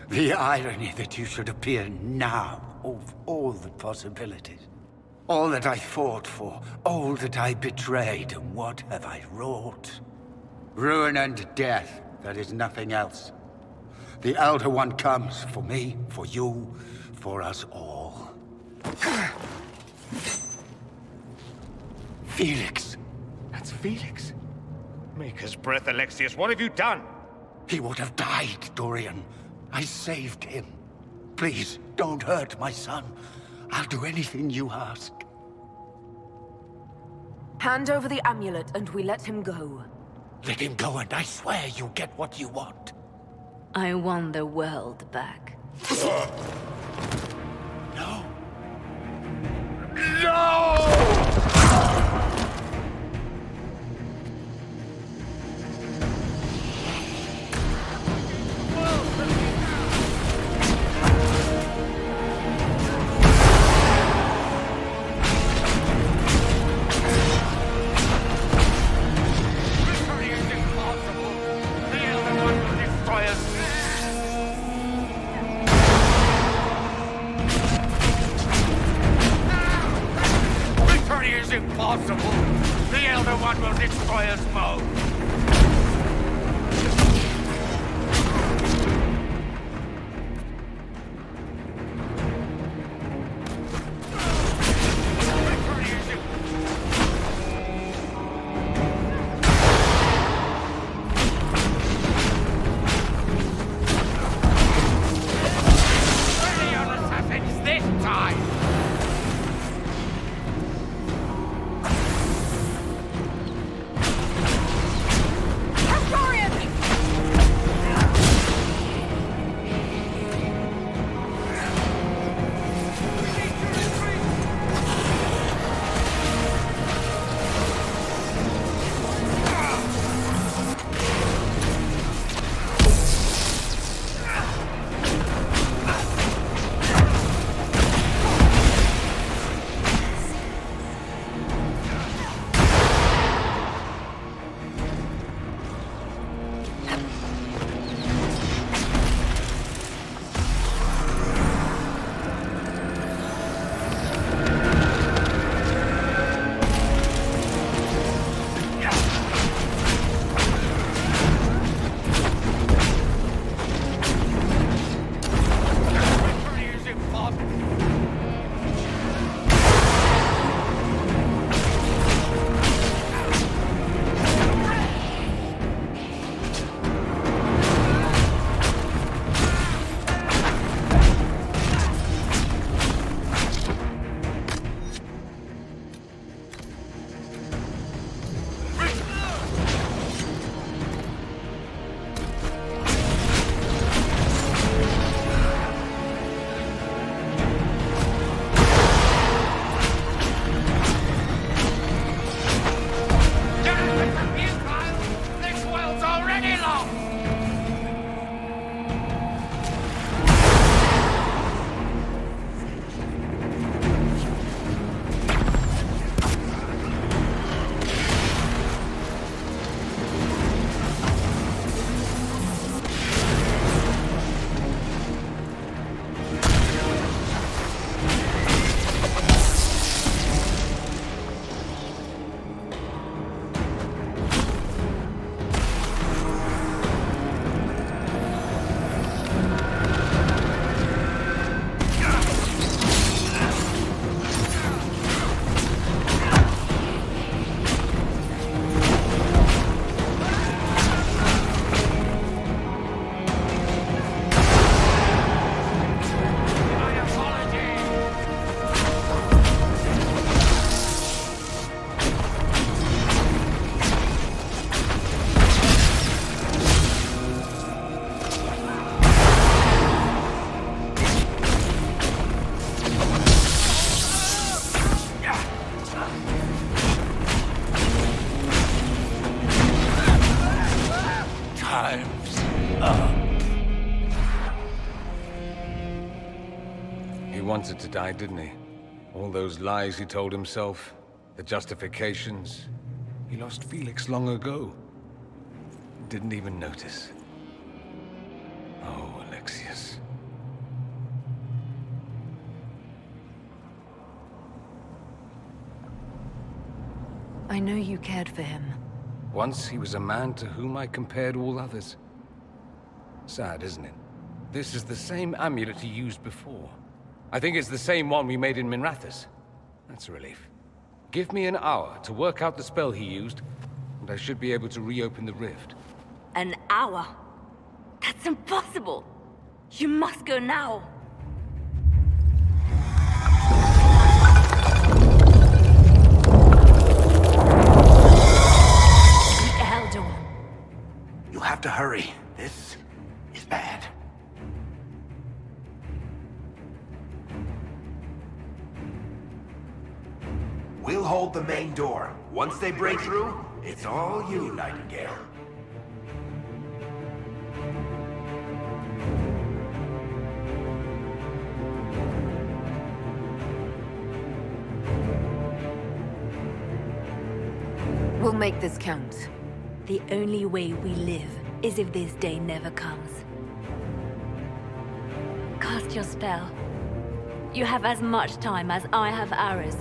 The irony that you should appear now, of all the possibilities. All that I fought for, all that I betrayed, and what have I wrought? Ruin and death, there is nothing else. The Elder One comes for me, for you, for us all. Felix. That's Felix. Maker's breath, Alexius, what have you done? He would have died, Dorian. I saved him. Please, don't hurt my son. I'll do anything you ask. Hand over the amulet and we let him go. Let him go and I swear you'll get what you want. I want the world back. No. Impossible! The Elder One will destroy us both! wanted to die, didn't he? All those lies he told himself, the justifications. He lost Felix long ago. Didn't even notice. Oh, Alexius. I know you cared for him. Once he was a man to whom I compared all others. Sad, isn't it? This is the same amulet he used before. I think it's the same one we made in Minrathous. That's a relief. Give me an hour to work out the spell he used, and I should be able to reopen the rift. An hour? That's impossible! You must go now! The Elder One. You'll have to hurry. This is bad. We'll hold the main door. Once they break through, it's all you, Nightingale. We'll make this count. The only way we live is if this day never comes. Cast your spell. You have as much time as I have hours.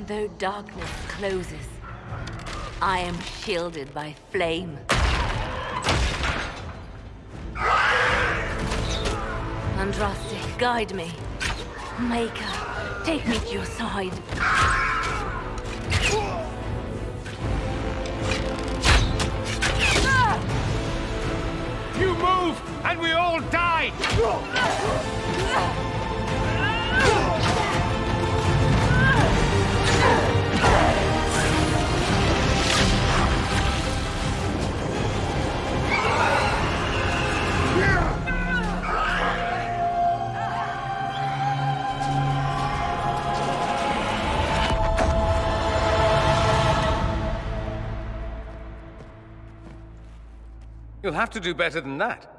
Though darkness closes, I am shielded by flame. Andraste, guide me. Maker, take me to your side. You move, and we all die! You'll have to do better than that.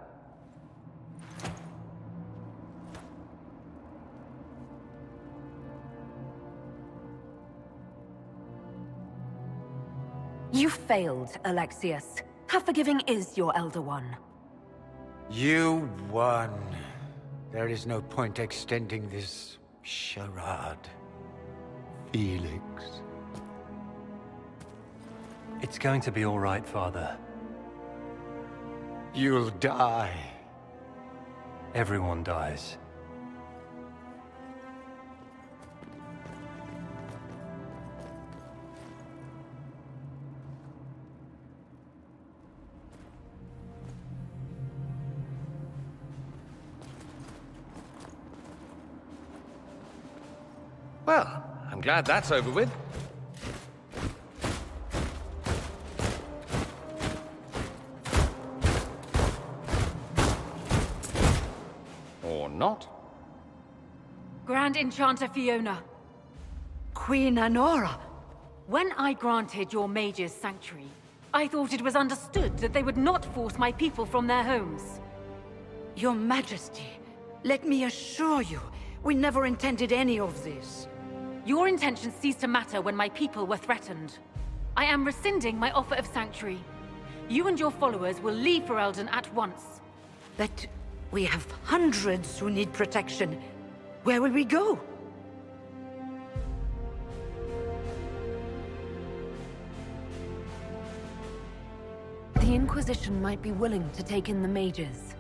You failed, Alexius. How forgiving is your Elder One? You won. There is no point extending this charade. Felix. It's going to be all right, Father. You'll die. Everyone dies. Well, I'm glad that's over with. Or not. Grand Enchanter Fiona. Queen Anora. When I granted your mages sanctuary, I thought it was understood that they would not force my people from their homes. Your Majesty, let me assure you, we never intended any of this. Your intentions ceased to matter when my people were threatened. I am rescinding my offer of sanctuary. You and your followers will leave Ferelden at once. But we have hundreds who need protection. Where will we go? The Inquisition might be willing to take in the mages.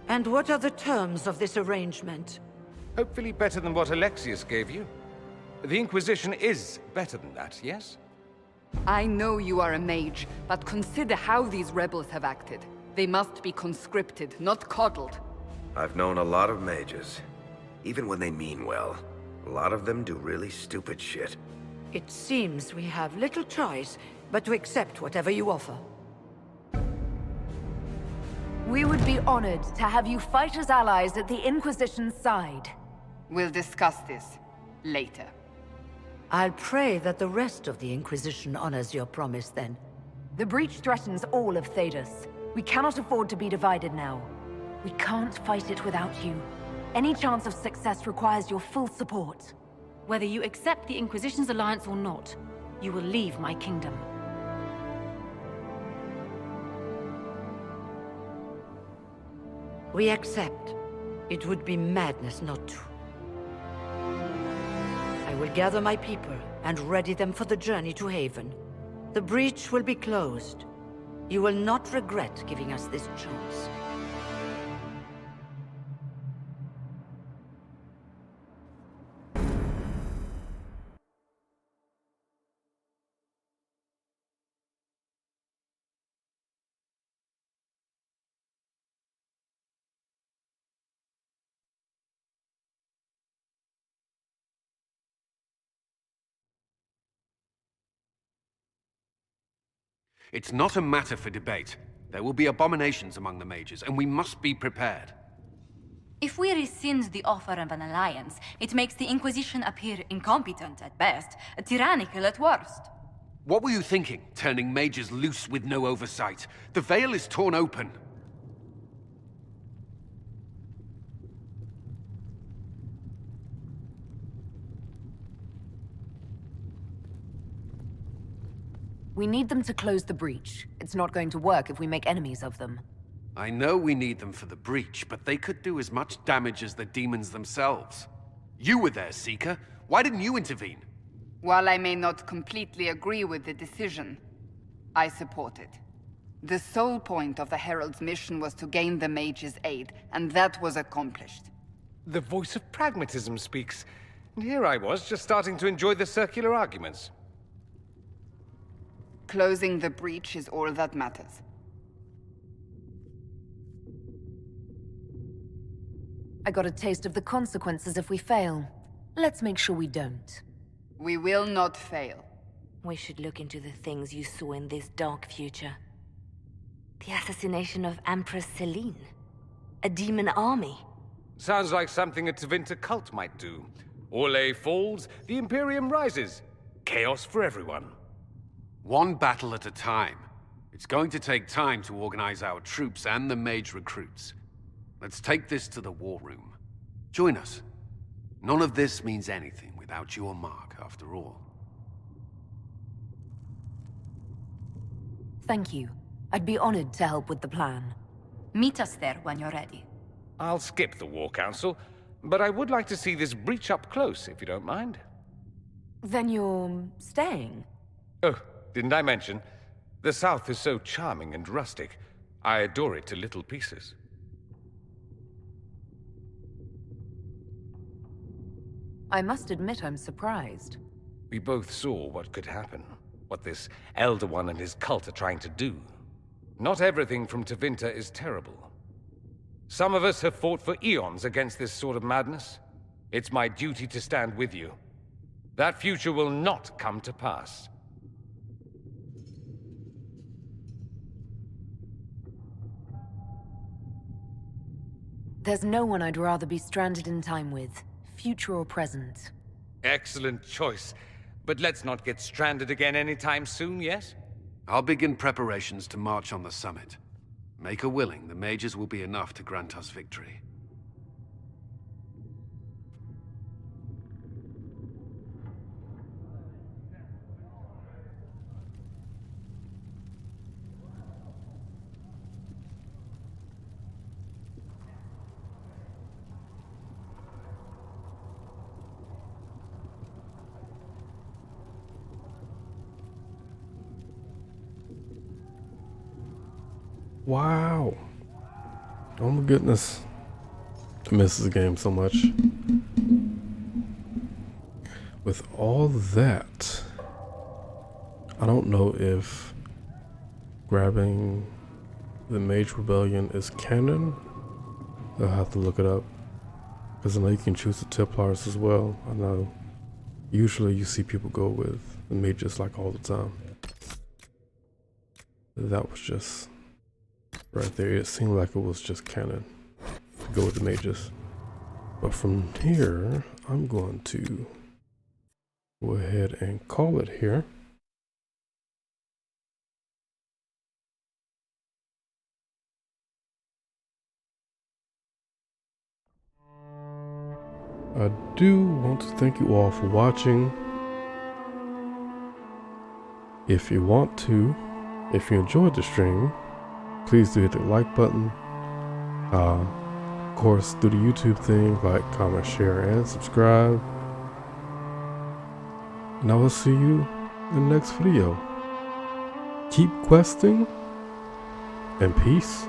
And what are the terms of this arrangement? Hopefully better than what Alexius gave you. The Inquisition is better than that, yes? I know you are a mage, but consider how these rebels have acted. They must be conscripted, not coddled. I've known a lot of mages. Even when they mean well, a lot of them do really stupid shit. It seems we have little choice but to accept whatever you offer. We would be honored to have you fight as allies at the Inquisition's side. We'll discuss this. later. I'll pray that the rest of the Inquisition honors your promise then. The breach threatens all of Thedas. We cannot afford to be divided now. We can't fight it without you. Any chance of success requires your full support. Whether you accept the Inquisition's alliance or not, you will leave my kingdom. We accept. It would be madness not to. I will gather my people and ready them for the journey to Haven. The breach will be closed. You will not regret giving us this chance. It's not a matter for debate. There will be abominations among the mages, and we must be prepared. If we rescind the offer of an alliance, it makes the Inquisition appear incompetent at best, tyrannical at worst. What were you thinking, turning mages loose with no oversight? The veil is torn open. We need them to close the breach. It's not going to work if we make enemies of them. I know we need them for the breach, but they could do as much damage as the demons themselves. You were there, Seeker. Why didn't you intervene? While I may not completely agree with the decision, I support it. The sole point of the Herald's mission was to gain the mage's aid, and that was accomplished. The voice of pragmatism speaks. And here I was, just starting to enjoy the circular arguments. Closing the breach is all that matters. I got a taste of the consequences if we fail. Let's make sure we don't. We will not fail. We should look into the things you saw in this dark future. The assassination of Empress Celine. A demon army. Sounds like something a Tevinter cult might do. Orlais falls, the Imperium rises. Chaos for everyone. One battle at a time. It's going to take time to organize our troops and the mage recruits. Let's take this to the war room. Join us. None of this means anything without your mark, after all. Thank you. I'd be honored to help with the plan. Meet us there when you're ready. I'll skip the War Council, but I would like to see this breach up close, if you don't mind. Then you're staying? Oh, didn't I mention? The South is so charming and rustic. I adore it to little pieces. I must admit I'm surprised. We both saw what could happen. What this Elder One and his cult are trying to do. Not everything from Tevinter is terrible. Some of us have fought for eons against this sort of madness. It's my duty to stand with you. That future will not come to pass. There's no one I'd rather be stranded in time with, future or present. Excellent choice. But let's not get stranded again anytime soon, yes? I'll begin preparations to march on the summit. Make her willing, the mages will be enough to grant us victory. Wow. Oh my goodness. I miss this game so much. With all that, I don't know if grabbing the Mage Rebellion is canon. I'll have to look it up. Because I know you can choose the Templars as well. I know usually you see people go with the mages like all the time. That was just right there. It seemed like it was just canon to go with the mages. But from here, I'm going to go ahead and call it here. I do want to thank you all for watching. If you want to, if you enjoyed the stream, please do hit the like button. Of course, do the YouTube thing, like, comment, share, and subscribe. And I will see you in the next video. Keep questing, and peace.